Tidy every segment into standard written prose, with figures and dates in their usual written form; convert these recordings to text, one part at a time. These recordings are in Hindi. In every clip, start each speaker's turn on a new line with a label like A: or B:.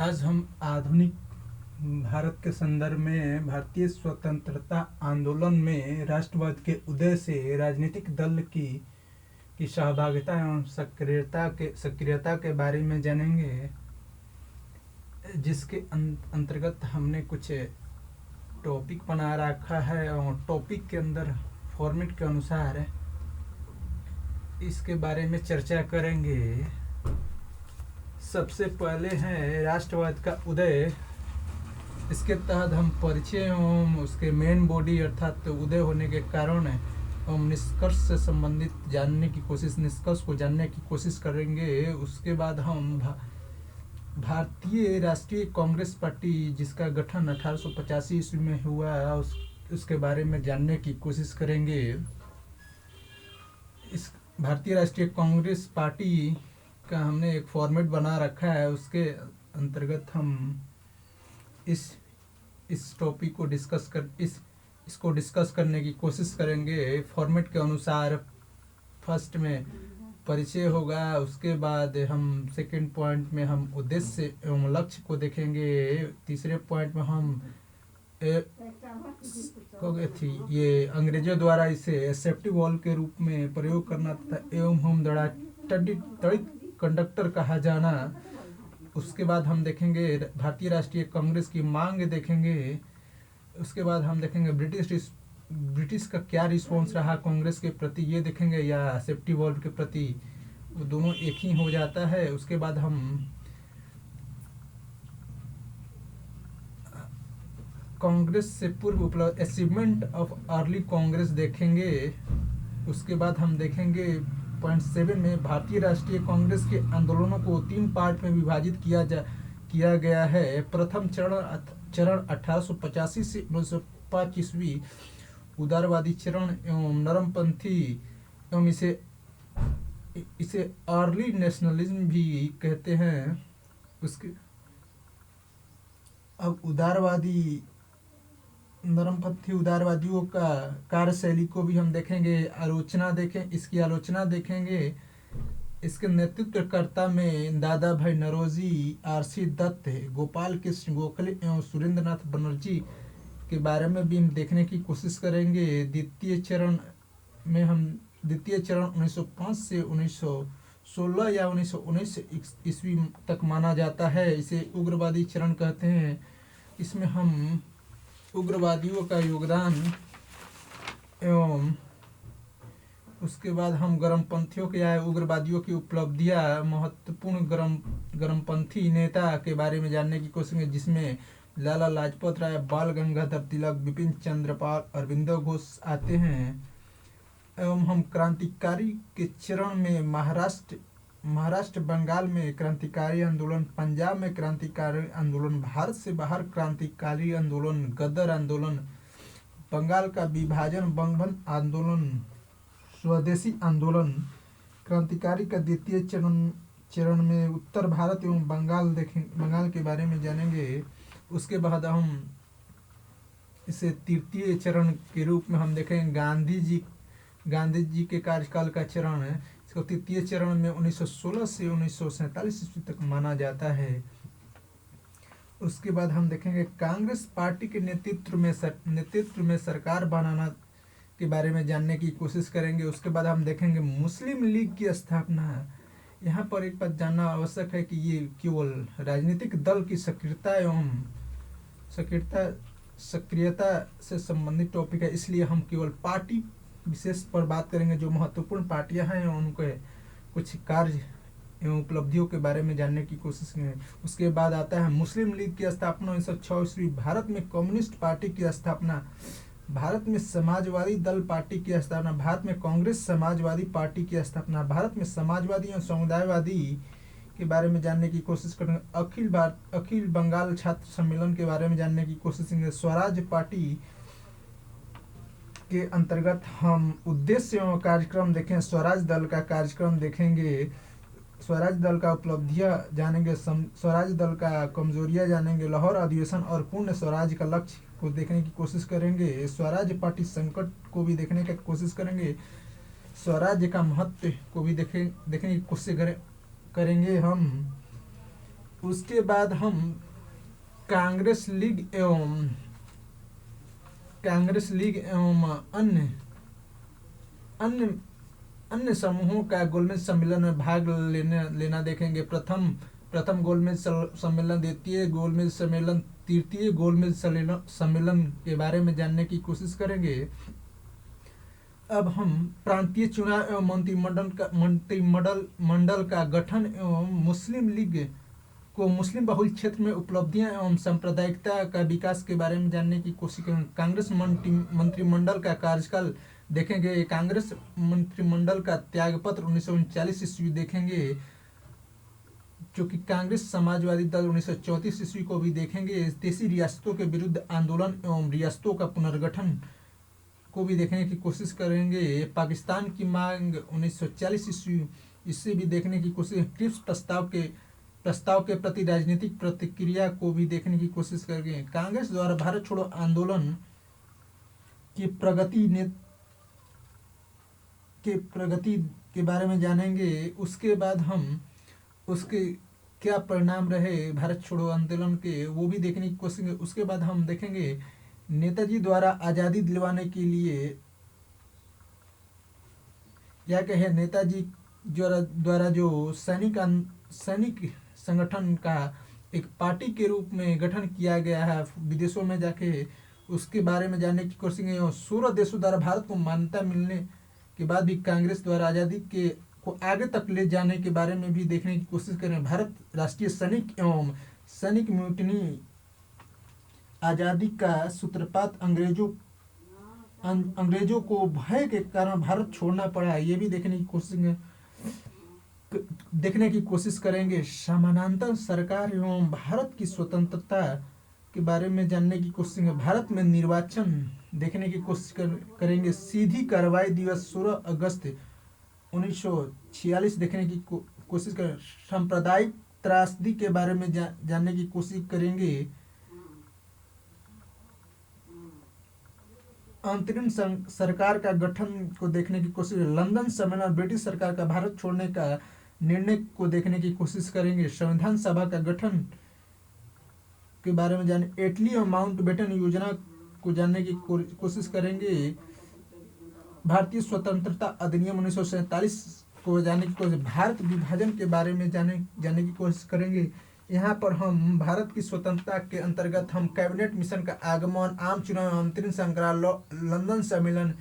A: आज हम आधुनिक भारत के संदर्भ में भारतीय स्वतंत्रता आंदोलन में राष्ट्रवाद के उदय से राजनीतिक दल की सहभागिता एवं सक्रियता के बारे में जानेंगे, जिसके अंतर्गत हमने कुछ टॉपिक बना रखा है और टॉपिक के अंदर फॉर्मेट के अनुसार इसके बारे में चर्चा करेंगे। सबसे पहले है राष्ट्रवाद का उदय। इसके तहत हम परिचय एवं उसके मेन बॉडी अर्थात उदय होने के कारण एवं निष्कर्ष से संबंधित निष्कर्ष को जानने की कोशिश करेंगे। उसके बाद हम भारतीय राष्ट्रीय कांग्रेस पार्टी, जिसका गठन 1885 ईस्वी में हुआ, उसके बारे में जानने की कोशिश करेंगे। इस भारतीय राष्ट्रीय कांग्रेस पार्टी का हमने एक फॉर्मेट बना रखा है, उसके अंतर्गत हम इस टॉपिक को इसको डिस्कस करने की कोशिश करेंगे। फॉर्मेट के अनुसार फर्स्ट में परिचय होगा, उसके बाद हम सेकंड पॉइंट में हम उद्देश्य एवं लक्ष्य को देखेंगे। तीसरे पॉइंट में हम ये अंग्रेजों द्वारा इसे सेफ्टी वॉल के रूप में प्रयोग करना था एवं हम त्वरित कंडक्टर कहा जाना। उसके बाद हम देखेंगे भारतीय राष्ट्रीय कांग्रेस की मांग देखेंगे। उसके बाद हम देखेंगे ब्रिटिश का क्या रिस्पॉन्स रहा कांग्रेस के प्रति, ये देखेंगे, या सेफ्टी वॉल्व के प्रति, वो दोनों एक ही हो जाता है। उसके बाद हम कांग्रेस से पूर्व उपलब्ध अचीवमेंट ऑफ अर्ली कांग्रेस देखेंगे। उसके बाद हम देखेंगे पॉइंट 7 में भारतीय राष्ट्रीय कांग्रेस के आंदोलनों को 3 पार्ट में विभाजित किया गया है। प्रथम चरण 1885 से 1905 ईस्वी उदारवादी चरण एवं नरमपंथी एवं इसे अर्ली नेशनलिज्म भी कहते हैं। उसके अब नरमपंथी उदारवादियों का कार्यशैली को भी हम देखेंगे, इसकी आलोचना देखेंगे। इसके नेतृत्वकर्ता में दादा भाई नौरोजी, आरसी दत्त, गोपाल कृष्ण गोखले एवं सुरेंद्रनाथ बनर्जी के बारे में भी हम देखने की कोशिश करेंगे। द्वितीय चरण 1905 से 1916 या 1919 ईस्वी तक माना जाता है। इसे उग्रवादी चरण कहते हैं। इसमें हम उग्रवादियों का योगदान एवं उसके बाद हम गर्मपंथियों के या उग्रवादियों की उपलब्धियां, महत्वपूर्ण गर्मपंथी नेता के बारे में जानने की कोशिश करेंगे, जिसमें लाला लाजपत राय, बाल गंगाधर तिलक, बिपिन चंद्र पाल, अरविंदो घोष आते हैं। एवं हम क्रांतिकारी के चरण में महाराष्ट्र बंगाल में क्रांतिकारी आंदोलन, पंजाब में क्रांतिकारी आंदोलन, भारत से बाहर क्रांतिकारी आंदोलन, गदर आंदोलन, बंगाल का विभाजन, बंगबंध आंदोलन, स्वदेशी आंदोलन। क्रांतिकारी का द्वितीय चरण में उत्तर भारत एवं बंगाल के बारे में जानेंगे। उसके बाद हम इसे तृतीय चरण के रूप में हम देखेंगे। गांधी जी के कार्यकाल का चरण है। इसको तृतीय चरण में 1916 से 1947 ईस्वी तक माना जाता है। उसके बाद हम देखेंगे कांग्रेस पार्टी के नेतृत्व में सरकार बनाना के बारे में जानने की कोशिश करेंगे। उसके बाद हम देखेंगे मुस्लिम लीग की स्थापना। यहाँ पर एक बात जानना आवश्यक है कि ये केवल राजनीतिक दल की सक्रियता से संबंधित टॉपिक है, इसलिए हम केवल पार्टी विशेष पर बात करेंगे। जो महत्वपूर्ण पार्टियां हैं उनके कुछ कार्य एवं उपलब्धियों के बारे में जानने की कोशिश करेंगे। उसके बाद आता है मुस्लिम लीग की स्थापना 1906 ईस्वी, भारत में कम्युनिस्ट पार्टी की स्थापना, भारत में समाजवादी दल पार्टी की स्थापना, भारत में कांग्रेस समाजवादी पार्टी की स्थापना, भारत में समाजवादी और समुदायवादी के बारे में जानने की कोशिश करेंगे। अखिल बंगाल छात्र सम्मेलन के बारे में जानने की कोशिश करेंगे। स्वराज पार्टी के अंतर्गत हम उद्देश्य एवं कार्यक्रम देखें, स्वराज दल का कार्यक्रम देखेंगे, स्वराज दल का उपलब्धियां जानेंगे, स्वराज दल का कमजोरियां जानेंगे, लाहौर अधिवेशन और पूर्ण स्वराज का लक्ष्य को देखने की कोशिश करेंगे। स्वराज पार्टी संकट को भी देखने की कोशिश करेंगे। स्वराज का महत्व को भी देखने की कोशिश करेंगे हम। उसके बाद हम कांग्रेस लीग एवं अन्य अन्य अन्य समूहों का गोलमेज सम्मेलन में भाग लेना देखेंगे। प्रथम गोलमेज सम्मेलन, द्वितीय गोलमेज सम्मेलन, तृतीय गोलमेज सम्मेलन के बारे में जानने की कोशिश करेंगे। अब हम प्रांतीय चुनाव एवं मंत्रिमंडल का गठन एवं मुस्लिम लीग को मुस्लिम बहुल क्षेत्र में उपलब्धियां एवं सांप्रदायिकता का विकास के बारे में जानने की कोशिश करेंगे। कांग्रेस मंत्रिमंडल का कार्यकाल देखेंगे। कांग्रेस मंत्रिमंडल का त्यागपत्र 1939 ईस्वी देखेंगे, जो कि कांग्रेस समाजवादी दल 1934 ईस्वी को भी देखेंगे। देशी रियासतों के विरुद्ध आंदोलन एवं रियासतों का पुनर्गठन को भी देखने की कोशिश करेंगे। पाकिस्तान की मांग 1940 ईस्वी, इससे भी देखने की कोशिश। क्रिप्स प्रस्ताव के प्रति राजनीतिक प्रतिक्रिया को भी देखने की कोशिश करेंगे। कांग्रेस द्वारा भारत छोड़ो आंदोलन की प्रगति के बारे में जानेंगे। उसके बाद हम उसके क्या परिणाम रहे भारत छोड़ो आंदोलन के, वो भी देखने की कोशिश करेंगे। उसके बाद हम देखेंगे नेताजी द्वारा आज़ादी दिलवाने के लिए, या कहे नेताजी द्वारा जो सैनिक संगठन का एक पार्टी के रूप में गठन किया गया है विदेशों में जाके, उसके बारे में जानने की कोशिश करेंगे। 16 देशों द्वारा भारत को मान्यता मिलने के बाद भी कांग्रेस द्वारा आज़ादी को आगे तक ले जाने के बारे में भी देखने की कोशिश करें। भारत राष्ट्रीय सैनिक एवं सैनिक म्यूटनी, आज़ादी का सूत्रपात, अंग्रेजों को भय के कारण भारत छोड़ना पड़ा, ये भी देखने की कोशिश करेंगे। समानांतर सरकार एवं भारत की स्वतंत्रता के बारे में जानने की कोशिश करेंगे। भारत में निर्वाचन देखने की कोशिश करेंगे। सीधी कार्रवाई दिवस 16 अगस्त 1946 देखने की कोशिश करें। सांप्रदायिक त्रासदी के बारे में जानने की कोशिश करेंगे। अंतरिम सरकार का गठन को देखने की कोशिश। लंदन सम्मेलन, ब्रिटिश सरकार का भारत छोड़ने का निर्णय को देखने की कोशिश करेंगे। संविधान सभा का गठन के बारे में जाने। एटली और माउंटबेटन योजना को जानने की कोशिश करेंगे। भारतीय स्वतंत्रता अधिनियम 1947 को जानने की कोशिश। भारत विभाजन के बारे में जानने की कोशिश करेंगे। यहाँ पर हम भारत की स्वतंत्रता के अंतर्गत हम कैबिनेट मिशन का आगमन, आम चुनाव, अंतरिम संस्कार, लंदन सम्मेलन,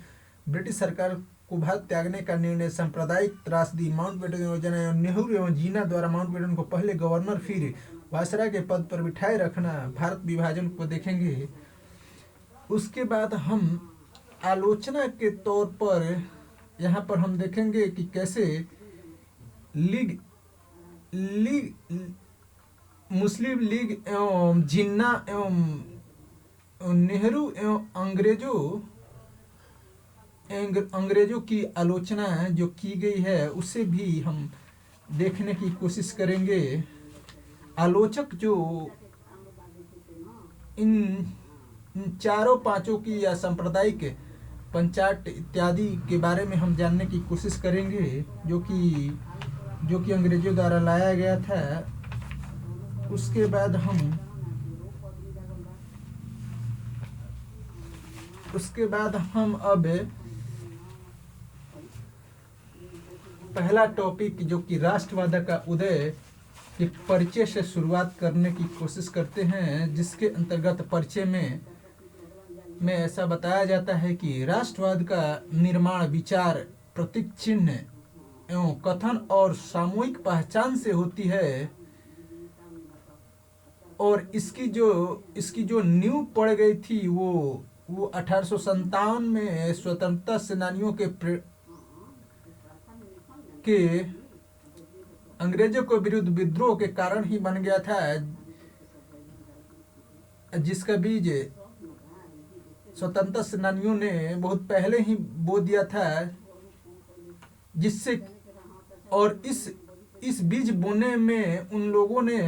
A: ब्रिटिश सरकार को भारत त्यागने का निर्णय, सांप्रदायिक त्रासदी, माउंटबेटन योजना एवं नेहरू एवं जीना द्वारा माउंटबेटन को पहले गवर्नर फिर वायसराय के पद पर बिठाए रखना, भारत विभाजन को देखेंगे। उसके बाद हम आलोचना के तौर पर यहाँ पर हम देखेंगे कि कैसे मुस्लिम लीग एवं जिन्ना एवं नेहरू एवं अंग्रेजों की आलोचना जो की गई है उसे भी हम देखने की कोशिश करेंगे। आलोचक जो इन चारों पांचों की या सांप्रदायिक पंचायत इत्यादि के बारे में हम जानने की कोशिश करेंगे, जो कि अंग्रेजों द्वारा लाया गया था। उसके बाद हम अब पहला टॉपिक जो कि राष्ट्रवाद का उदय के परिचय से शुरुआत करने की कोशिश करते हैं, जिसके अंतर्गत परिचय में ऐसा बताया जाता है कि राष्ट्रवाद का निर्माण विचार, प्रतीक चिन्ह एवं कथन और सामूहिक पहचान से होती है, और इसकी जो नींव पड़ गई थी वो 1857 में स्वतंत्रता सेनानियों के अंग्रेजों के विरुद्ध विद्रोह के कारण ही बन गया था, जिसका बीज स्वतंत्रता सेनानियों ने बहुत पहले ही बो दिया था, जिससे और इस बीज बोने में उन लोगों ने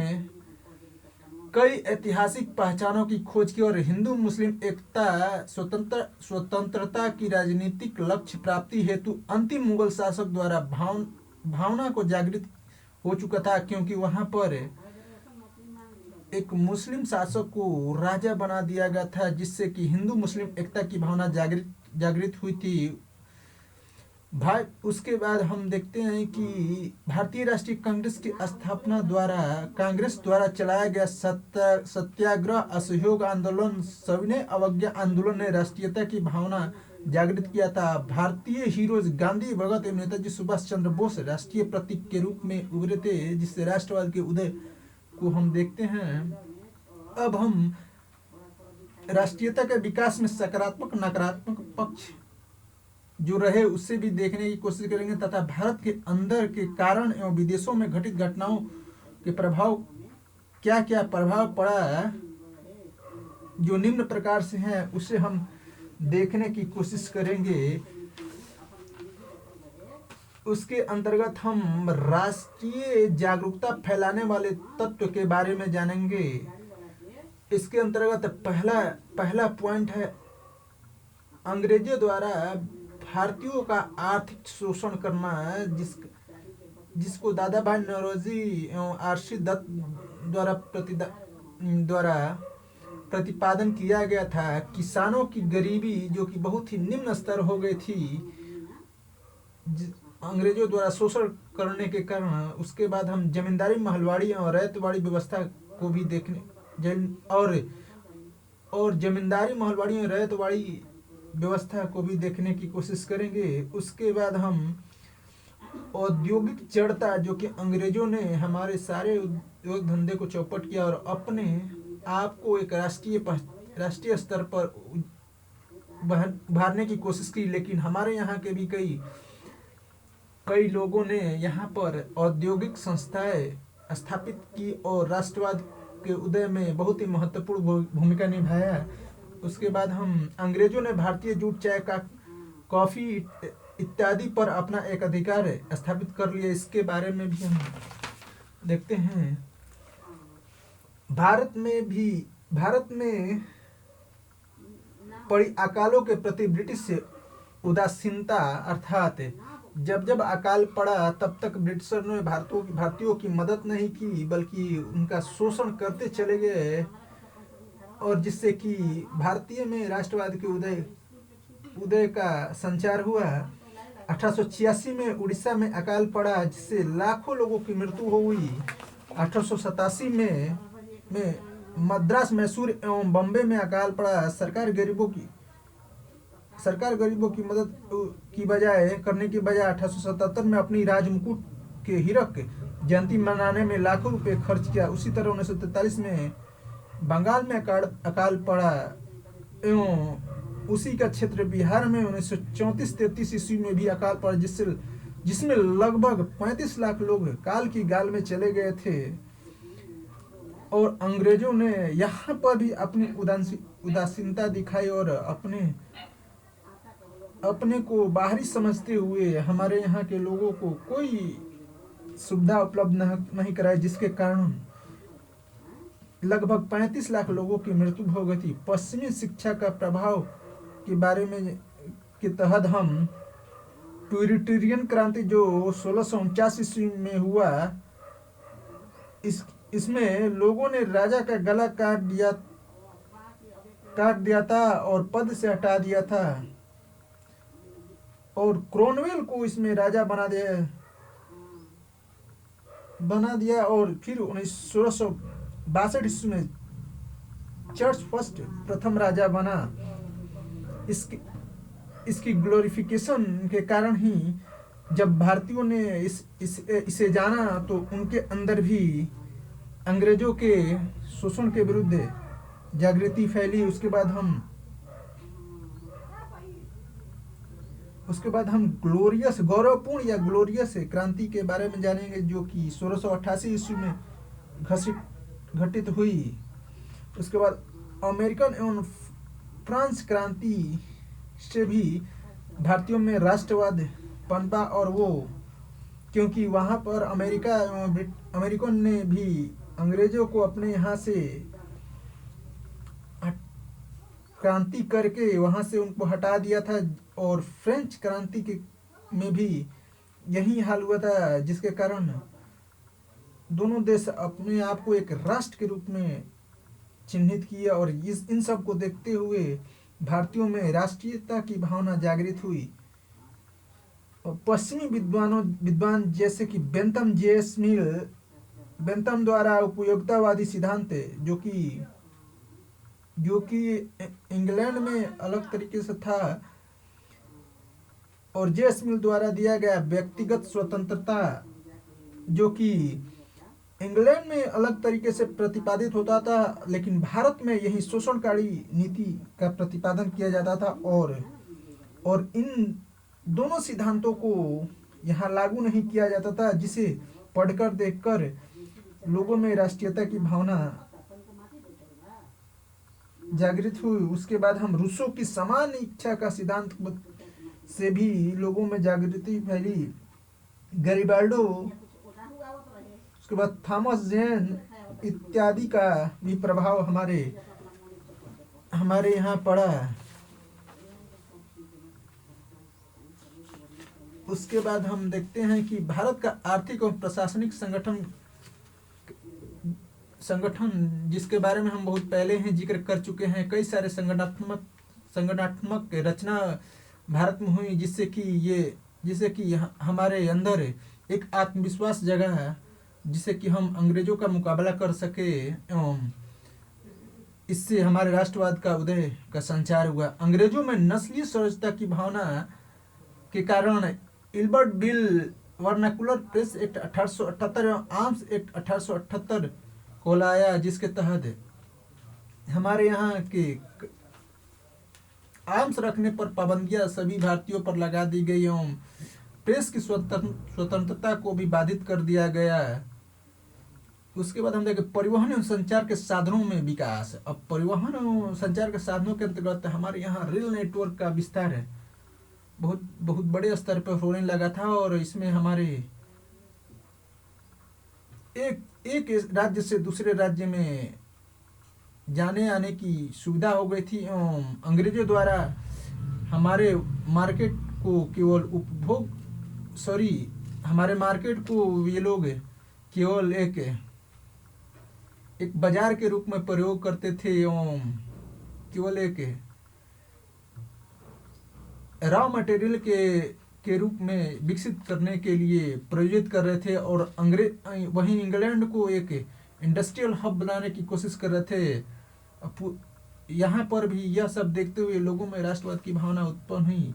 A: कई ऐतिहासिक पहचानों की खोज की और हिंदू मुस्लिम एकता, स्वतंत्रता की राजनीतिक लक्ष्य प्राप्ति हेतु अंतिम मुगल शासक द्वारा भावना को जागृत हो चुका था, क्योंकि वहां पर एक मुस्लिम शासक को राजा बना दिया गया था, जिससे कि हिंदू मुस्लिम एकता की भावना जागृत हुई थी। भाई उसके बाद हम देखते हैं कि भारतीय राष्ट्रीय कांग्रेस की स्थापना द्वारा कांग्रेस द्वारा चलाया गया सत्याग्रह, असहयोग आंदोलन, सविनय अवज्ञा आंदोलन ने राष्ट्रीयता की भावना जागृत किया था। भारतीय हीरोज गांधी, भगत एवं नेताजी सुभाष चंद्र बोस राष्ट्रीय प्रतीक के रूप में उभरे थे, जिससे राष्ट्रवाद के उदय को हम देखते हैं। अब हम राष्ट्रीयता के विकास में सकारात्मक नकारात्मक पक्ष जो रहे उससे भी देखने की कोशिश करेंगे, तथा भारत के अंदर के कारण एवं विदेशों में घटित घटनाओं के प्रभाव, क्या क्या प्रभाव पड़ा जो निम्न प्रकार से हैं, उसे हम देखने की कोशिश करेंगे। उसके अंतर्गत हम राष्ट्रीय जागरूकता फैलाने वाले तत्व के बारे में जानेंगे। इसके अंतर्गत पहला पॉइंट है अंग्रेजों द्वारा भारतीयों का आर्थिक शोषण करना, जिसको दादा भाई नौरोजी एवं आरसी दत्त द्वारा प्रतिपादन किया गया था। किसानों की गरीबी जो कि बहुत ही निम्न स्तर हो गई थी अंग्रेजों द्वारा शोषण करने के कारण। उसके बाद हम जमींदारी, महलवाड़ी और रैयतवाड़ी व्यवस्था को भी देखने और जमींदारी, महलवाड़ी और रैयतवाड़ी व्यवस्था को भी देखने की कोशिश करेंगे। उसके बाद हम औद्योगिक जड़ता, जो कि अंग्रेजों ने हमारे सारे उद्योग धंधे को चौपट किया और अपने आप को एक राष्ट्रीय स्तर पर उभारने की कोशिश की, लेकिन हमारे यहाँ के भी कई लोगों ने यहाँ पर औद्योगिक संस्थाएं स्थापित की और राष्ट्रवाद के उदय में बहुत ही महत्वपूर्ण भूमिका निभाया। उसके बाद हम अंग्रेजों ने भारतीय जूट, चाय, कॉफी इत्यादि पर अपना एक अधिकार स्थापित कर लिया। इसके बारे में भी हम देखते हैं। भारत में पड़ी अकालों के प्रति ब्रिटिश से उदासीनता, अर्थात जब अकाल पड़ा तब तक ब्रिटिशर ने भारतीयों की मदद नहीं की, बल्कि उनका शोषण करते चले गए, और जिससे कि भारतीय में राष्ट्रवाद के उदय का संचार हुआ। 1886 में उड़ीसा में अकाल पड़ा, जिससे लाखों लोगों की मृत्यु हो गई। 1887 में मद्रास, मैसूर एवं बम्बे में अकाल पड़ा। सरकार गरीबों की मदद करने की बजाय 1877 में अपनी राजमुकुट के हीरक जयंती मनाने में लाखों रुपए खर्च किया। उसी तरह 1943 में बंगाल में अकाल पड़ा एवं उसी का क्षेत्र बिहार में 1934-33 ईस्वी में भी अकाल पड़ा, जिसमें लगभग 35 लाख लोग काल की गाल में चले गए थे। और अंग्रेजों ने यहाँ पर भी अपनी उदासीनता दिखाई और अपने को बाहरी समझते हुए हमारे यहाँ के लोगों को कोई सुविधा उपलब्ध नहीं कराई, जिसके कारण लगभग 35 लाख लोगों की मृत्यु हो गई थी। पश्चिमी शिक्षा का प्रभाव के बारे में के तहत हम प्यूरिटेरियन क्रांति जो 1649 ईस्वी में हुआ, इसमें लोगों ने राजा का गला काट दिया था और पद से हटा दिया था, और क्रोनवेल को इसमें राजा बना दिया। और फिर 1662 ईस्वी में चार्ल्स फर्स्ट प्रथम राजा बना। इसकी ग्लोरिफिकेशन के कारण ही जब भारतीयों ने इसे जाना, तो उनके अंदर भी अंग्रेजों के शोषण के विरुद्ध जागृति फैली। उसके बाद हम गौरवपूर्ण या ग्लोरियस क्रांति के बारे में जानेंगे, जो कि 1688 ईस्वी में घटित हुई। उसके बाद अमेरिकन एवं फ्रांस क्रांति से भी भारतीयों में राष्ट्रवाद पनपा, और वो क्योंकि वहाँ पर अमेरिकन ने भी अंग्रेजों को अपने यहाँ से क्रांति करके वहाँ से उनको हटा दिया था। और फ्रेंच क्रांति में भी यही हाल हुआ था, जिसके कारण दोनों देश अपने आप को एक राष्ट्र के रूप में चिन्हित किया और इन सब को देखते हुए भारतीयों में राष्ट्रीयता की भावना जागृत हुई। पश्चिमी विद्वान जैसे कि बेंथम द्वारा उपयोगितावादी सिद्धांत जो कि इंग्लैंड में अलग तरीके से था, और जे स्मिल द्वारा दिया गया व्यक्तिगत स्वतंत्रता जो कि इंग्लैंड में अलग तरीके से प्रतिपादित होता था, लेकिन भारत में यही शोषणकारी नीति का प्रतिपादन किया जाता था। और इन दोनों सिद्धांतों को यहाँ लागू नहीं किया जाता था, जिसे पढ़कर देखकर लोगों में राष्ट्रीयता की भावना जागृत हुई। उसके बाद हम रूसो की समान इच्छा का सिद्धांत से भी लोगों में जागृति फैली। गैरिबाल्डो, उसके बाद थॉमस जेन इत्यादि का भी प्रभाव हमारे यहाँ पड़ा। उसके बाद हम देखते हैं कि भारत का आर्थिक और प्रशासनिक संगठन जिसके बारे में हम बहुत पहले ही जिक्र कर चुके हैं, कई सारे संगठनात्मक रचना भारत में हुई, जिससे कि हमारे अंदर एक आत्मविश्वास जगा है, जिससे कि हम अंग्रेजों का मुकाबला कर सके एवं इससे हमारे राष्ट्रवाद का उदय का संचार हुआ। अंग्रेजों में नस्लीय स्वराज्यता की भावना के कारण Ilbert bill, vernacular press act 1878 एवं आर्म्स एक्ट 1878 को लाया, जिसके तहत हमारे यहाँ के आर्म्स रखने पर पाबंदियां सभी भारतीयों पर लगा दी गई एवं प्रेस की स्वतंत्रता को भी बाधित कर दिया गया। उसके बाद हम देखें परिवहन एवं संचार के साधनों में विकास। अब परिवहन एवं संचार के साधनों के अंतर्गत हमारे यहाँ रेल नेटवर्क का विस्तार है बहुत बड़े स्तर पर होने लगा था, और इसमें हमारे एक राज्य से दूसरे राज्य में जाने आने की सुविधा हो गई थी। एवं अंग्रेजों द्वारा हमारे मार्केट को ये लोग केवल एक बाजार के रूप में प्रयोग करते थे एवं केवल एक रॉ मटेरियल के रूप में विकसित करने के लिए प्रयोजित कर रहे थे, और वहीं इंग्लैंड को एक इंडस्ट्रियल हब बनाने की कोशिश कर रहे थे। यहाँ पर भी यह सब देखते हुए लोगों में राष्ट्रवाद की भावना उत्पन्न हुई।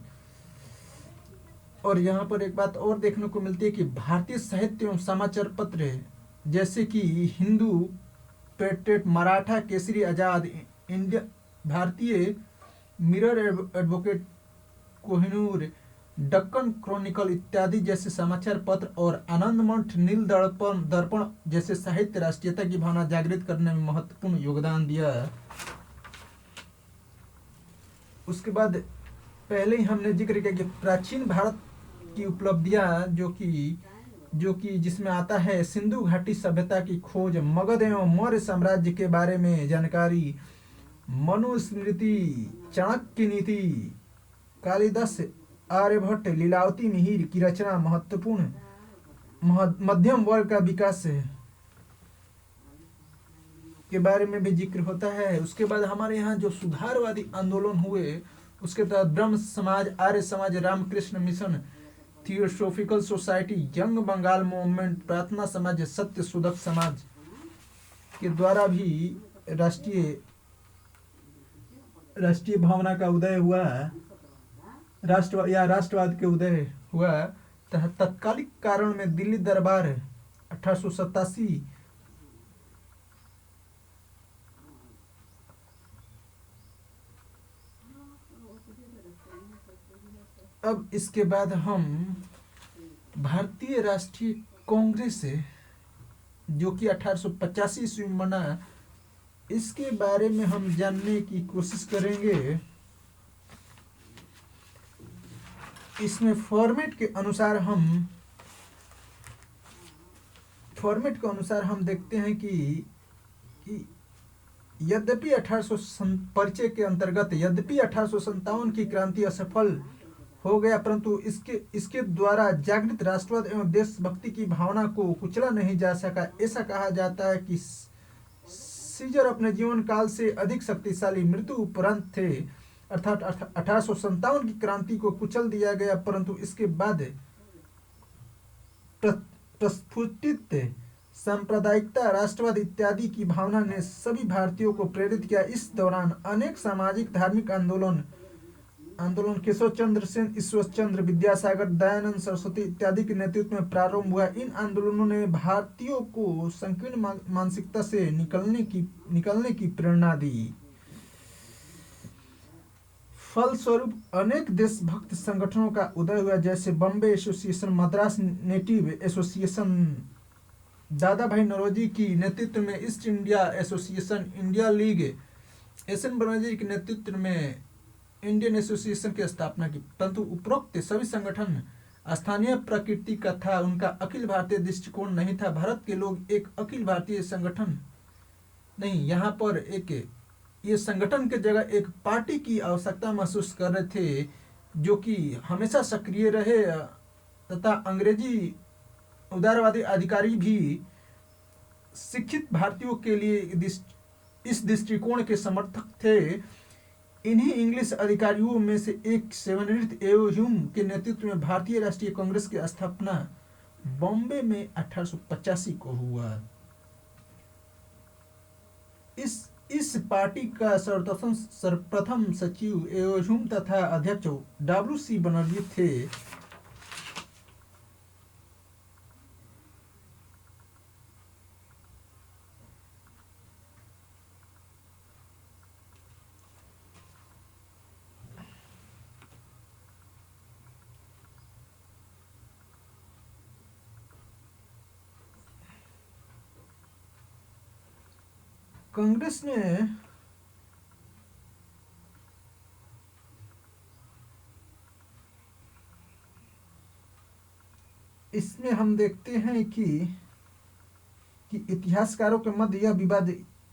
A: और यहाँ पर एक बात और देखने को मिलती है कि भारतीय साहित्य एवं समाचार पत्र जैसे कि हिंदू, पेट्रियट, मराठा केसरी, आजाद, इंडिया, भारतीय mirror, advocate, Kohinoor, Deccan Chronicle इत्यादि जैसे समाचार पत्र और आनंदमठ, नील दर्पण जैसे साहित्य राष्ट्रीयता की भावना जागृत करने में महत्वपूर्ण योगदान दिया। उसके बाद पहले ही हमने जिक्र किया कि प्राचीन भारत की उपलब्धियां जो कि जिसमें आता है सिंधु घाटी सभ्यता की खोज, मगध एवं मौर्य साम्राज्य के बारे में जानकारी, मनुस्मृति, चाणक्य नीति, कालिदास, आर्यभट्ट, लीलावती मिहिर की रचना, महत्वपूर्ण मध्यम वर्ग का विकास के बारे में भी जिक्र होता है। उसके बाद हमारे यहाँ जो सुधारवादी आंदोलन हुए, उसके तहत ब्रह्म Samaj, Arya Samaj, Ramakrishna Mission, Theosophical Society, Young Bengal Movement, Prarthana Samaj, सत्य शोधक समाज के द्वारा भी राष्ट्रीय भावना का उदय हुआ, राष्ट्रवाद के उदय हुआ। तत्कालिक कारण में दिल्ली दरबार 1887 अब इसके बाद हम भारतीय राष्ट्रीय कांग्रेस जो कि 1885 ईस्वी में बना, इसके बारे में हम जानने की कोशिश करेंगे। इसमें फॉर्मेट के अनुसार हम देखते हैं कि यद्यपि 1857 की क्रांति असफल हो गया, परंतु इसके इसके द्वारा जागृत राष्ट्रवाद एवं देशभक्ति की भावना को कुचला नहीं जा सका। ऐसा कहा जाता है कि सीजर अपने जीवन काल से अधिक शक्तिशाली मृत्यु उपरांत थे, अर्थात 1857 की क्रांति को कुचल दिया गया, परंतु इसके बाद प्रस्फुटित सांप्रदायिकता, राष्ट्रवाद इत्यादि की भावना ने सभी भारतीयों को प्रेरित किया। इस दौरान अनेक सामाजिक धार्मिक आंदोलन केशव चंद्र सेन, ईश्वर चंद्र विद्यासागर, दयानंद सरस्वती इत्यादि के नेतृत्व में प्रारंभ हुआ। इन आंदोलनों ने भारतीयों को संकीर्ण मानसिकता से निकलने की प्रेरणा दी। फलस्वरूप अनेक देशभक्त संगठनों का उदय हुआ, जैसे Bombay association, Madras native association, दादा भाई नौरोजी की नेतृत्व में east India association, India league, SN. Banerjee के नेतृत्व में इंडियन एसोसिएशन की स्थापना की। परंतु उपरोक्त सभी संगठन स्थानीय प्रकृति का था, उनका अखिल भारतीय दृष्टिकोण नहीं था। भारत के लोग एक अखिल भारतीय संगठन नहीं, यहाँ पर ये संगठन के जगह एक पार्टी की आवश्यकता महसूस कर रहे थे, जो कि हमेशा सक्रिय रहे, तथा अंग्रेजी उदारवादी अधिकारी भी शिक्षित भारतीयों के लिए इस दृष्टिकोण के समर्थक थे। इन्हीं इंग्लिश अधिकारियों में से एक सेवेनिथ ह्यूम के नेतृत्व में भारतीय राष्ट्रीय कांग्रेस की स्थापना बॉम्बे में 1885 को हुआ। इस पार्टी का सर्वप्रथम सचिव ह्यूम तथा अध्यक्ष W.C. बनर्जी थे। कांग्रेस ने इसमें हम देखते हैं कि इतिहासकारों के मध्य यह विवाद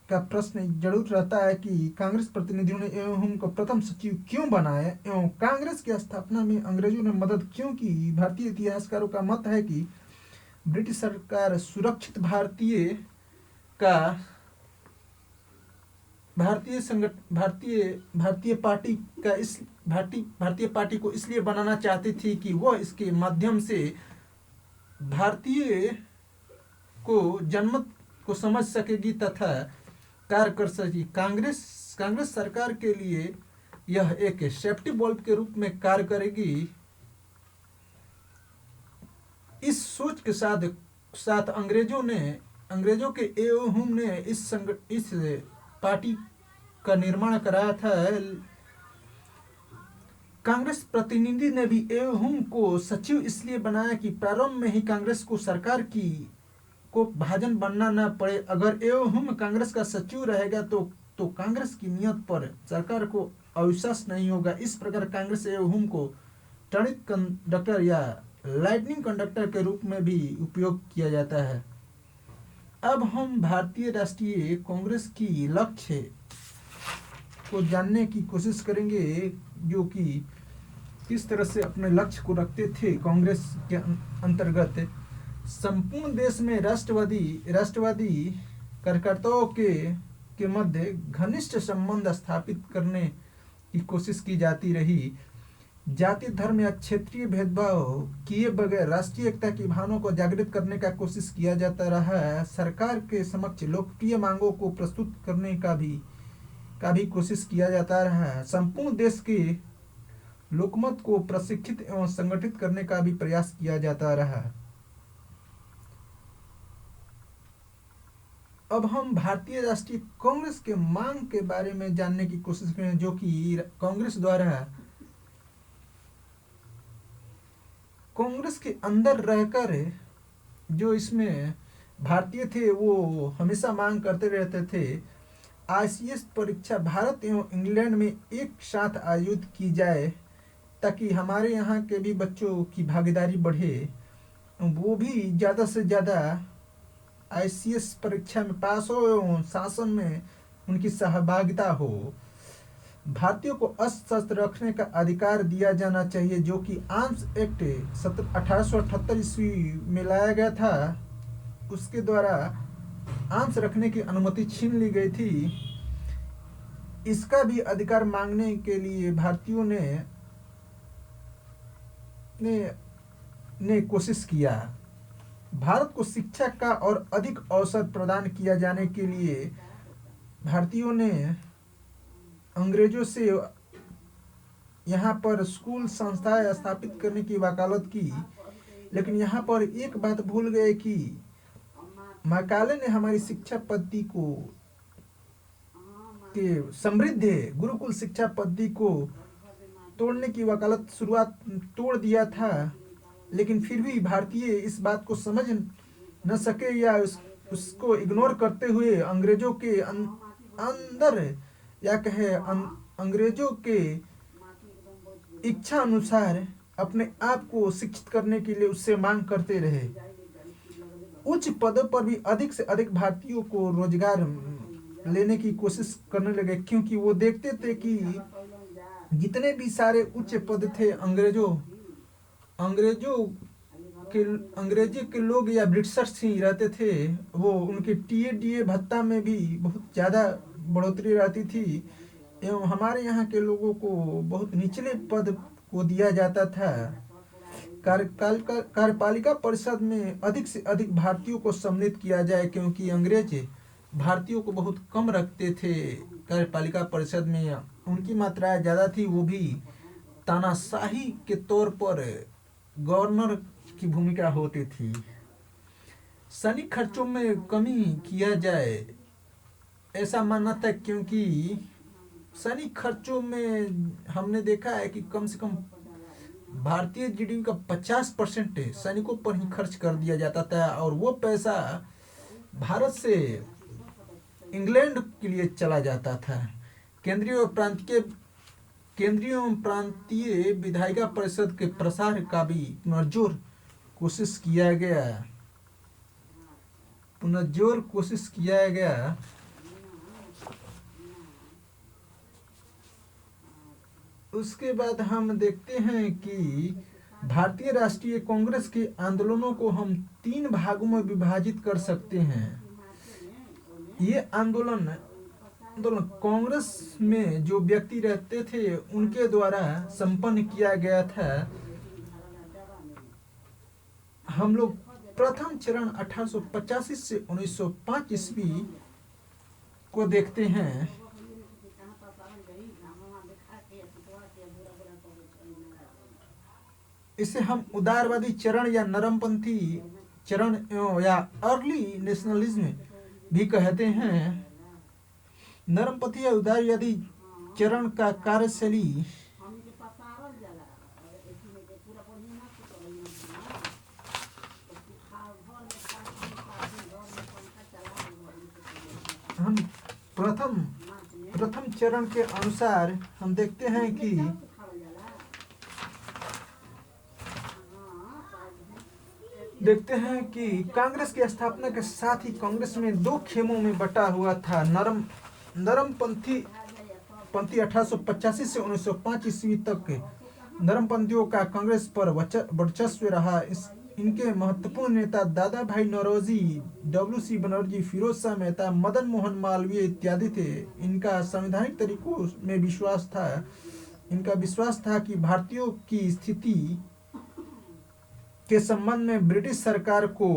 A: का प्रश्न जरूर रहता है कि कांग्रेस प्रतिनिधियों ने ह्यूम को प्रथम सचिव क्यों बनाया एवं कांग्रेस की स्थापना में अंग्रेजों ने मदद क्यों की। भारतीय इतिहासकारों का मत है कि ब्रिटिश सरकार सुरक्षित भारतीय पार्टी को इसलिए बनाना चाहती थी कि वह इसके माध्यम से भारतीय को जनमत को समझ सकेगी तथा कार्य कर सकेगी। कांग्रेस सरकार के लिए यह एक सेफ्टी वॉल्व के रूप में कार्य करेगी। इस सोच के साथ अंग्रेजों के ह्यूम ने इस पार्टी का निर्माण कराया था। कांग्रेस प्रतिनिधि ने भी ह्यूम को सचिव इसलिए बनाया कि प्रारंभ में ही कांग्रेस को सरकार को भाजन बनना न पड़े। अगर ह्यूम कांग्रेस का सचिव रहेगा तो कांग्रेस की नियत पर सरकार को अविश्वास नहीं होगा। इस प्रकार कांग्रेस ह्यूम को टर्निंग कंडक्टर या लाइटनिंग कंडक्टर के रूप में भी उपयोग किया जाता है। अब हम भारतीय राष्ट्रीय कांग्रेस की लक्ष्य को जानने की कोशिश करेंगे, जो कि किस तरह से अपने लक्ष्य को रखते थे। कांग्रेस के अंतर्गत संपूर्ण देश में राष्ट्रवादी कार्यकर्ताओं के मध्य घनिष्ठ संबंध स्थापित करने की कोशिश की जाती रही। जाति, धर्म या क्षेत्रीय भेदभाव किए बगैर राष्ट्रीय एकता की भावना को जागृत करने का कोशिश किया जाता रहा है। सरकार के समक्ष लोकप्रिय मांगों को प्रस्तुत करने का भी कोशिश किया जाता रहा है। संपूर्ण देश के लोकमत को प्रशिक्षित एवं संगठित करने का भी प्रयास किया जाता रहा। अब हम भारतीय राष्ट्रीय कांग्रेस के मांग के बारे में जानने की कोशिश करें, जो कि कांग्रेस द्वारा कांग्रेस के अंदर रहकर जो इसमें भारतीय थे वो हमेशा मांग करते रहते थे। ICS परीक्षा भारत एवं इंग्लैंड में एक साथ आयोजित की जाए ताकि हमारे यहाँ के भी बच्चों की भागीदारी बढ़े, वो भी ज़्यादा से ज़्यादा ICS परीक्षा में पास हो एवं शासन में उनकी सहभागिता हो। भारतीयों को अस्त्र शस्त्र रखने का अधिकार दिया जाना चाहिए, जो कि आर्म्स एक्ट 1878 ईस्वी में लाया गया था। उसके द्वारा आर्म्स रखने की अनुमति छीन ली गई थी। इसका भी अधिकार मांगने के लिए भारतीयों ने ने कोशिश किया। भारत को शिक्षा का और अधिक अवसर प्रदान किया जाने के लिए भारतीयों ने अंग्रेजों से यहाँ पर स्कूल संस्थाएं स्थापित करने की वकालत की। लेकिन यहाँ पर एक बात भूल गए कि मैकाले ने हमारी शिक्षा पद्धति को के समृद्ध गुरुकुल शिक्षा पद्धति को तोड़ने की वकालत शुरुआत तोड़ दिया था। लेकिन फिर भी भारतीय इस बात को समझ न सके या उसको इग्नोर करते हुए अंग्रेजों के अंदर या कहे अंग्रेजों के इच्छा अनुसार अपने आप को शिक्षित करने के लिए उससे मांग करते रहे। उच्च पदों पर भी अधिक से अधिक भारतीयों को रोजगार लेने की कोशिश करने लगे, क्योंकि वो देखते थे कि जितने भी सारे उच्च पद थे अंग्रेजी के लोग या ब्रिटिशर्स ही रहते थे। वो उनके टीए भत्ता में भी बहुत ज़्यादा बढ़ोतरी रहती थी एवं हमारे यहाँ के लोगों को बहुत निचले पद को दिया जाता था। कार्यपालिका परिषद में अधिक से अधिक भारतीयों को सम्मिलित किया जाए, क्योंकि अंग्रेज भारतीयों को बहुत कम रखते थे। कार्यपालिका परिषद में उनकी मात्रा ज़्यादा थी, वो भी तानाशाही के तौर पर गवर्नर की भूमिका होती थी। सैनिक खर्चों में कमी किया जाए ऐसा मानना था, क्योंकि सैनिक खर्चों में हमने देखा है कि कम से कम भारतीय जीडीपी का 50% सैनिकों पर ही खर्च कर दिया जाता था, और वो पैसा भारत से इंग्लैंड के लिए चला जाता था। केंद्रीय एवं प्रांतीय विधायिका परिषद के प्रसार का भी पुनर्जोर कोशिश किया गया। उसके बाद हम देखते हैं कि भारतीय राष्ट्रीय कांग्रेस के आंदोलनों को हम 3 भागों में विभाजित कर सकते हैं। ये आंदोलन कांग्रेस में जो व्यक्ति रहते थे उनके द्वारा संपन्न किया गया था। हम लोग प्रथम चरण 1885 से 1905 ईस्वी को देखते हैं। इसे हम उदारवादी चरण या नरमपंथी चरण या अर्ली नेशनलिज्म भी कहते हैं। नरमपंथी या उदारवादी चरण का कार्यशैली हम प्रथम चरण के अनुसार हम देखते हैं कि कांग्रेस की स्थापना के साथ ही कांग्रेस में 2 खेमों में बटा हुआ था। नरमपंथी 1885 से 1905 ईस्वी तक नरमपंथियों का कांग्रेस पर वर्चस्व रहा। इनके महत्वपूर्ण नेता दादा भाई नौरोजी, WC बनर्जी, फिरोज शाह मेहता, मदन मोहन मालवीय इत्यादि थे। इनका संवैधानिक तरीकों में विश्वास था। इनका विश्वास था कि भारतीयों की स्थिति के संबंध में ब्रिटिश सरकार को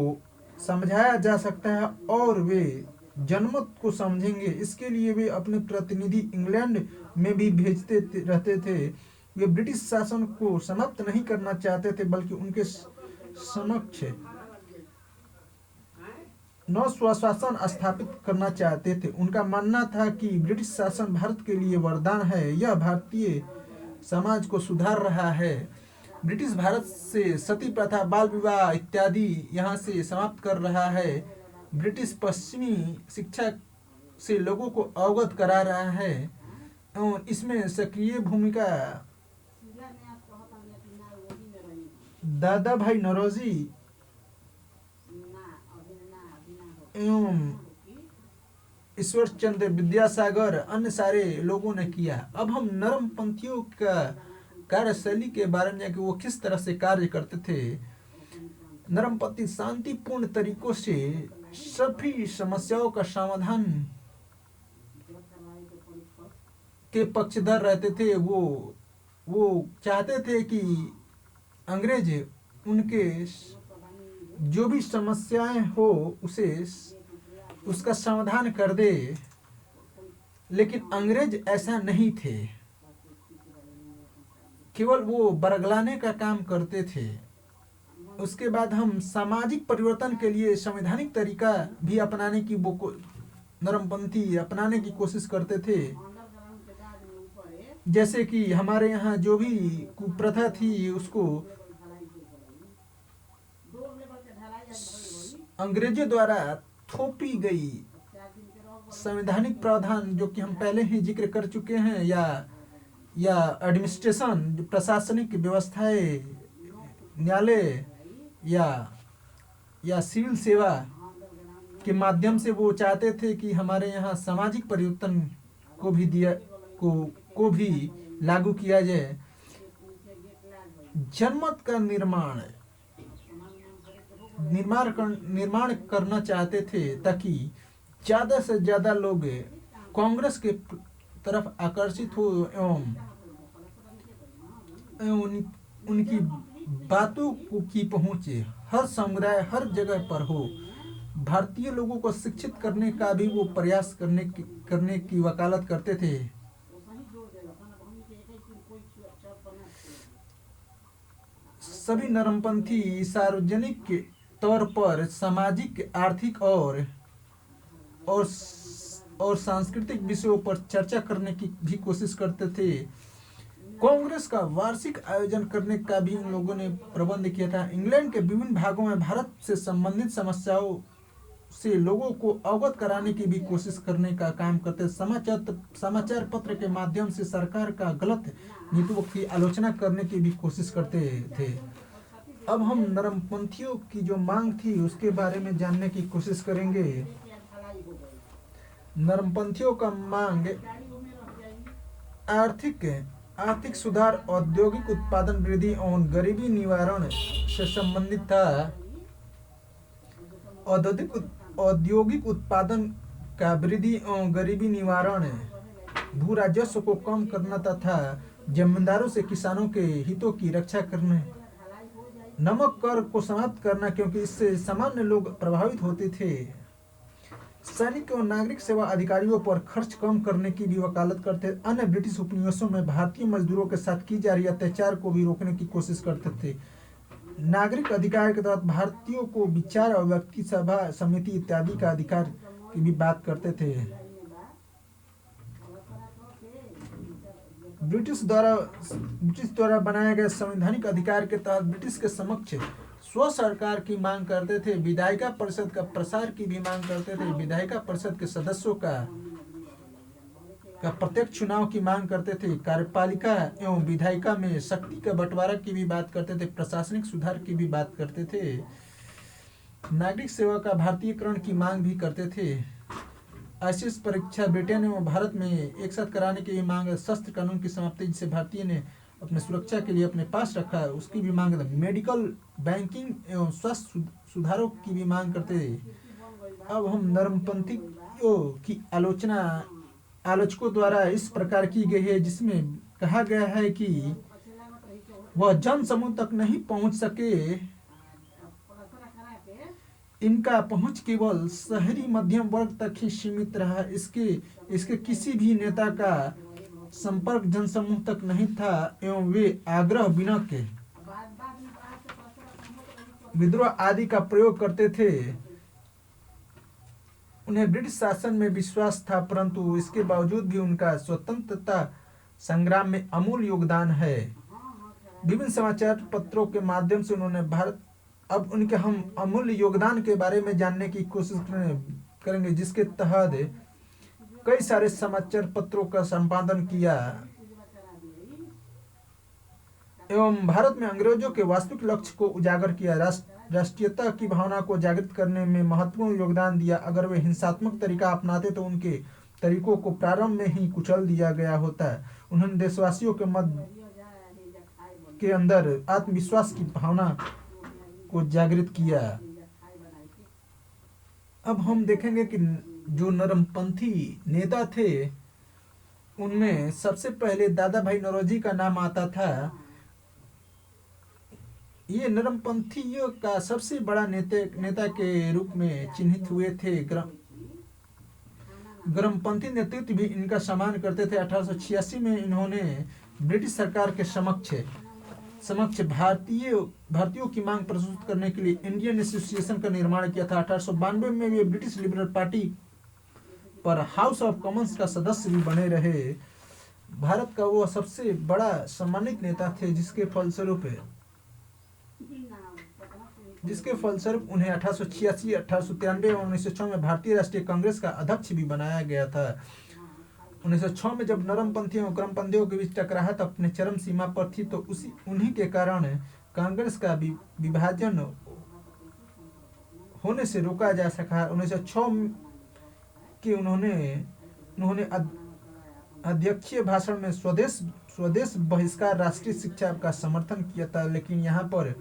A: समझाया जा सकता है और वे जनमत को समझेंगे। इसके लिए वे अपने प्रतिनिधि इंग्लैंड में भी भेजते रहते थे। वे ब्रिटिश शासन को समाप्त नहीं करना चाहते थे, बल्कि उनके समक्ष नव स्वशासन स्थापित करना चाहते थे। उनका मानना था कि ब्रिटिश शासन भारत के लिए वरदान है। यह भारतीय समाज को सुधार रहा है। ब्रिटिश भारत से सती प्रथा, बाल विवाह इत्यादि यहाँ से समाप्त कर रहा है। ब्रिटिश पश्चिमी शिक्षा से लोगों को अवगत करा रहा है और इसमें सक्रिय भूमिका दादा भाई नौरोजी ईश्वर चंद्र विद्यासागर, अन्य सारे लोगों ने किया। अब हम नरमपंथियों का कार्यशैली के बारे में, कि वो किस तरह से कार्य करते थे। नरमपंथी शांतिपूर्ण तरीकों से सभी समस्याओं का समाधान के पक्षधर रहते थे। वो चाहते थे कि अंग्रेज उनके जो भी समस्याएं हो उसका समाधान कर दे, लेकिन अंग्रेज ऐसा नहीं थे। केवल वो बरगलाने का काम करते थे। उसके बाद हम सामाजिक परिवर्तन के लिए संवैधानिक तरीका भी अपनाने की नरमपंथी अपनाने की कोशिश करते थे। जैसे कि हमारे यहाँ जो भी कुप्रथा थी उसको अंग्रेजों द्वारा थोपी गई संवैधानिक प्रावधान, जो कि हम पहले ही जिक्र कर चुके हैं, या एडमिनिस्ट्रेशन, प्रशासनिक व्यवस्थाएं, न्यायालय या सिविल सेवा के माध्यम से वो चाहते थे कि हमारे यहाँ सामाजिक परिवर्तन को भी लागू किया जाए। जनमत का निर्माण करना चाहते थे, ताकि ज्यादा से ज्यादा लोग कांग्रेस के तरफ आकर्षित हो एवं उनकी बातों की पहुंच हर समुदाय, हर जगह पर हो। भारतीय लोगों को शिक्षित करने का भी वो प्रयास करने की वकालत करते थे। सभी नरमपंथी सार्वजनिक तौर पर सामाजिक, आर्थिक और सांस्कृतिक विषयों पर चर्चा करने की भी कोशिश करते थे। कांग्रेस का वार्षिक आयोजन करने का भी उन लोगों ने प्रबंध किया था। इंग्लैंड के विभिन्न भागों में भारत से संबंधित समस्याओं से लोगों को अवगत कराने की भी कोशिश करने का काम करते। समाचार पत्र के माध्यम से सरकार का गलत नीतियों की आलोचना करने की भी कोशिश करते थे। अब हम नरमपंथियों की जो मांग थी उसके बारे में जानने की कोशिश करेंगे। नरमपंथियों का मांग आर्थिक सुधार, औद्योगिक उत्पादन वृद्धि और गरीबी निवारण से संबंधित था। औद्योगिक उत्पादन का वृद्धि और गरीबी निवारण, भू राजस्व को कम करना तथा जमींदारों से किसानों के हितों की रक्षा करना, नमक कर को समाप्त करना, क्योंकि इससे सामान्य लोग प्रभावित होते थे। सैनिक और नागरिक सेवा अधिकारियों पर खर्च कम करने की भी वकालत करते। अन्य ब्रिटिश उपनिवेशों में भारतीय मजदूरों के साथ की जा रही अत्याचार को भी रोकने की कोशिश करते थे। नागरिक अधिकार के तहत भारतीयों को विचार और व्यक्ति सभा समिति इत्यादि का अधिकार की भी बात करते थे। ब्रिटिश द्वारा बनाए गए संवैधानिक अधिकार के तहत ब्रिटिश के समक्ष स्व सरकार की मांग करते थे। विधायिका परिषद का प्रसार की भी मांग करते थे। विधायिका परिषद के सदस्यों का प्रत्यक्ष चुनाव की मांग करते थे। कार्यपालिका एवं विधायिका में शक्ति का बंटवारा की भी बात करते थे। प्रशासनिक सुधार की भी बात करते थे। नागरिक सेवा का भारतीयकरण की मांग भी करते थे। आईसीएस परीक्षा ब्रिटेन एवं भारत में एक साथ कराने की भी मांग। शस्त्र कानून की समाप्ति, जिसे भारतीय ने अपने सुरक्षा के लिए अपने पास रखा, उसकी भी मांग। मेडिकल, बैंकिंग एवं स्वास्थ्य सुधारों की भी मांग करते थे। अब हम नरमपंथियों की आलोचकों द्वारा इस प्रकार की गई है, जिसमें कहा गया है कि वह जन समूह तक नहीं पहुंच सके। इनका पहुंच केवल शहरी मध्यम वर्ग तक ही सीमित रहा। इसके किसी भी नेता का संपर्क जनसमूह तक नहीं था एवं वे आग्रह बिना के विद्रोह आदि का प्रयोग करते थे। उन्हें ब्रिटिश शासन में विश्वास था, परंतु इसके बावजूद भी उनका स्वतंत्रता संग्राम में अमूल्य योगदान है। विभिन्न समाचार पत्रों के माध्यम से उन्होंने अब उनके हम अमूल्य योगदान के बारे में जानने की कोशिश करेंगे, जिसके तहत कई सारे समाचार पत्रों का संपादन किया एवं भारत में अंग्रेजों के वास्तविक लक्ष्य को उजागर किया। राष्ट्रीयता की भावना को जागृत करने में महत्वपूर्ण योगदान दिया। अगर वे हिंसात्मक तरीका अपनाते तो उनके तरीकों को प्रारंभ में ही कुचल दिया गया होता। उन्होंने देशवासियों के मध्य के अंदर आत्मविश्वास की भावना को जागृत किया। अब हम देखेंगे कि जो नरमपंथी नेता थे उनमें सबसे पहले दादा भाई नौरोजी का नाम आता था। ये नरमपंथियों का सबसे बड़ा नेता के रूप में चिन्हित हुए थे। गर्मपंथी नेतृत्व भी इनका सम्मान करते थे। 1886 में इन्होंने ब्रिटिश सरकार के समक्ष भारतीयों की मांग प्रस्तुत करने के लिए इंडियन एसोसिएशन का निर्माण किया था। 1892 में वे ब्रिटिश लिबरल पार्टी पर हाउस ऑफ कॉमन्स का सदस्य भी बने रहे। भारत का वो सबसे बड़ा सम्मानित नेता थे जिसके फलस्वरूप उन्हें 1886, 1893 और 1906 में भारतीय राष्ट्रीय कांग्रेस का अध्यक्ष भी बनाया गया था। 1906 में जब नरमपंथियों और गर्मपंथियों के बीच टकराहट अपने चरम सीमा पर थी तो उन्हीं के कारण कांग्रेस का विभाजन होने से रोका जा सका। 1906 के उन्होंने अध्यक्षीय भाषण में स्वदेश बहिष्कार, राष्ट्रीय शिक्षा का समर्थन किया था। लेकिन यहाँ पर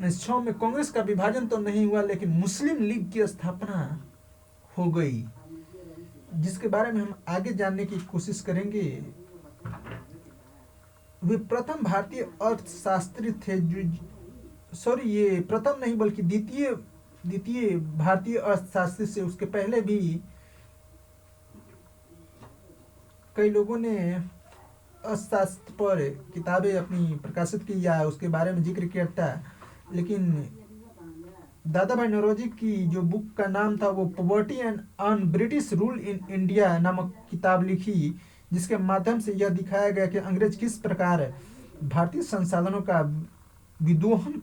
A: 1906 में कांग्रेस का विभाजन तो नहीं हुआ लेकिन मुस्लिम लीग की स्थापना हो गई, जिसके बारे में हम आगे जानने की कोशिश करेंगे। वे प्रथम भारतीय अर्थशास्त्री थे ये प्रथम नहीं बल्कि द्वितीय भारतीय अर्थशास्त्री से। उसके पहले भी कई लोगों ने अर्थशास्त्र पर किताबें अपनी प्रकाशित की या उसके बारे में जिक्र किया था, लेकिन दादा भाई नौरोजी की जो बुक का नाम था वो poverty and on British rule in India नामक किताब लिखी, जिसके माध्यम से यह दिखाया गया कि अंग्रेज किस प्रकार भारतीय संसाधनों का विदोहन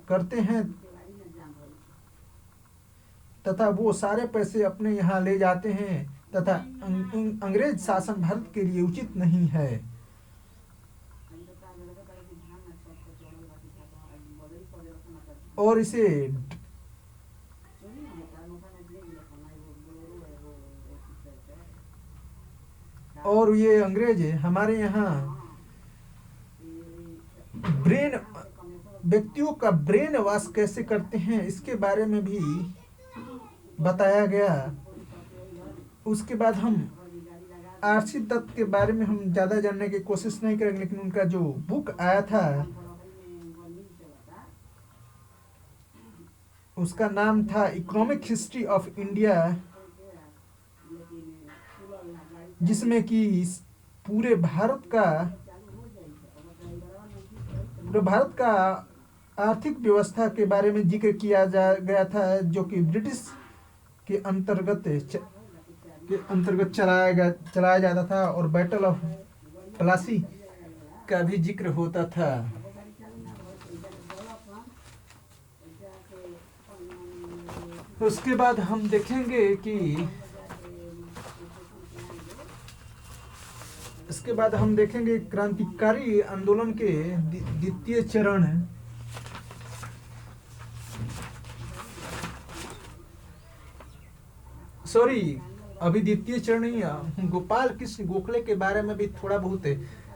A: करते हैं तथा वो सारे पैसे अपने यहाँ ले जाते हैं तथा अंग्रेज शासन भारत के लिए उचित नहीं है। और इसे और ये अंग्रेज हमारे यहाँ व्यक्तियों का ब्रेन वॉश कैसे करते हैं इसके बारे में भी बताया गया। उसके बाद हम आरसी दत्त के बारे में हम ज़्यादा जानने की कोशिश नहीं करेंगे, लेकिन उनका जो बुक आया था उसका नाम था इकोनॉमिक हिस्ट्री ऑफ इंडिया, जिसमें कि पूरे भारत का आर्थिक व्यवस्था के बारे में जिक्र किया गया था, जो कि ब्रिटिश के अंतर्गत चलाया जाता था, और बैटल ऑफ प्लासी का भी जिक्र होता था। उसके बाद हम देखेंगे कि क्रांतिकारी आंदोलन के द्वितीय चरण अभी द्वितीय चरण ही गोपाल कृष्ण गोखले के बारे में भी थोड़ा बहुत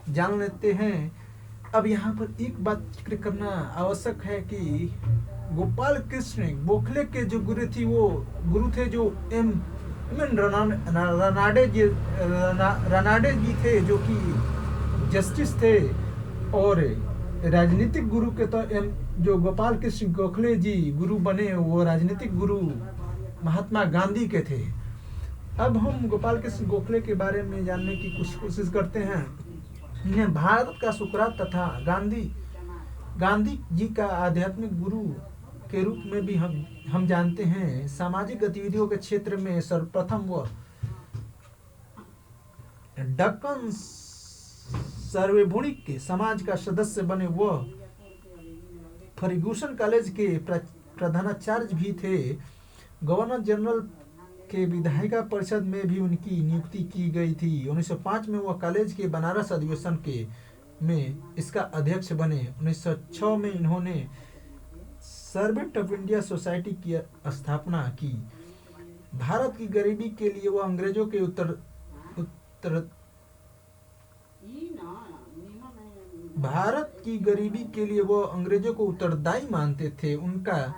A: जान लेते हैं। अब यहाँ पर एक बात जिक्र करना आवश्यक है कि गोपाल कृष्ण गोखले के जो गुरु थे जो एम रनाडे जी थे, जो कि जस्टिस थे, और राजनीतिक गुरु के तो जो गोपाल कृष्ण गोखले जी गुरु बने वो राजनीतिक गुरु महात्मा गांधी के थे। अब हम गोपाल कृष्ण गोखले के बारे में जानने की कोशिश करते हैं। इन्हें भारत का सुकरात तथा गांधी जी का आध्यात्मिक गुरु के रूप में भी हम जानते हैं। सामाजिक गतिविधियों के क्षेत्र में सर्वप्रथम वह डक्कन सार्वभौमिक के समाज का सदस्य बने। वह फर्ग्यूसन कॉलेज के प्रधानाचार्य भी थे। गवर्नर जनरल के विधायिका परिषद में भी उनकी नियुक्ति की गई थी। 1905 में वह कॉलेज के बनारस अधिवेशन में इसका अध्यक्ष बने। 1906 में इन्होंने सर्वेंट ऑफ इंडिया सोसाइटी की स्थापना की। भारत की गरीबी के लिए वो अंग्रेजों के उत्तर भारत की गरीबी के लिए वो अंग्रेजों को उत्तरदायी मानते थे। उनका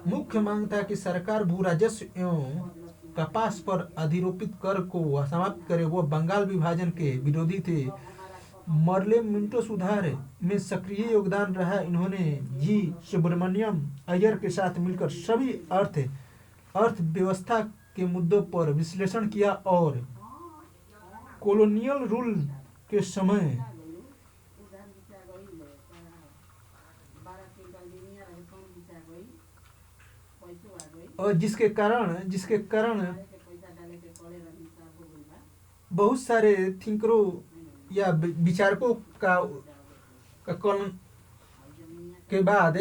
A: मुख्य मांग था कि सरकार भू राजस्व एवं कपास पर अधिरोपित कर को समाप्त करे। वो बंगाल विभाजन के विरोधी थे। मरले मिंटो सुधार में सक्रिय योगदान रहा। इन्होंने जी सुब्रमण्यम अय्यर के साथ मिलकर सभी अर्थव्यवस्था के मुद्दों पर विश्लेषण किया और कॉलोनियल रूल के समय और जिसके कारण बहुत सारे थिंकरों या विचारकों का कॉलोन के बाद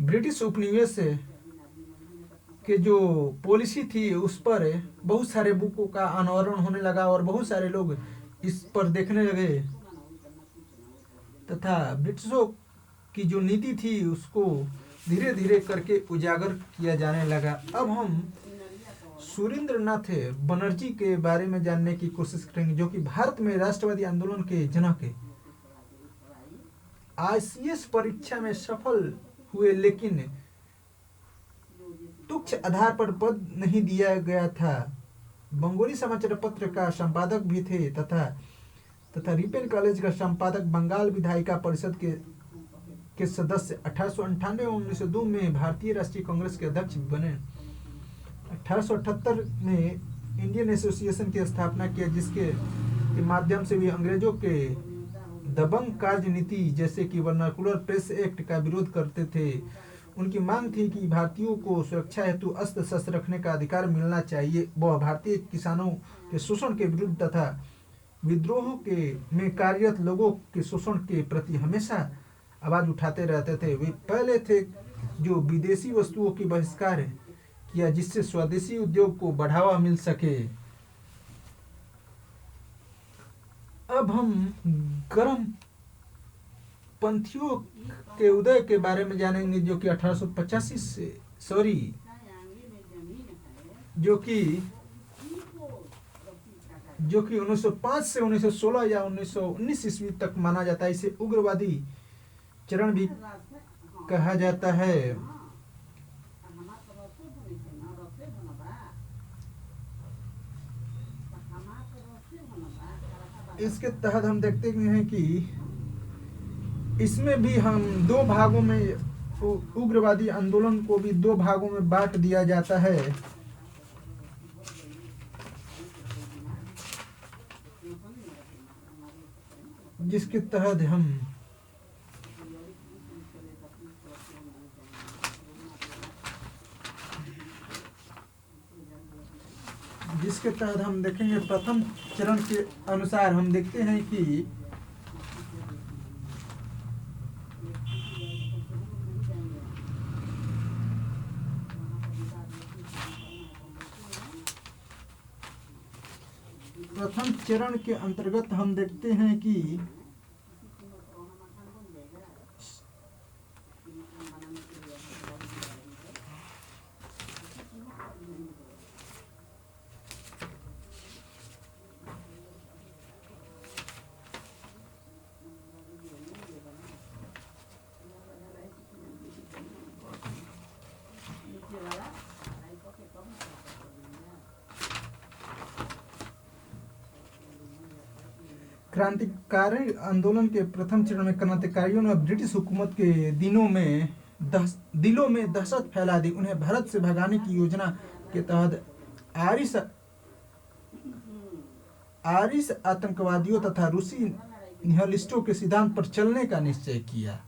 A: ब्रिटिश उपनिवेश के जो पॉलिसी थी उस पर बहुत सारे बुकों का अनावरण होने लगा और बहुत सारे लोग इस पर देखने लगे तथा ब्रिटिशों की जो नीति थी उसको धीरे धीरे करके उजागर किया जाने लगा। अब हम सुरेंद्रनाथ बनर्जी के बारे में जानने की कोशिश करेंगे, जो कि भारत में राष्ट्रवादी आंदोलन के जनक है। आईसीएस परीक्षा में सफल हुए लेकिन तुच्छ आधार पर पद नहीं दिया गया था। बंगाली समाचार पत्र का संपादक भी थे तथा रिपेन कॉलेज का संपादक। बंगाल विधायिका परिषद के सदस्य 1898 और 1902 में भारतीय राष्ट्रीय कांग्रेस के अध्यक्ष बने। 1878 में इंडियन एसोसिएशन की स्थापना किया, जिसके माध्यम से भी अंग्रेजों के दबंग कार्यनीति जैसे कि वर्नाकुलर प्रेस एक्ट का विरोध करते थे। उनकी मांग थी कि भारतीयों को सुरक्षा हेतु अस्त्र शस्त्र रखने का अधिकार मिलना चाहिए। वह भारतीय किसानों के शोषण के विरुद्ध तथा विद्रोह में कार्यरत लोगों के शोषण के प्रति हमेशा आवाज उठाते रहते थे। वे पहले थे जो विदेशी वस्तुओं की बहिष्कार किया, जिससे स्वदेशी उद्योग को बढ़ावा मिल सके। अब हम गर्म पंथियों के उदय के बारे में जानेंगे, जो कि 1885 से जो कि 1905 से 1916 या 1919 ईस्वी तक माना जाता है। इसे उग्रवादी चरण भी कहा जाता है। इसके तहत हम देखते हैं कि इसमें भी हम दो भागों में उग्रवादी आंदोलन को भी दो भागों में बांट दिया जाता है। जिसके तहत हम देखेंगे। प्रथम चरण के अनुसार हम देखते हैं कि प्रथम चरण के अंतर्गत हम देखते हैं कि क्रांतिकारी आंदोलन के प्रथम चरण में क्रांतिकारियों ने ब्रिटिश हुकूमत के दिलों में दहशत फैला दी। उन्हें भारत से भगाने की योजना के तहत आरिश आतंकवादियों तथा रूसी निहलिस्टों के सिद्धांत पर चलने का निश्चय किया।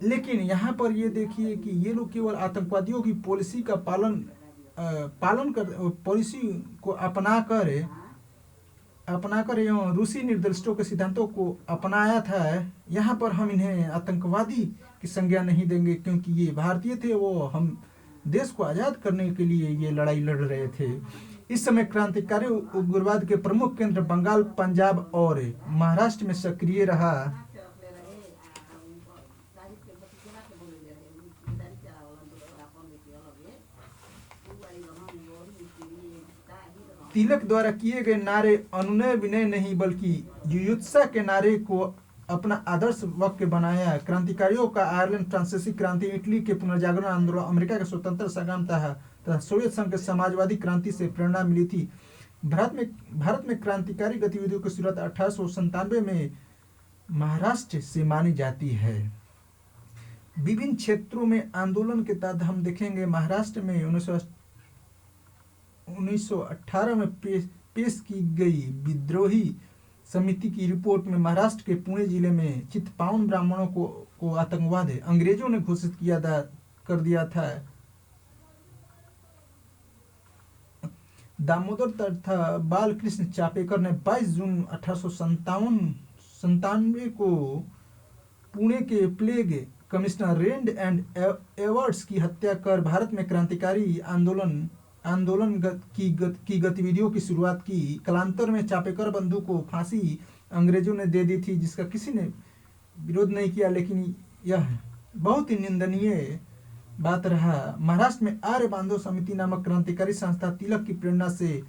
A: लेकिन यहाँ पर ये देखिए कि ये लोग केवल आतंकवादियों की पॉलिसी का पालन कर पॉलिसी को अपनाकर एवं रूसी निर्दिष्टों के सिद्धांतों को अपनाया था। यहाँ पर हम इन्हें आतंकवादी की संज्ञा नहीं देंगे, क्योंकि ये भारतीय थे। वो हम देश को आज़ाद करने के लिए ये लड़ाई लड़ रहे थे। इस समय क्रांतिकारी उग्रवाद के प्रमुख केंद्र बंगाल, पंजाब और महाराष्ट्र में सक्रिय रहा। तिलक द्वारा किए गए नारे अनुनय विनय नहीं बल्कि युयुत्सा के नारे को अपना आदर्श वाक्य बनाया। क्रांतिकारियों का आयरलैंड फ्रांसीसी क्रांति, इटली के पुनर्जागरण आंदोलन, अमेरिका के स्वतंत्र संग्राम तथा सोवियत संघ के समाजवादी क्रांति से प्रेरणा मिली थी। भारत में क्रांतिकारी गतिविधियों की शुरुआत 1897 में महाराष्ट्र से मानी जाती है। विभिन्न क्षेत्रों में आंदोलन के तहत हम देखेंगे महाराष्ट्र में 1918 में पेश की गई विद्रोही समिति की रिपोर्ट में महाराष्ट्र के पुणे जिले में चित्पावन ब्राह्मणों को आतंकवाद अंग्रेजों ने घोषित कर दिया था। दामोदर तथा बालकृष्ण चापेकर ने 22 जून 1897 को पुणे के plague commissioner red and Evarts की हत्या कर भारत में क्रांतिकारी आंदोलन की गतिविधियों की शुरुआत की। कालांतर में चापेकर बंधु को फांसी अंग्रेजों ने दे दी थी, जिसका किसी ने विरोध नहीं किया, लेकिन यह बहुत ही निंदनीय बात रहा। महाराष्ट्र में आर्य बांधव समिति नामक क्रांतिकारी संस्था तिलक की प्रेरणा से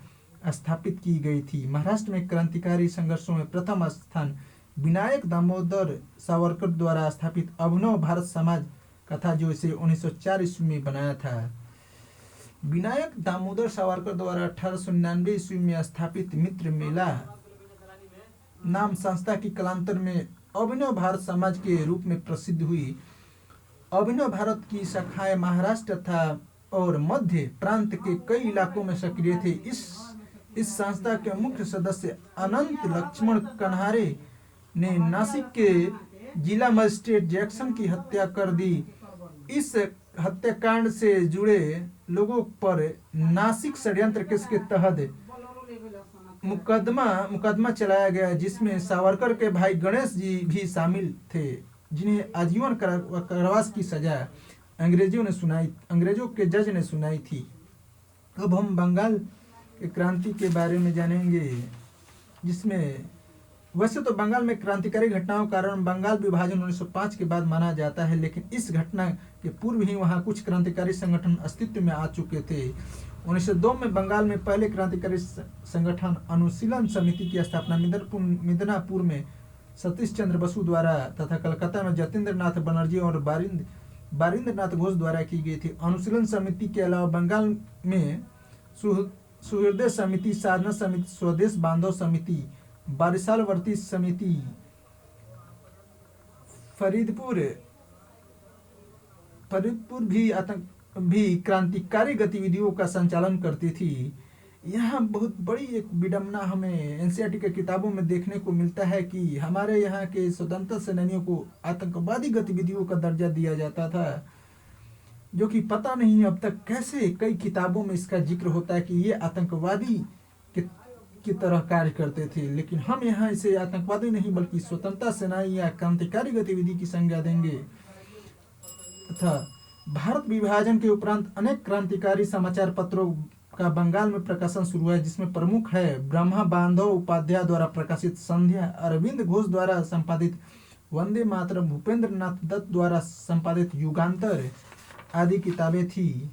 A: स्थापित की गई थी। महाराष्ट्र में क्रांतिकारी संघर्षों में प्रथम स्थान विनायक दामोदर सावरकर द्वारा स्थापित अभिनव भारत समाज का था, जो इसे 1904 ईस्वी में बनाया था। विनायक दामोदर सावरकर द्वारा 1899 ईस्वी में स्थापित मित्र मेला नाम संस्था की कालांतर में अभिनव भारत समाज के रूप में प्रसिद्ध हुई। अभिनव भारत की शाखाएं महाराष्ट्र तथा और मध्य प्रांत के कई इलाकों में सक्रिय थे। इस संस्था के मुख्य सदस्य अनंत लक्ष्मण कन्हारे ने नासिक के जिला मजिस्ट्रेट जैक्सन की हत्या कर दी। इस हत्याकांड से जुड़े लोगों पर नासिक षड्यंत्र केस के तहत मुकदमा चलाया गया, जिसमें सावरकर के भाई गणेश जी भी शामिल थे, जिन्हें आजीवन कारावास की सजा अंग्रेजों के जज ने सुनाई थी। अब हम बंगाल के क्रांति के बारे में जानेंगे, जिसमें वैसे तो बंगाल में क्रांतिकारी घटनाओं के कारण बंगाल विभाजन 1905 के बाद माना जाता है, लेकिन इस घटना के पूर्व ही वहां कुछ क्रांतिकारी संगठन अस्तित्व में आ चुके थे। 1902 में बंगाल में पहले क्रांतिकारी संगठन अनुशीलन समिति की स्थापना मिदनापुर में सतीश चंद्र बसु द्वारा तथा कलकत्ता में जतेंद्र नाथ बनर्जी और बारिंद्र नाथ घोष द्वारा की गई थी। अनुशीलन समिति के अलावा बंगाल में सुहृदय समिति, साधना समिति, स्वदेश बांधव समिति, बारिशालवर्ती समिति, फरीदपुर भी क्रांतिकारी गतिविधियों का संचालन करती थी। यहाँ बहुत बड़ी एक विडंबना हमें एनसीईआरटी के किताबों में देखने को मिलता है कि हमारे यहाँ के स्वतंत्रता सेनानियों को आतंकवादी गतिविधियों का दर्जा दिया जाता था, जो कि पता नहीं अब तक कैसे कई किताबों में इसका जिक्र होता है कि ये आतंकवादी की तरह कार्य करते थे, लेकिन हम यहाँ इसे आतंकवादी नहीं बल्कि स्वतंत्रता सेनानी या क्रांतिकारी गतिविधि की संज्ञा देंगे। तथा भारत विभाजन के उपरांत अनेक क्रांतिकारी समाचार पत्रों का बंगाल में प्रकाशन शुरू हुआ है, जिसमें प्रमुख है ब्रह्मा बांधव उपाध्याय द्वारा प्रकाशित संध्या, अरविंद घोष द्वारा संपादित वंदे मातरम, भूपेंद्र नाथ दत्त द्वारा संपादित युगांतर आदि किताबें थी।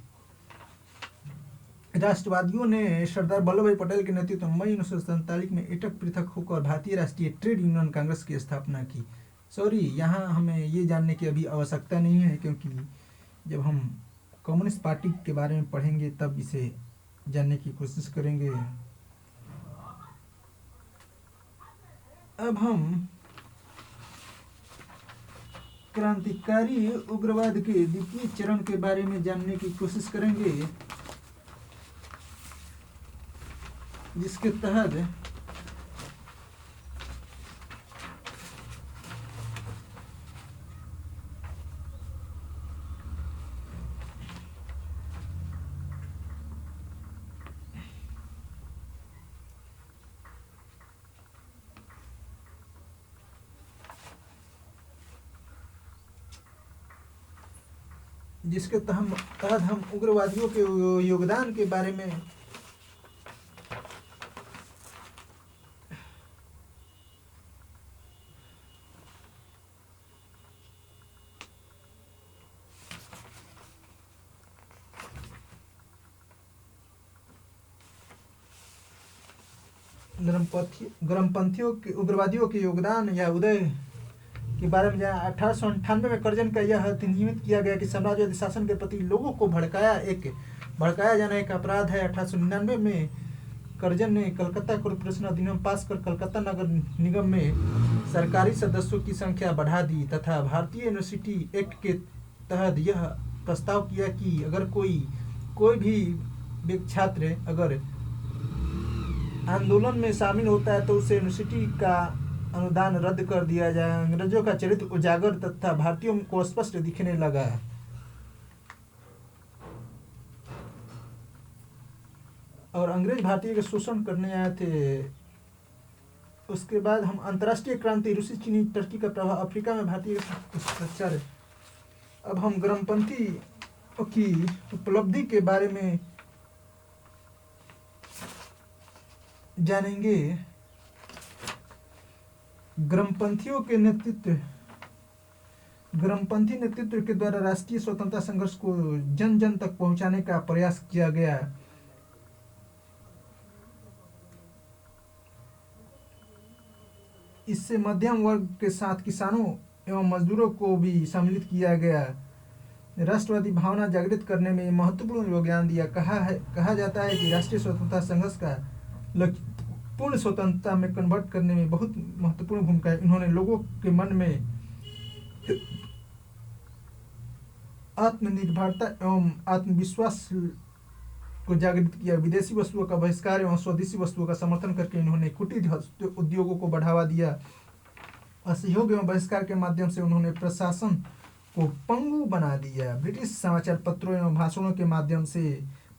A: राष्ट्रवादियों ने सरदार वल्लभ भाई पटेल के नेतृत्व में मई 1947 में एकटक पृथक होकर भारतीय राष्ट्रीय ट्रेड यूनियन कांग्रेस की स्थापना की। यहाँ हमें ये जानने की अभी आवश्यकता नहीं है, क्योंकि जब हम कम्युनिस्ट पार्टी के बारे में पढ़ेंगे तब इसे जानने की कोशिश करेंगे। अब हम क्रांतिकारी उग्रवाद के द्वितीय चरण के बारे में जानने की कोशिश करेंगे, जिसके तहत हम उग्रवादियों के योगदान के बारे में गर्मपंथियों के उग्रवादियों के योगदान या उदय के बारे में जहाँ 1898 में कर्जन का यह नियमित किया गया कि साम्राज्यवादी शासन के प्रति लोगों को भड़काया जाना एक अपराध है। 1899 में कर्जन ने कलकत्ता कॉरपोरेशन अधिनियम पास कर कलकत्ता नगर निगम में सरकारी सदस्यों की संख्या बढ़ा दी तथा भारतीय यूनिवर्सिटी एक्ट के तहत यह प्रस्ताव किया कि अगर कोई भी छात्र अगर आंदोलन में शामिल होता है तो उसे यूनिवर्सिटी का अनुदान रद्द कर दिया जाए। अंग्रेजों का चरित्र उजागर तथा भारतीयों को स्पष्ट दिखने लगा। और अंग्रेज भारतीय के शोषण करने आए थे। उसके बाद हम अंतर्राष्ट्रीय क्रांति, रूसी, चीनी, टर्की का प्रभाव, अफ्रीका में भारतीय स्ट्रक्चर। अब हम गर्मपंथी की उपलब्धि के बारे में जानेंगे। गर्मपंथी नेतृत्व के द्वारा राष्ट्रीय स्वतंत्रता संघर्ष को जन जन तक पहुंचाने का प्रयास किया गया। इससे मध्यम वर्ग के साथ किसानों एवं मजदूरों को भी सम्मिलित किया गया। राष्ट्रवादी भावना जागृत करने में महत्वपूर्ण योगदान दिया। कहा जाता है कि राष्ट्रीय स्वतंत्रता संघर्ष का लक्ष्य पूर्ण स्वतंत्रता में कन्वर्ट करने में बहुत महत्वपूर्ण भूमिका है। इन्होंने लोगों के मन में आत्मनिर्भरता एवं आत्मविश्वास को जागृत किया। विदेशी वस्तुओं का बहिष्कार एवं स्वदेशी वस्तुओं का समर्थन करके इन्होंने कुटीर उद्योगों को बढ़ावा दिया। असहयोग एवं बहिष्कार के माध्यम से उन्होंने प्रशासन को पंगु बना दिया। ब्रिटिश समाचार पत्रों एवं भाषणों के माध्यम से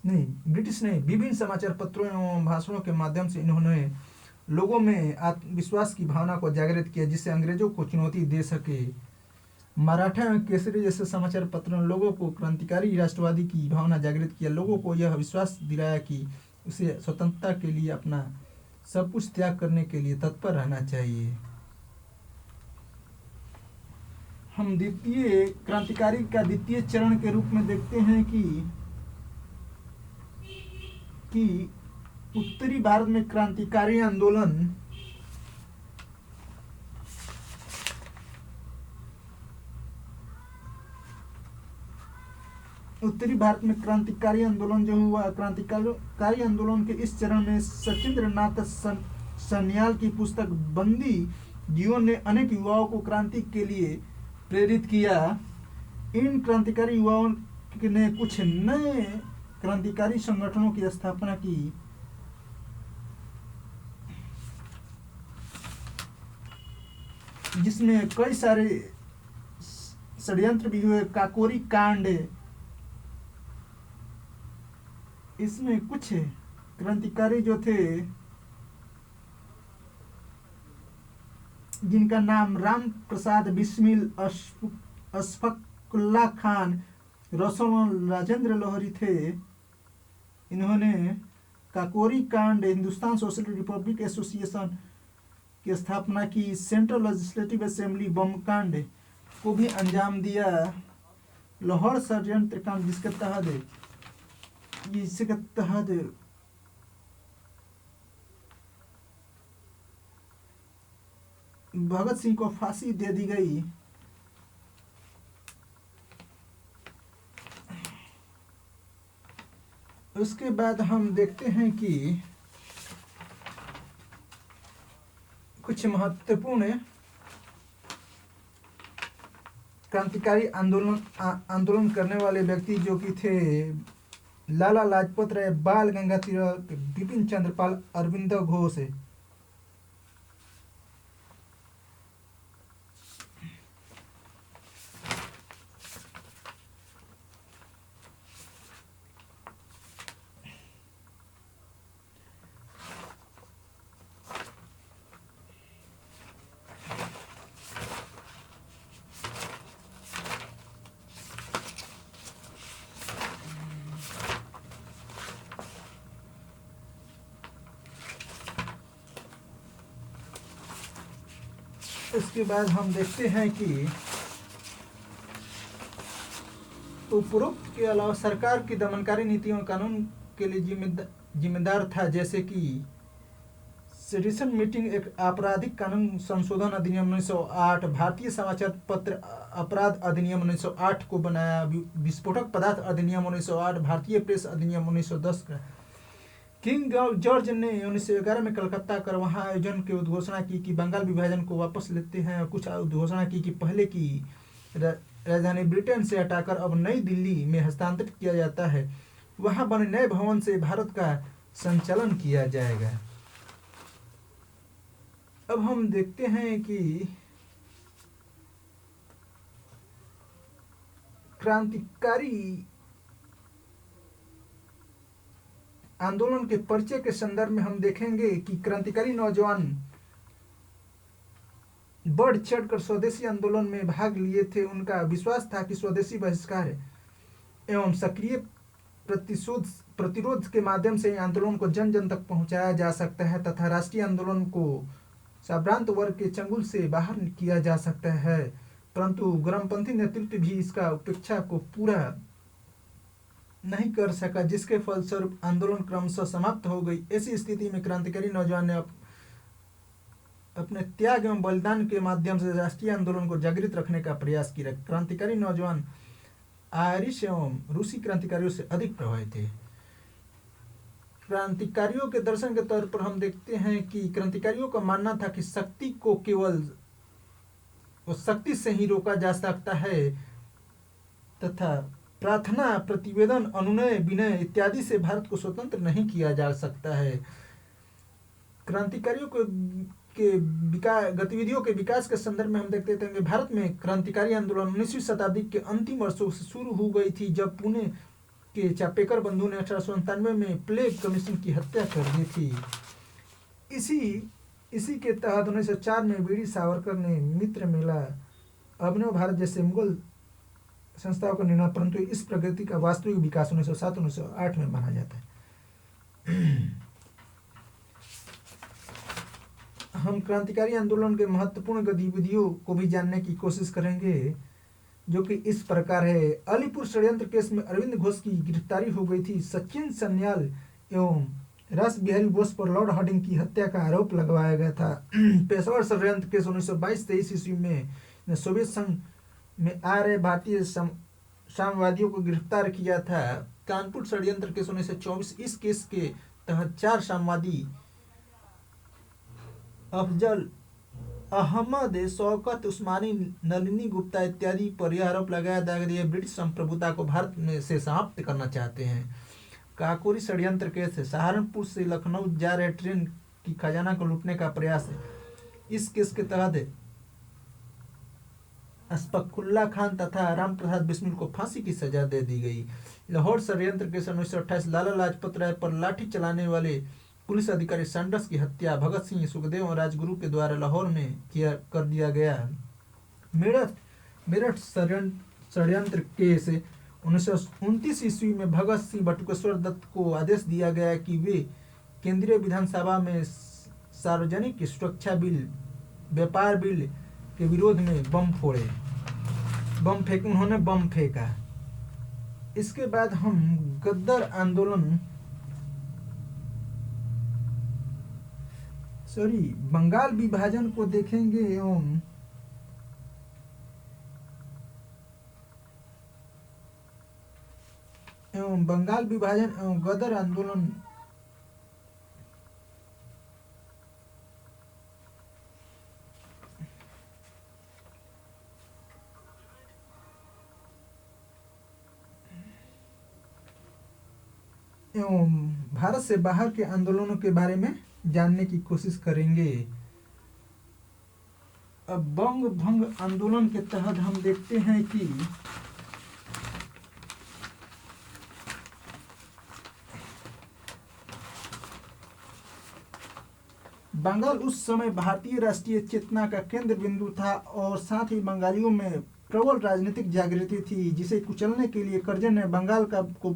A: विभिन्न समाचार पत्रों एवं भाषणों के माध्यम से इन्होंने लोगों में आत्मविश्वास की भावना को जागृत किया, जिससे अंग्रेजों को चुनौती दे सके। मराठा एवं केसरी जैसे समाचार पत्रों ने लोगों को क्रांतिकारी राष्ट्रवादी की भावना जागृत किया। लोगों को यह विश्वास दिलाया कि उसे स्वतंत्रता के लिए अपना सब कुछ त्याग करने के लिए तत्पर रहना चाहिए। हम द्वितीय क्रांतिकारी का द्वितीय चरण के रूप में देखते हैं कि उत्तरी भारत में क्रांतिकारी आंदोलन जो हुआ, क्रांतिकारी आंदोलन के इस चरण में सचिंद्र नाथ सन्याल की पुस्तक बंदी जीवन ने अनेक युवाओं को क्रांति के लिए प्रेरित किया। इन क्रांतिकारी युवाओं ने कुछ नए क्रांतिकारी संगठनों की स्थापना की, जिसमें कई सारे षड्यंत्र भी हुए। काकोरी कांड, इसमें कुछ क्रांतिकारी जो थे जिनका नाम राम प्रसाद बिस्मिल, अशफाकुल्लाह खान, रोशन, राजेंद्र लोहरी थे। इन्होंने काकोरी कांड, हिंदुस्तान सोशल रिपब्लिक एसोसिएशन की स्थापना की, सेंट्रल लेजिस्लेटिव असेंबली बम कांड को भी अंजाम दिया। लाहौर षड्यंत्र कांड जिसके तहत भगत सिंह को फांसी दे दी गई। उसके बाद हम देखते हैं कि कुछ महत्वपूर्ण क्रांतिकारी आंदोलन करने वाले व्यक्ति जो कि थे लाला लाजपत राय, बाल गंगाधर तिलक, बिपिन चंद्रपाल, अरविंदो घोष। इसके बाद हम देखते हैं कि उपरोक्त के अलावा सरकार की दमनकारी नीतियों कानून के लिए जिम्मेदार था, जैसे कि सेडिशन मीटिंग एक आपराधिक कानून संशोधन अधिनियम 1908, भारतीय समाचार पत्र अपराध अधिनियम 1908 को बनाया, विस्फोटक पदार्थ अधिनियम 1908, भारतीय प्रेस अधिनियम 1910 का। किंग जॉर्ज ने 1911 में कलकत्ता कर वहाँ आयोजन की उद्घोषणा की कि बंगाल विभाजन को वापस लेते हैं, और कुछ उद्घोषणा की कि पहले की राजधानी ब्रिटेन से हटाकर अब नई दिल्ली में हस्तांतरित किया जाता है, वहाँ बने नए भवन से भारत का संचालन किया जाएगा। अब हम देखते हैं कि क्रांतिकारी आंदोलन के परिचय के संदर्भ में हम देखेंगे कि क्रांतिकारी नौजवान बढ़ चढ़कर स्वदेशी आंदोलन में भाग लिए थे। उनका विश्वास था कि स्वदेशी बहिष्कार एवं सक्रिय प्रतिरोध के माध्यम से आंदोलन को जन जन तक पहुंचाया जा सकता है तथा राष्ट्रीय आंदोलन को साम्रांत वर्ग के चंगुल से बाहर किया जा सकता है। परंतु ग्रामपंथी नेतृत्व भी इसका उपेक्षा को पूरा नहीं कर सका, जिसके फलस्वरूप आंदोलन क्रमशः समाप्त हो गई। ऐसी स्थिति में क्रांतिकारी नौजवान ने अपने त्याग एवं बलिदान के माध्यम से राष्ट्रीय आंदोलन को जागृत रखने का प्रयास किया। क्रांतिकारी नौजवान आयरिश एवं रूसी क्रांतिकारियों से अधिक प्रभावित थे। क्रांतिकारियों के दर्शन के तौर पर हम देखते हैं कि क्रांतिकारियों का मानना था कि शक्ति को केवल उस शक्ति से ही रोका जा सकता है तथा प्रार्थना, प्रतिवेदन, अनुनय, विनय इत्यादि से भारत को स्वतंत्र नहीं किया जा सकता है। क्रांतिकारियों के गतिविधियों के विकास के संदर्भ में हम देखते हैं कि भारत में क्रांतिकारी आंदोलन 19वीं शताब्दी के अंतिम वर्षों से शुरू हो गई थी, जब पुणे के चापेकर बंधु ने 1897 में प्लेग कमीशन की हत्या कर दी थी। इसी के तहत 1904 में वीर सावरकर ने मित्र मेला, अभिनव भारत जैसे मुगल संस्थाओं का निर्माण, परंतु इस प्रगति का वास्तविक विकास 1907-1908 में माना जाता है। हम क्रांतिकारी आंदोलन के महत्वपूर्ण गतिविधियों को भी जानने की कोशिश करेंगे, जो कि इस प्रकार है। अलीपुर षड्यंत्र केस में अरविंद घोष की गिरफ्तारी हो गई थी। सचिन सन्याल एवं रास बिहारी बोस पर लॉर्ड हार्डिंग की हत्या का आरोप लगाया गया था। पेशेवर षड्यंत्र केस 1922-23 ईस्वी में सोवियत संघ में आ रहे भारतीय साम्यवादियों को गिरफ्तार किया था। कानपुर षड्यंत्र केस 1924, इस केस के तहत 4 साम्यवादी अफजल अहमद, शौकत उस्मानी, नलिनी गुप्ता इत्यादि पर यह आरोप लगाया था कि ब्रिटिश संप्रभुता को भारत में से समाप्त करना चाहते हैं। काकोरी षड्यंत्र केस है। सहारनपुर से लखनऊ जा रहे ट्रेन की खजाना को लूटने का प्रयास है। इस केस के तहत अस्फाकुल्ला खान तथा राम प्रसाद बिस्मिल को फांसी की सजा दे दी गई। लाहौर षड्यंत्र केस 1928, लाला लाजपत राय पर लाठी चलाने वाले पुलिस अधिकारी सैंडर्स की हत्या भगत सिंह, सुखदेव और राजगुरु के द्वारा लाहौर में कर दिया गया। मेरठ षड्यंत्र केस 1929 ईस्वी में भगत सिंह बटुकेश्वर दत्त को आदेश दिया गया कि वे केंद्रीय विधानसभा में सार्वजनिक सुरक्षा बिल, व्यापार बिल के विरोध में उन्होंने बम फेंका। इसके बाद हम गद्दर आंदोलन बंगाल विभाजन को देखेंगे एवं बंगाल विभाजन एवं गदर आंदोलन एवं भारत से बाहर के आंदोलनों के बारे में जानने की कोशिश करेंगे। अब बंग भंग आंदोलन के तहत हम देखते हैं कि बंगाल उस समय भारतीय राष्ट्रीय चेतना का केंद्र बिंदु था और साथ ही बंगालियों में प्रबल राजनीतिक जागृति थी, जिसे कुचलने के लिए कर्जन ने बंगाल को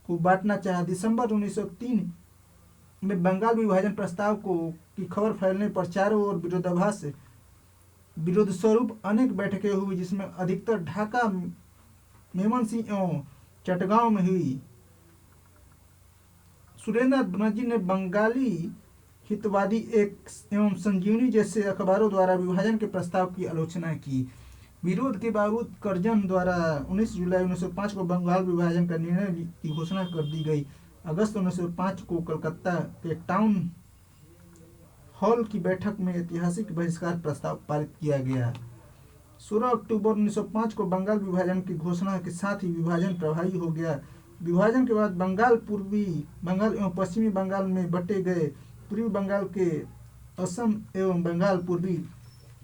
A: बांटना चाहा। दिसंबर 1903 में बंगाल विभाजन प्रस्ताव की खबर फैलने पर चारों ओर विरोध स्वरूप अनेक बैठकें हुई, जिसमें अधिकतर ढाका, मेमनसिंह एवं चटगांव में हुई। सुरेंद्र बनर्जी ने बंगाली हितवादी एक एवं संजीवनी जैसे अखबारों द्वारा विभाजन के प्रस्ताव की आलोचना की। विरोध के बावजूद करजन द्वारा 19 जुलाई 1905 को बंगाल विभाजन का निर्णय की घोषणा कर दी गई। अगस्त 1905 को कलकत्ता के टाउन हॉल की बैठक में ऐतिहासिक बहिष्कार प्रस्ताव पारित किया गया। 16 अक्टूबर 1905 को बंगाल विभाजन की घोषणा के साथ ही विभाजन प्रभावी हो गया। विभाजन के बाद बंगाल पूर्वी बंगाल एवं पश्चिमी बंगाल में बंटे गए। पूर्वी बंगाल के असम एवं बंगाल पूर्वी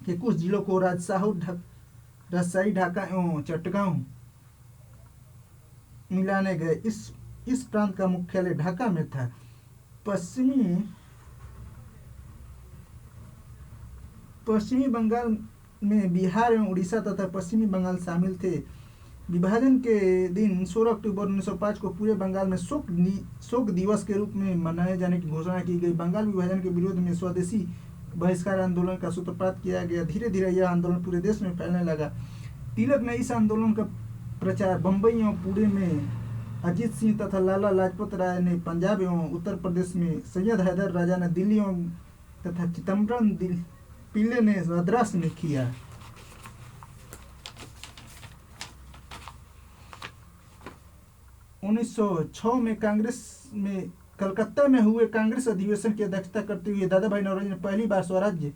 A: के कुछ जिलों को राजशाही, ढाका एवं चटगांव मिलाने गए। इस प्रांत का मुख्यालय ढाका में था। पश्चिमी बंगाल में बिहार एवं उड़ीसा तथा पश्चिमी बंगाल शामिल थे। विभाजन के दिन 16 अक्टूबर 1905 को पूरे बंगाल में शोक दिवस के रूप में मनाए जाने की घोषणा की गई। बंगाल विभाजन के विरोध में स्वदेशी बहिष्कार आंदोलन का सूत्रपात किया गया। धीरे धीरे यह आंदोलन पूरे देश में फैलने लगा। तिलक ने इस आंदोलन का प्रचार बम्बई एवं पुणे में, अजीत सिंह तथा लाला लाजपत राय ने पंजाब एवं उत्तर प्रदेश में, सैयद हैदर राजा ने दिल्ली एवं तथा चिदम्बरम पिल्ले ने मद्रास में किया। उन्नीस 1906 में कांग्रेस में कलकत्ता में हुए कांग्रेस अधिवेशन की अध्यक्षता करते हुए दादा भाई नौरोजी ने पहली बार स्वराज्य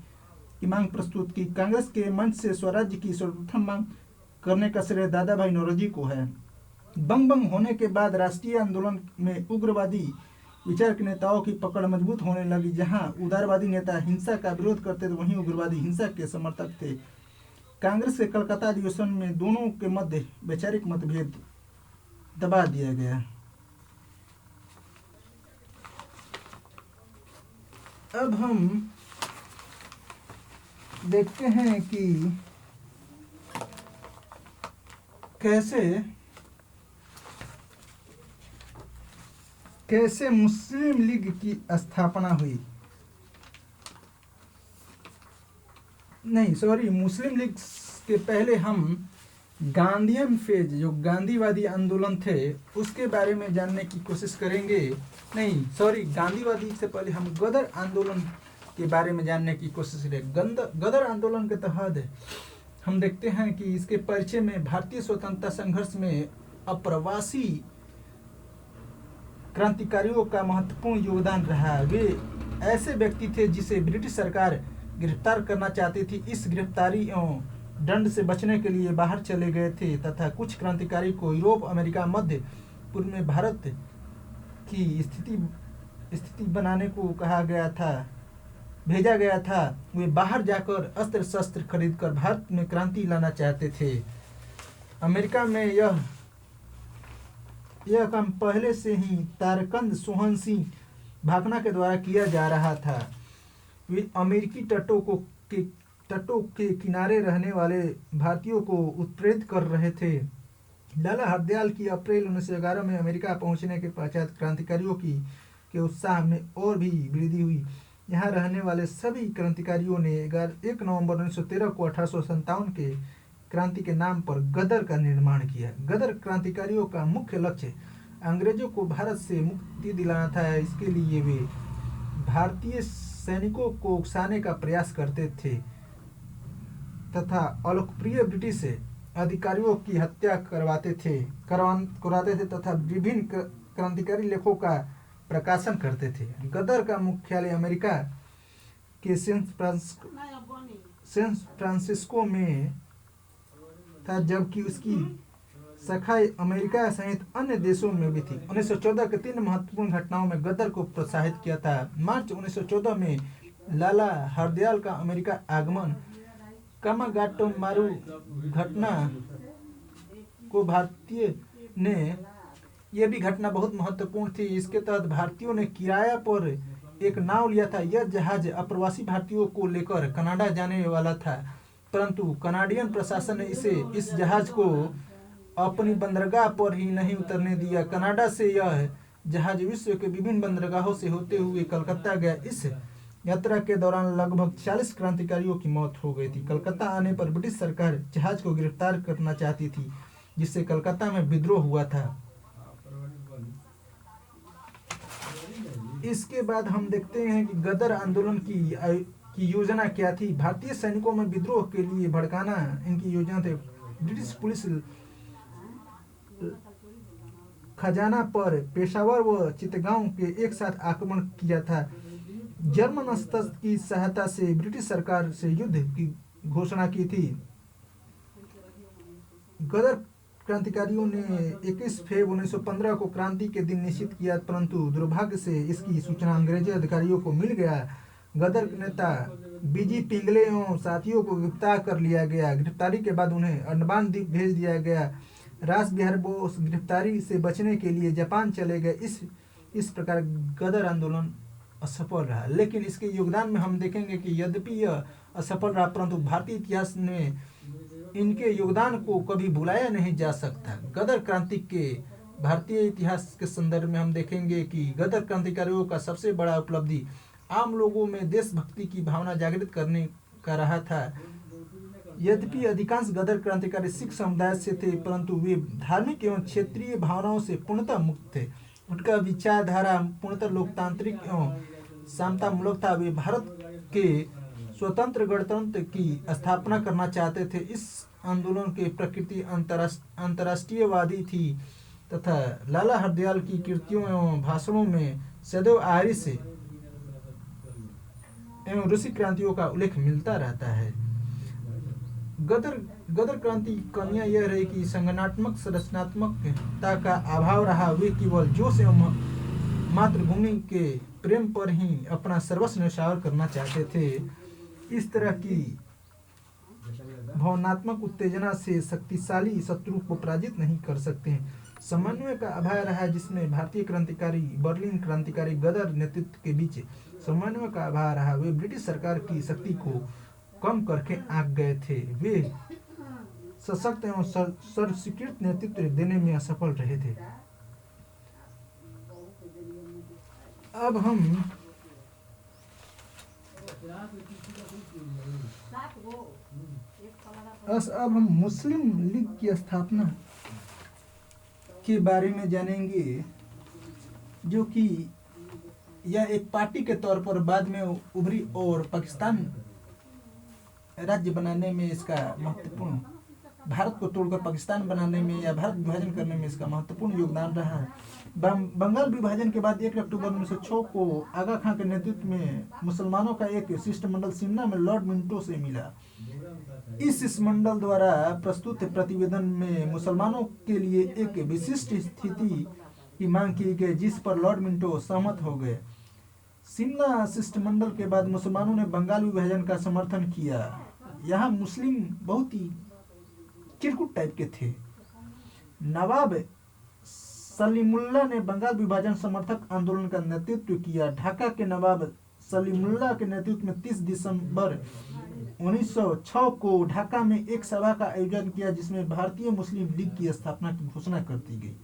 A: की मांग प्रस्तुत की। कांग्रेस के मंच से स्वराज्य की सर्वप्रथम मांग करने का श्रेय दादा भाई नौरोजी को है। बंग होने के बाद राष्ट्रीय आंदोलन में उग्रवादी विचार के नेताओं की पकड़ मजबूत होने लगी। जहां उदारवादी नेता हिंसा का विरोध करते थे, वहीं उग्रवादी हिंसा के समर्थक थे। कांग्रेस के कलकत्ता अधिवेशन में दोनों के मध्य वैचारिक मतभेद दबा दिया गया। अब हम देखते हैं कि कैसे मुस्लिम लीग की स्थापना हुई। मुस्लिम लीग के पहले हम गांधीयन फेज, जो गांधीवादी आंदोलन थे, उसके बारे में जानने की कोशिश करेंगे। गांधीवादी से पहले हम गदर आंदोलन के बारे में जानने की कोशिश करेंगे। गदर आंदोलन के तहत हम देखते हैं कि इसके परिचय में भारतीय स्वतंत्रता संघर्ष में अप्रवासी क्रांतिकारियों का महत्वपूर्ण योगदान रहा। वे ऐसे व्यक्ति थे जिसे ब्रिटिश सरकार गिरफ्तार करना चाहती थी। इस गिरफ्तारी एवं दंड से बचने के लिए बाहर चले गए थे तथा कुछ क्रांतिकारी को यूरोप, अमेरिका, मध्य पूर्व में भारत की स्थिति बनाने को भेजा गया था। वे बाहर जाकर अस्त्र शस्त्र खरीदकर भारत में क्रांति लाना चाहते थे। अमेरिका में यह काम पहले से ही तारकंद सोहन सिंह भाकना के द्वारा किया जा रहा था। वे अमेरिकी तटों के किनारे रहने वाले भारतीयों को उत्प्रेरित कर रहे थे। लाला हरदयाल की अप्रैल 1911 में अमेरिका पहुंचने के पश्चात क्रांतिकारियों के उत्साह में और भी वृद्धि हुई। यहाँ रहने वाले सभी क्रांतिकारियों ने 1 नवंबर 1913 को 1857 के क्रांति के नाम पर गदर का निर्माण किया। गदर क्रांतिकारियों का मुख्य लक्ष्य अंग्रेजों को भारत से मुक्ति दिलाना था। इसके लिए वे भारतीय सैनिकों को उकसाने का प्रयास करते थे तथा अलोकप्रिय ब्रिटिश अधिकारियों की हत्या कराते थे तथा विभिन्न क्रांतिकारी लेखों का प्रकाशन करते थे। गदर का मुख्यालय अमेरिका के सैन फ्रांसिस्को में था, जबकि उसकी शाखाएं अमेरिका सहित अन्य देशों में भी थी। 1914 के 3 महत्वपूर्ण घटनाओं में गदर को प्रोत्साहित किया था। मार्च 1914 में लाला हरदयाल का अमेरिका आगमन, कामागाटोमारू घटना को भारतीय ने, यह भी घटना बहुत महत्वपूर्ण थी। इसके तहत भारतीयों ने किराया पर एक नाव लिया था। यह जहाज अप्रवासी भारतीयों को लेकर कनाडा जाने वाला था, परंतु कनाडियन प्रशासन ने इस जहाज को अपनी बंदरगाह पर ही नहीं उतरने दिया। कनाडा से यह जहाज विश्व के विभिन्न बंदरगाहों से होते हुए कलकत्ता गया। इस यात्रा के दौरान लगभग 40 क्रांतिकारियों की मौत हो गई थी। कलकत्ता आने पर ब्रिटिश सरकार जहाज को गिरफ्तार करना चाहती थी, जिससे कलकत्ता में विद्रोह हुआ था। इसके बाद हम देखते हैं कि गदर आंदोलन की योजना क्या थी। भारतीय सैनिकों में विद्रोह के लिए भड़काना इनकी योजना थे। ब्रिटिश पुलिस खजाना पर पेशावर व चितगांव के एक साथ आक्रमण किया था। जर्मन शस्त्र की सहायता से ब्रिटिश सरकार से युद्ध की घोषणा की थी। गदर क्रांतिकारियों ने 21 फरवरी 1915 को क्रांति के दिन निश्चित किया, परंतु दुर्भाग्य से इसकी सूचना अंग्रेजी अधिकारियों को मिल गया। गदर नेता बीजी पिंगले एवं साथियों को गिरफ्तार कर लिया गया। गिरफ्तारी के बाद उन्हें अंडमान द्वीप भेज दिया गया। रास बिहार बोस गिरफ्तारी से बचने के लिए जापान चले गए। इस प्रकार गदर आंदोलन असफल रहा। लेकिन इसके योगदान में हम देखेंगे कि यद्यपि यह असफल रहा, परंतु भारतीय इतिहास में इनके योगदान को कभी भुलाया नहीं जा सकता। गदर क्रांति के भारतीय इतिहास के संदर्भ में हम देखेंगे कि गदर क्रांतिकारियों का सबसे बड़ा उपलब्धि आम लोगों में देशभक्ति की भावना जागृत करने का रहा था। यद्यपि अधिकांश गदर क्रांतिकारी सिख समुदाय से थे, परंतु वे धार्मिक एवं क्षेत्रीय भावनाओं से पूर्णतः मुक्त थे। उनका विचारधारा पूर्णतः लोकतांत्रिक एवं समतामूलक था। वे भारत के स्वतंत्र गणतंत्र की स्थापना करना चाहते थे। इस आंदोलन की प्रकृति अंतर्राष्ट्रीयवादी थी तथा लाला हरदयाल की कृतियों एवं भाषणों में सदैव आयरिश एवं रूसी क्रांतियों का उल्लेख मिलता रहता है। गदर क्रांति की कमियां यह रही कि संगठनात्मक संरचनात्मकता का अभाव रहा। वे केवल जोश एवं मातृभूमि के प्रेम पर ही अपना सर्वस्व न्यौछावर करना चाहते थे। इस तरह की भावनात्मक उत्तेजना से शक्तिशाली शत्रु को पराजित नहीं कर सकते हैं। समन्वय का अभाव रहा, जिसमें भारतीय क्रांतिकारी बर्लिन क्रांतिकारी गदर नेतृत्व के बीच समन्वय का अभाव रहा। वे ब्रिटिश सरकार की शक्ति को कम करके आंक गए थे। वे सशक्त एवं सर्वस्वीकृत नेतृत्व देने में असफल रहे थे। अब हम मुस्लिम लीग की स्थापना के बारे में जानेंगे, जो कि यह एक पार्टी के तौर पर बाद में उभरी और पाकिस्तान राज्य बनाने में इसका महत्वपूर्ण, भारत को तोड़कर पाकिस्तान बनाने में या भारत विभाजन करने में इसका महत्वपूर्ण योगदान रहा है। बंगाल विभाजन के बाद 1 अक्टूबर 1906 को आगा खां के नेतृत्व में मुसलमानों का एक शिष्टमंडल शिमला में लॉर्ड मिंटो से मिला। इस शिष्टमंडल द्वारा प्रस्तुत प्रतिवेदन में मुसलमानों के लिए एक विशिष्ट स्थिति की मांग की गई, जिस पर लॉर्ड मिंटो सहमत हो गए। शिमला शिष्टमंडल के बाद मुसलमानों ने बंगाल विभाजन का समर्थन किया। यहाँ मुस्लिम बहुत ही चिरकुट टाइप के थे। नवाब सलीमुल्लाह ने बंगाल विभाजन समर्थक आंदोलन का नेतृत्व किया। ढाका के नवाब सलीमुल्लाह के नेतृत्व में 30 दिसंबर 1906 को ढाका में एक सभा का आयोजन किया, जिसमें भारतीय मुस्लिम लीग की स्थापना की घोषणा कर दी गई।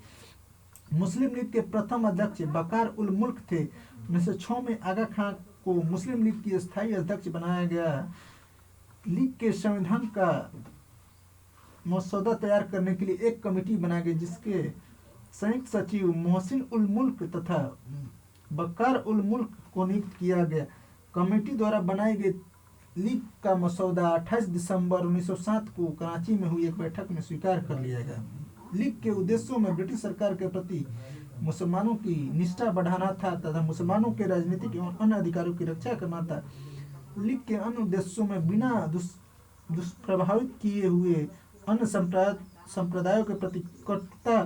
A: मुस्लिम लीग के प्रथम अध्यक्ष बकार उल मुल्क थे। 1906 में आगा खां को मुस्लिम लीग की स्थायी अध्यक्ष बनाया गया। लीग के संविधान का मसौदा तैयार करने के लिए एक कमेटी बनाई गई, जिसके संयुक्त सचिव मोहसिन उल मुल्क तथा बकार उल मुल्क को नियुक्त किया गया। कमेटी द्वारा बनाई गई लीग का मसौदा 28 दिसंबर 1907 को कराची में हुई एक बैठक में स्वीकार कर लिया गया। लीग के उद्देश्यों में ब्रिटिश सरकार के प्रति मुसलमानों की निष्ठा बढ़ाना था तथा मुसलमानों के राजनीतिक एवं अन्य अधिकारों की रक्षा करना था। लीग के अन्य उद्देश्यों में बिना दुष्प्रभावित किए हुए अन्य संप्रदायों के प्रति कटुता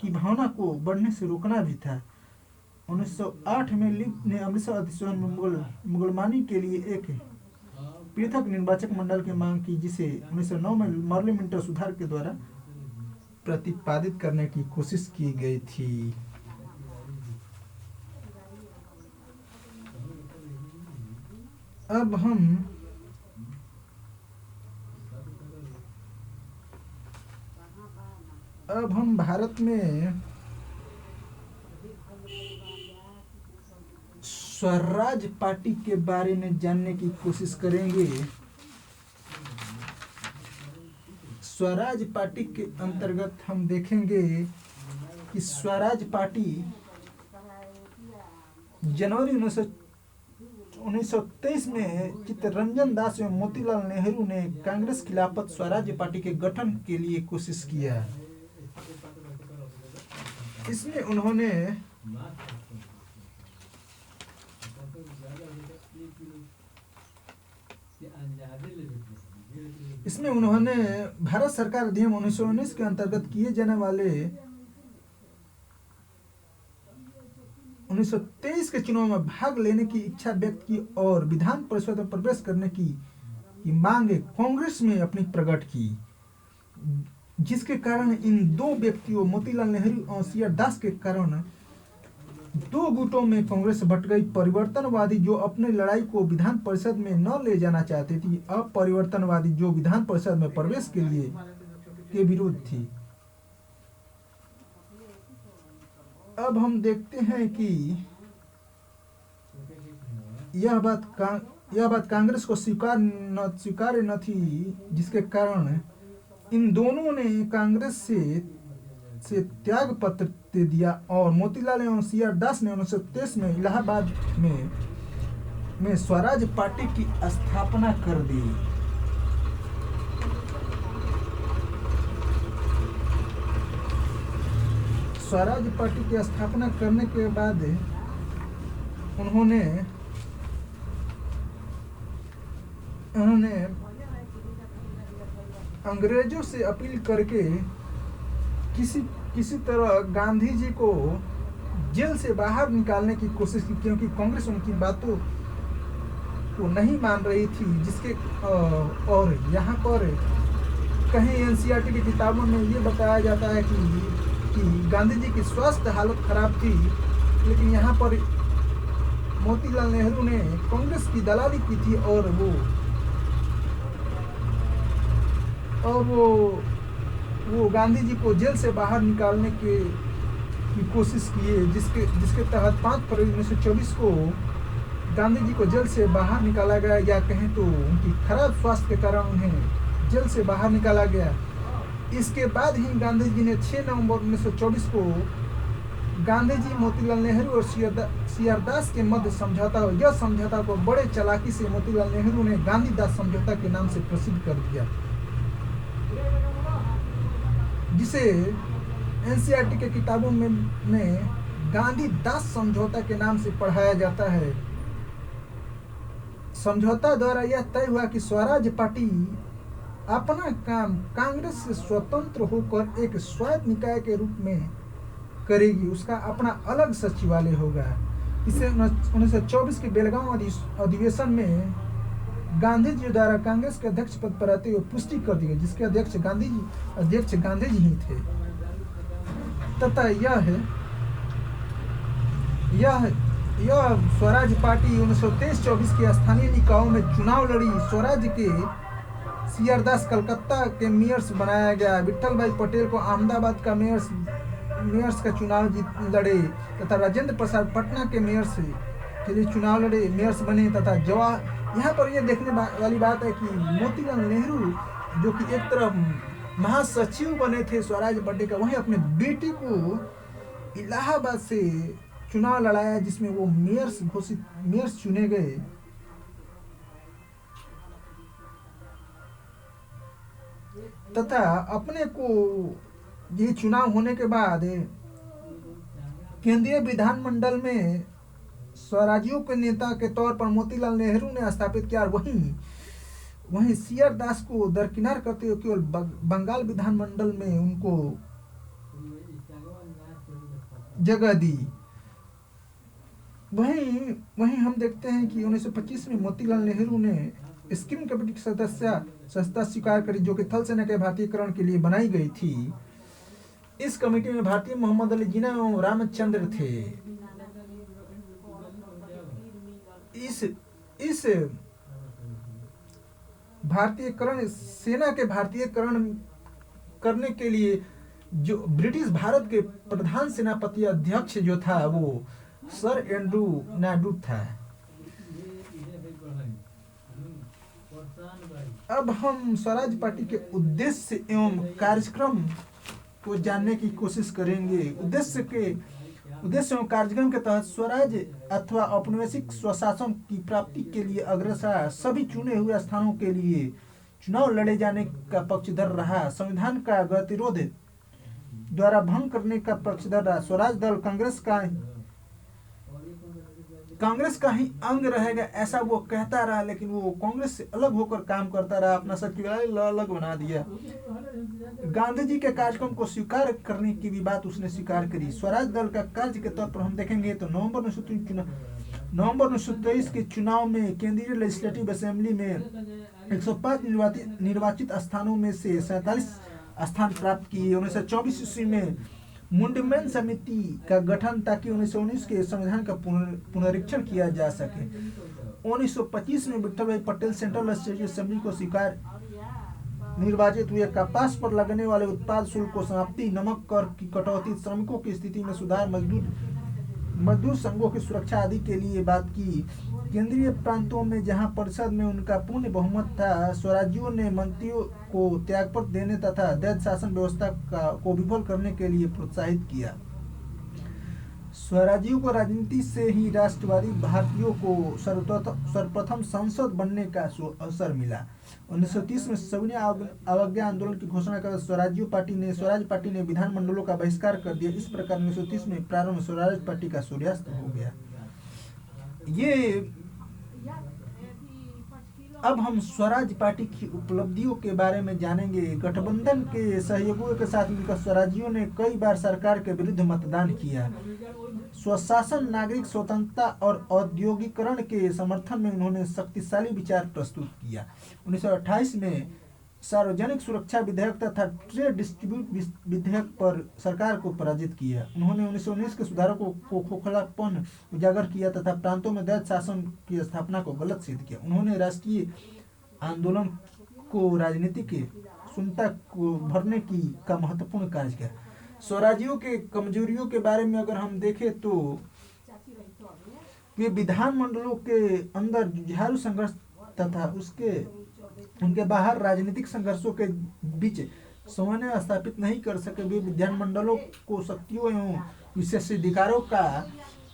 A: की भावना को बढ़ने से रोकना भी था। 1908 में लीग ने अमृतसर अधिवेशन में मुगलमानी के लिए एक पृथक निर्वाचक मंडल की मांग की, जिसे 1909 में पार्लियामेंट्री सुधार के द्वारा प्रतिपादित करने की कोशिश की गई थी। अब हम भारत में स्वराज पार्टी के बारे में जानने की कोशिश करेंगे। स्वराज पार्टी के अंतर्गत हम देखेंगे कि स्वराज पार्टी जनवरी 1923 में चित्तरंजन दास एवं मोतीलाल नेहरू ने कांग्रेस खिलाफत स्वराज्य पार्टी के गठन के लिए कोशिश किया। इसमें उन्होंने भारत सरकार अधिनियम 1919 के अंतर्गत किए जाने वाले 1923 के चुनाव में भाग लेने की इच्छा व्यक्त की और विधान परिषद में प्रवेश करने की मांग कांग्रेस में अपनी प्रकट की, जिसके कारण इन दो व्यक्तियों मोतीलाल नेहरू और सीआर दास के कारण दो गुटों में कांग्रेस बट गई। परिवर्तनवादी जो अपने लड़ाई को विधान परिषद में न ले जाना चाहती थी, अपरिवर्तनवादी जो विधान परिषद में प्रवेश के लिए के विरोध थी। अब हम देखते हैं कि यह बात कांग्रेस को स्वीकार्य न थी, जिसके कारण इन दोनों ने कांग्रेस से त्याग पत्र दे दिया और मोतीलाल एवं सीआर दास ने 1923 में इलाहाबाद में स्वराज पार्टी की स्थापना कर दी। स्वराज पार्टी की स्थापना करने के बाद उन्होंने अंग्रेजों से अपील करके किसी तरह गांधी जी को जेल से बाहर निकालने की कोशिश की, क्योंकि कांग्रेस उनकी बातों को नहीं मान रही थी। जिसके और यहाँ पर कहीं एनसीईआरटी की किताबों में ये बताया जाता है कि गांधी जी की स्वास्थ्य हालत खराब थी, लेकिन यहाँ पर मोतीलाल नेहरू ने कांग्रेस की दलाली की थी और वो गांधी जी को जेल से बाहर निकालने की कोशिश किए, जिसके तहत 5 फरवरी 1924 को गांधी जी को जेल से बाहर निकाला गया, या कहें तो उनकी खराब स्वास्थ्य के कारण उन्हें जेल से बाहर निकाला गया। इसके बाद ही गांधी जी ने 6 नवंबर 1924 को गांधी जी, मोतीलाल नेहरू और सीआर दास के मध्य समझौता हुआ। यह समझौता को बड़े चालाकी से मोतीलाल नेहरू ने गांधी दास समझौता के नाम से प्रसिद्ध कर दिया, जिसे एनसीईआरटी के किताबों में गांधी दास समझौता के नाम से पढ़ाया जाता है। समझौता द्वारा यह तय हुआ कि स्वराज पार्टी अपना काम कांग्रेस से स्वतंत्र होकर एक स्वायत्त निकाय के रूप में करेगी, उसका अपना अलग सचिवालय होगा। इसे 1924 के बेलगांव अधिवेशन में गांधी जी द्वारा कांग्रेस के अध्यक्ष पद पर रहते हुए पुष्टि कर दी गई, जिसके अध्यक्ष गांधी जी ही थे। तथा यह स्वराज पार्टी 1923-24 के स्थानीय निकायों में चुनाव लड़ी। स्वराज के सीआर दास कलकत्ता के मेयर्स बनाया गया। विट्ठल भाई पटेल को अहमदाबाद का मेयर्स का चुनाव लड़े, तथा राजेंद्र प्रसाद पटना के मेयर्स के लिए चुनाव लड़े, मेयर्स बने। तथा यहाँ पर यह देखने वाली बात है कि मोतीलाल नेहरू, जो कि एक तरफ महासचिव बने थे स्वराज पार्टी का, वहीं अपने बेटी को इलाहाबाद से चुनाव लड़ाया, जिसमें वो मेयर्स चुने गए। तथा अपने को ये चुनाव होने के बाद केंद्रीय विधानमंडल में स्वराजियों के नेता के तौर पर मोतीलाल नेहरू ने स्थापित किया। वहीं सीआर दास को दरकिनार करते हुए केवल बंगाल विधानमंडल में उनको जगह दी। वहीं हम देखते हैं कि 1925 में मोतीलाल नेहरू ने स्कीम कमेटी की सदस्यता स्वीकार करी, जो कि थल सेना के भारतीयकरण के लिए बनाई गई थी। इस कमेटी में भारतीय मोहम्मद अली जिन्ना एवं रामचंद्र थे। इस भारतीयकरण, सेना के भारतीयकरण करने के लिए जो ब्रिटिश भारत के प्रधान सेनापति अध्यक्ष जो था, वो सर एंड्रू नायडू था। अब हम स्वराज पार्टी के उद्देश्य एवं कार्यक्रम को जानने की कोशिश करेंगे। उद्देश्य एवं कार्यक्रम के तहत स्वराज अथवा औपनिवेशिक स्वशासन की प्राप्ति के लिए अग्रसर सभी चुने हुए स्थानों के लिए चुनाव लड़े जाने का पक्षधर रहा। संविधान का गतिरोध द्वारा भंग करने का पक्षधर रहा। स्वराज दल कांग्रेस का ही अंग रहेगा ऐसा वो कहता रहा, लेकिन वो कांग्रेस से अलग होकर काम करता रहा, अपना सचिवालय अलग बना दिया। गांधी जी के कार्यक्रम को स्वीकार करने की भी बात उसने स्वीकार करी। स्वराज दल का कार्य के तौर पर हम देखेंगे तो नवंबर 1923 के चुनाव में केंद्रीय लेजिस्लेटिव असेंबली में 105 निर्वाचित स्थानों में से 47 स्थान प्राप्त किए। 1924 ईस्वी में मुंडमैन समिति का गठन ताकि 1919 के संविधान का पुनरीक्षण किया जा सके। 1925 में विठल भाई पटेल सेंट्रल लेजिस्लेटिव असेंबली को स्वीकार निर्वाचित हुए। कपास पर लगने वाले उत्पाद शुल्क को समाप्ति, नमक कर की कटौती, श्रमिकों की स्थिति में सुधार, मजदूर संघों की सुरक्षा आदि के लिए बात की। केंद्रीय प्रांतों में जहां परिषद में उनका पूर्ण बहुमत था, स्वराज्यों ने मंत्रियों को त्यागपत्र देने तथा दैत्य शासन व्यवस्था को विफल करने के लिए प्रोत्साहित किया। स्वराज्यों को राजनीति से ही राष्ट्रवादी भारतीयों को सर्वप्रथम संसद बनने का अवसर मिला। 1930 में सविनय अवज्ञा आंदोलन की घोषणा कर स्वराज पार्टी ने विधानमंडलों का बहिष्कार कर दिया। इस प्रकार 1930 में प्रारंभ स्वराज पार्टी का सूर्यास्त हो गया। ये अब हम स्वराज पार्टी की उपलब्धियों के बारे में जानेंगे। गठबंधन के सहयोगियों के साथ मिलकर स्वराजियों ने कई बार सरकार के विरुद्ध मतदान किया। स्वशासन, नागरिक स्वतंत्रता और औद्योगिकरण के समर्थन में उन्होंने शक्तिशाली विचार प्रस्तुत किया। 1928 में सार्वजनिक सुरक्षा विधेयक तथा ट्रेड डिस्ट्रीब्यूट विधेयक पर सरकार को पराजित किया। उन्होंने 1919 के सुधारों को खोखलापन उजागर किया तथा प्रांतों में दैत्य शासन की स्थापना को गलत सिद्ध किया। उन्होंने राष्ट्रीय आंदोलन को राजनीतिक शून्यता को भरने का महत्वपूर्ण कार्य किया। स्वराजियों के कमजोरियों के बारे में अगर हम देखें तो वे विधानमंडलों के अंदर जुझारू संघर्ष तथा उनके बाहर राजनीतिक संघर्षों के बीच समन्वय स्थापित नहीं कर सके। वे विधानमंडलों को शक्तियों एवं विशेषाधिकारों का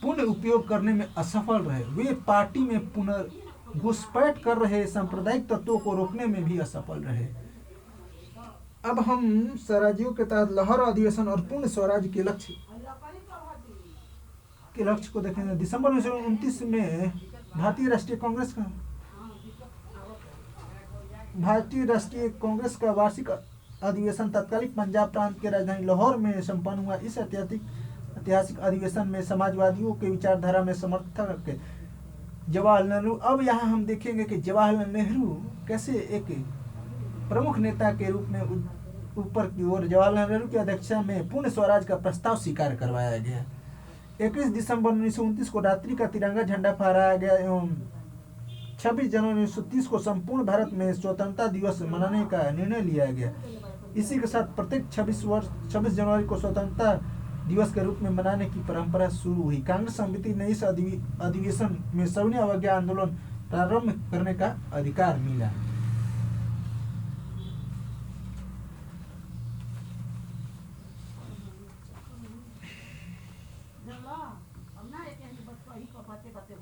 A: पूर्ण उपयोग करने में असफल रहे। वे पार्टी में पुनर्घुसपैठ कर रहे सांप्रदायिक तत्वों को रोकने में भी असफल रहे। अब हम स्वराज्यों के तहत लाहौर अधिवेशन और पूर्ण स्वराज के लक्ष्य को देखेंगे। दिसंबर 1929 में भारतीय राष्ट्रीय कांग्रेस का वार्षिक अधिवेशन तत्कालीन पंजाब प्रांत के राजधानी लाहौर में संपन्न हुआ। इस ऐतिहासिक अधिवेशन में समाजवादियों के विचारधारा में समर्थक जवाहरलाल नेहरू। अब यहाँ हम देखेंगे कि जवाहरलाल नेहरू कैसे एक प्रमुख नेता के रूप में ऊपर की ओर जवाहरलाल नेहरू की अध्यक्षता में पूर्ण स्वराज का प्रस्ताव स्वीकार करवाया गया। 21 दिसंबर 1929 को रात्रि का तिरंगा झंडा फहराया गया एवं 26 जनवरी 1930 को संपूर्ण भारत में स्वतंत्रता दिवस मनाने का निर्णय लिया गया। इसी के साथ प्रत्येक 26 जनवरी को स्वतंत्रता दिवस के रूप में मनाने की परंपरा शुरू हुई। कांग्रेस समिति ने इस अधिवेशन में सविनय अवज्ञा आंदोलन प्रारंभ करने का अधिकार मिला।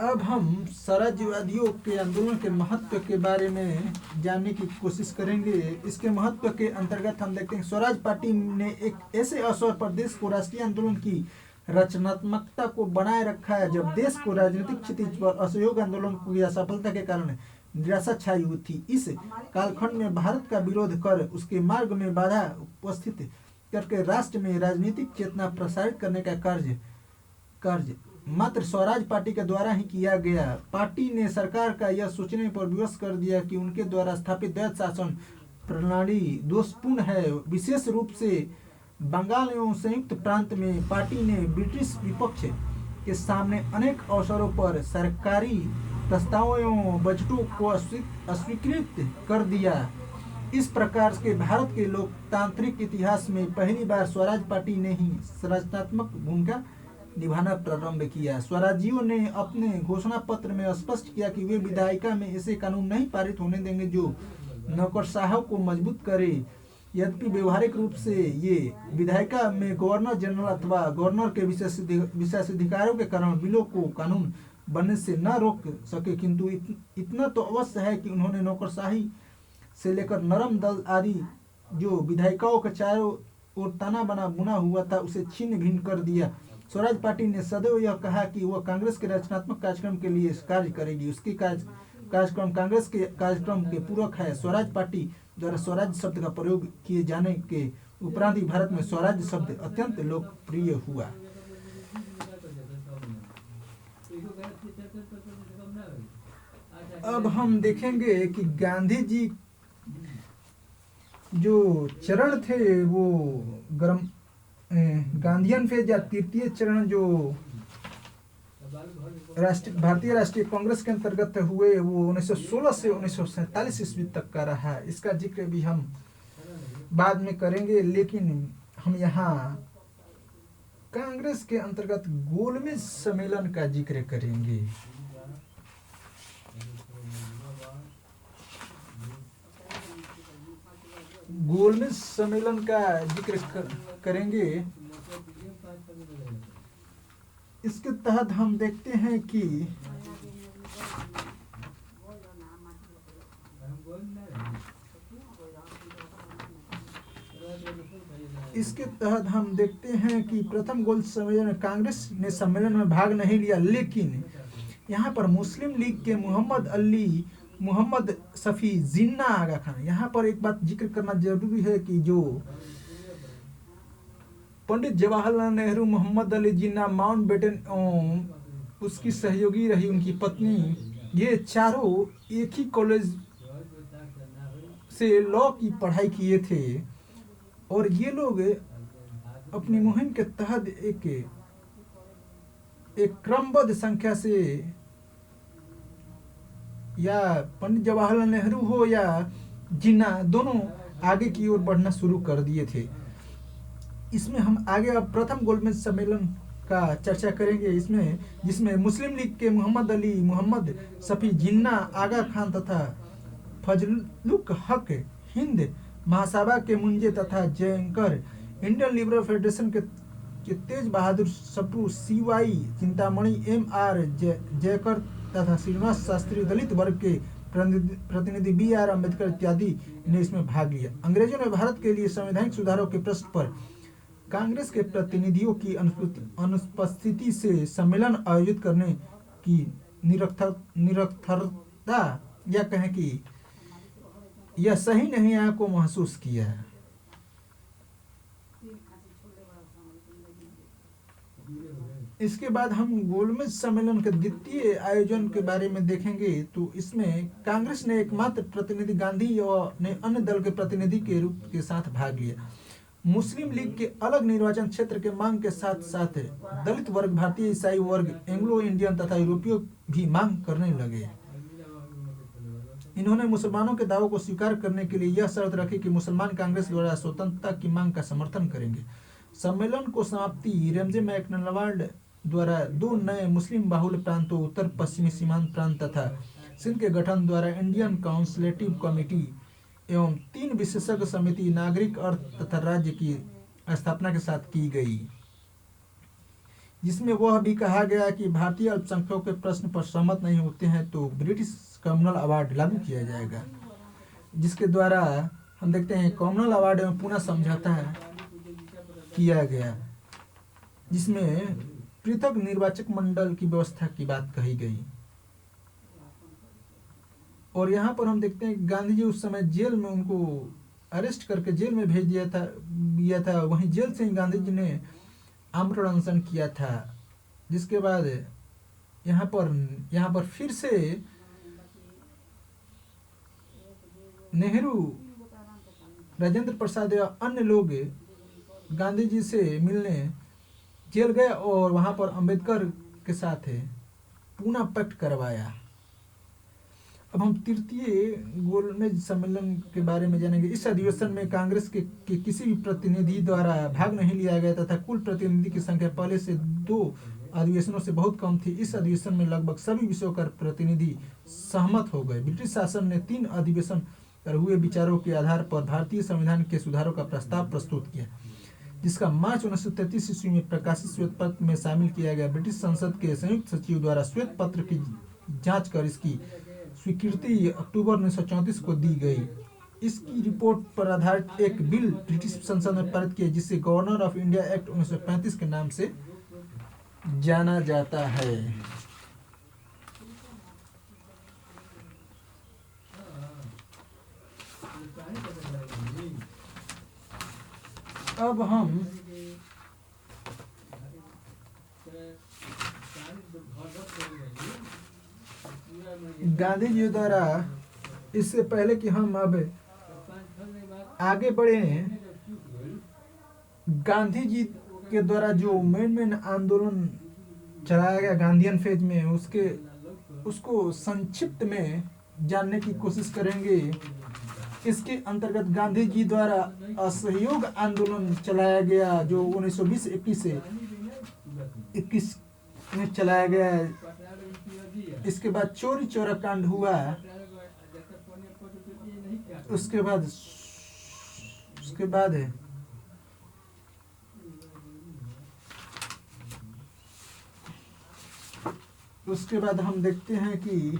A: अब हम स्वराज्यवादियों के आंदोलन के महत्व के बारे में जानने की कोशिश करेंगे। इसके महत्व के अंतर्गत हम देखते हैं स्वराज पार्टी ने एक ऐसे अवसर पर देश को राष्ट्रीय आंदोलन की रचनात्मकता को बनाए रखा है जब देश को राजनीतिक क्षितिज पर असहयोग आंदोलन की असफलता के कारण निराशा छाई हुई थी। इस कालखंड में भारत का विरोध कर उसके मार्ग में बाधा उपस्थित करके राष्ट्र में राजनीतिक चेतना प्रसारित करने का कार्य मात्र स्वराज पार्टी के द्वारा ही किया गया। पार्टी ने सरकार का यह सोचने पर विवश कर दिया कि उनके द्वारा स्थापित दैत्य शासन प्रणाली दोषपूर्ण है। विशेष रूप से बंगाल एवं संयुक्त प्रांत में पार्टी ने ब्रिटिश विपक्ष के सामने अनेक अवसरों पर सरकारी प्रस्तावों एवं बजटों को अस्वीकृत कर दिया। इस प्रकार के भारत के लोकतांत्रिक इतिहास में पहली बार स्वराज पार्टी ने ही रचनात्मक भूमिका निभाना प्रारंभ किया। स्वराजियों ने अपने घोषणा पत्र में स्पष्ट किया कि वे विधायिका में ऐसे कानून नहीं पारित होने देंगे जो नौकरशाहों को मजबूत करे। यद्यपि व्यवहारिक रूप से ये विधायिका में गवर्नर जनरल अथवा गवर्नर के विशेषाधिकारों के कारण बिलों को कानून बनने से न रोक सके, किंतु इतना तो अवश्य है कि उन्होंने नौकरशाही से लेकर नरम दल आदि जो विधायिकाओं के चारों ओर तना बना बुना हुआ था उसे छीन भिन्न कर दिया। स्वराज पार्टी ने सदैव यह कहा कि वह कांग्रेस के रचनात्मक कार्यक्रम के लिए कार्य करेगी। उसकी कार्यक्रम कांग्रेस के कार्यक्रम के पूरक है। स्वराज पार्टी द्वारा स्वराज शब्द का प्रयोग किए जाने के उपरांत ही भारत में स्वराज शब्द अत्यंत लोकप्रिय हुआ। अब हम देखेंगे कि गांधी जी जो चरण थे वो गांधीयन फेज या तृतीय चरण जो भारतीय राष्ट्रीय कांग्रेस के अंतर्गत हुए वो 1916 से 1947 ईस्वी तक का रहा। इसका जिक्र भी हम बाद में करेंगे, लेकिन हम यहाँ कांग्रेस के अंतर्गत गोलमेज सम्मेलन का जिक्र करेंगे। गोलमेज सम्मेलन का जिक्र करेंगे। इसके तहत हम देखते हैं कि प्रथम गोल सम्मेलन कांग्रेस ने सम्मेलन में भाग नहीं लिया, लेकिन यहाँ पर मुस्लिम लीग के मोहम्मद शफी जिन्ना आगा खान। यहाँ पर एक बात जिक्र करना जरूरी है कि जो पंडित जवाहरलाल नेहरू, मोहम्मद अली जिन्ना, माउंटबेटन एवं उसकी सहयोगी रही उनकी पत्नी, ये चारों एक ही कॉलेज से लॉ की पढ़ाई किए थे और ये लोग अपनी मुहिम के तहत एक क्रमबद्ध संख्या से या पंडित जवाहरलाल नेहरू हो या जिन्ना दोनों आगे की ओर बढ़ना शुरू कर दिए थे। इसमें हम आगे अब प्रथम गोलमेज सम्मेलन का चर्चा करेंगे, जिसमें मुस्लिम लीग के मोहम्मद अली, मोहम्मद शफी जिन्ना, आगा खान तथा फजलुल हक हिंद महासभा के मुंजे तथा जयंकर, इंडियन लिबरल फेडरेशन के तेज बहादुर सप्रू, CY चिंतामणि, MR जयकर तथा श्रीनिवास शास्त्री, दलित वर्ग के प्रतिनिधि BR अम्बेडकर इत्यादि ने इसमें भाग लिया। अंग्रेजों ने भारत के लिए संवैधानिक सुधारों के प्रश्न पर कांग्रेस के प्रतिनिधियों की अनुपस्थिति से सम्मेलन आयोजित करने की निरर्थकता या कहें कि यह सही नहीं है को महसूस किया। इसके बाद हम गोलमेज सम्मेलन के द्वितीय आयोजन के बारे में देखेंगे। तो इसमें कांग्रेस ने एकमात्र प्रतिनिधि गांधी और ने अन्य दल के प्रतिनिधि के रूप के साथ भाग लिया। मुस्लिम लीग के अलग निर्वाचन क्षेत्र के मांग के साथ साथ दलित वर्ग, भारतीय ईसाई वर्ग, एंग्लो इंडियन तथा यूरोपीय भी मांग करने लगे। इन्होंने मुसलमानों के दावों को स्वीकार करने के लिए यह शर्त रखी कि मुसलमान कांग्रेस द्वारा स्वतंत्रता की मांग का समर्थन करेंगे। सम्मेलन को समाप्ति रेमजे मैकडोनाल्ड द्वारा 2 नए मुस्लिम बाहुल्य प्रांतों, उत्तर पश्चिमी सीमांत प्रांत तथा सिंध के गठन द्वारा इंडियन काउंसिलेटिव कमेटी एवं 3 विशेषज्ञ समिति, नागरिक, अर्थ तथा राज्य की स्थापना के साथ की गई, जिसमें वह भी कहा गया कि भारतीय अल्पसंख्यकों के प्रश्न पर सहमत नहीं होते हैं तो ब्रिटिश कम्युनल अवार्ड लागू किया जाएगा, जिसके द्वारा हम देखते हैं कम्युनल अवार्ड में पुनः समझौता किया गया, जिसमें पृथक निर्वाचक मंडल की व्यवस्था की बात कही गई। और यहाँ पर हम देखते हैं गांधी जी उस समय जेल में उनको अरेस्ट करके जेल में भेज दिया था। वहीं जेल से ही गांधी जी ने आमरण अनशन किया था, जिसके बाद यहाँ पर फिर से नेहरू, राजेंद्र प्रसाद या अन्य लोग गांधी जी से मिलने जेल गए और वहां पर अंबेडकर के साथ पुनः पैक्ट करवाया। अब हम तृतीय गोलमेज सम्मेलन के बारे में जानेंगे। इस अधिवेशन में कांग्रेस के किसी भी प्रतिनिधि द्वारा भाग नहीं लिया गया तथा कुल प्रतिनिधि की संख्या पहले से 2 अधिवेशनों से बहुत कम थी। इस अधिवेशन में लगभग सभी विषयों का प्रतिनिधि सहमत हो गए। ब्रिटिश शासन ने 3 अधिवेशन और हुए विचारों के आधार पर भारतीय संविधान के सुधारों का प्रस्ताव प्रस्तुत किया, जिसका मार्च 1933 ईस्वी में प्रकाशित श्वेत पत्र में शामिल किया गया। ब्रिटिश संसद के संयुक्त सचिव द्वारा श्वेत पत्र की जांच कर इसकी स्वीकृति अक्टूबर 1934 को दी गई। इसकी रिपोर्ट पर आधारित एक बिल ब्रिटिश संसद में पारित किया, जिसे गवर्नर ऑफ इंडिया एक्ट 1935 के नाम से जाना जाता है। अब हम गांधी जी द्वारा, इससे पहले कि हम अब आगे बढ़े, गांधी जी के द्वारा जो मेन आंदोलन चलाया गया गांधीयन फेज में, उसको संक्षिप्त में जानने की कोशिश करेंगे। इसके अंतर्गत गांधी जी द्वारा असहयोग आंदोलन चलाया गया, जो 1920-21 से 21 में चलाया गया। इसके बाद चोरी चौरा कांड हुआ। उसके बाद हम देखते हैं कि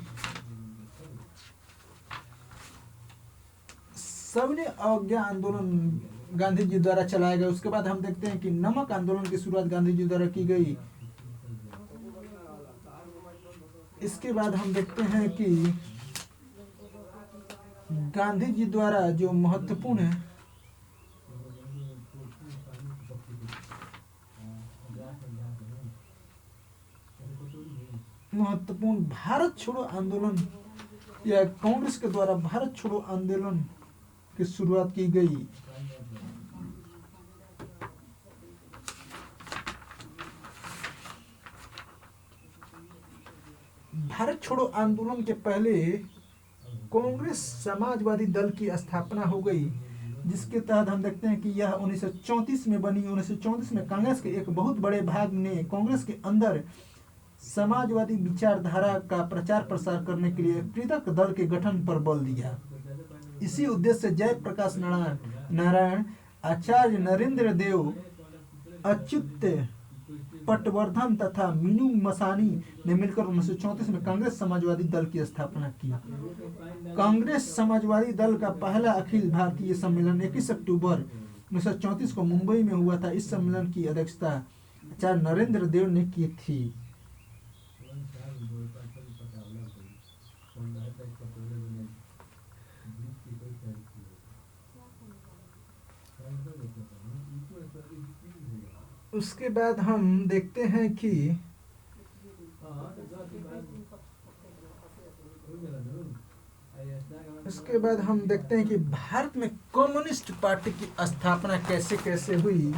A: सबने अवज्ञा आंदोलन गांधी जी द्वारा चलाया गया। उसके बाद हम देखते हैं कि नमक आंदोलन की शुरुआत गांधी जी द्वारा की गई। इसके बाद हम देखते हैं कि गांधी जी द्वारा जो महत्वपूर्ण भारत छोड़ो आंदोलन या कांग्रेस के द्वारा भारत छोड़ो आंदोलन की शुरुआत की गई। भारत छोड़ो आंदोलन के पहले कांग्रेस समाजवादी दल की स्थापना हो गई, जिसके तहत हम देखते हैं कि यह 1934 में बनी। 1934 में कांग्रेस के एक बहुत बड़े भाग ने कांग्रेस के अंदर समाजवादी विचारधारा का प्रचार प्रसार करने के लिए पृथक दल के गठन पर बल दिया। इसी उद्देश्य से जयप्रकाश नारायण, आचार्य नरेंद्र देव, अच्युत पटवर्धन तथा मीनू मसानी ने मिलकर 1934 में कांग्रेस समाजवादी दल की स्थापना की। कांग्रेस समाजवादी दल का पहला अखिल भारतीय सम्मेलन 21 अक्टूबर 1934 को मुंबई में हुआ था। इस सम्मेलन की अध्यक्षता आचार्य नरेंद्र देव ने की थी। उसके बाद हम देखते हैं कि भारत में कम्युनिस्ट पार्टी की स्थापना कैसे कैसे हुई।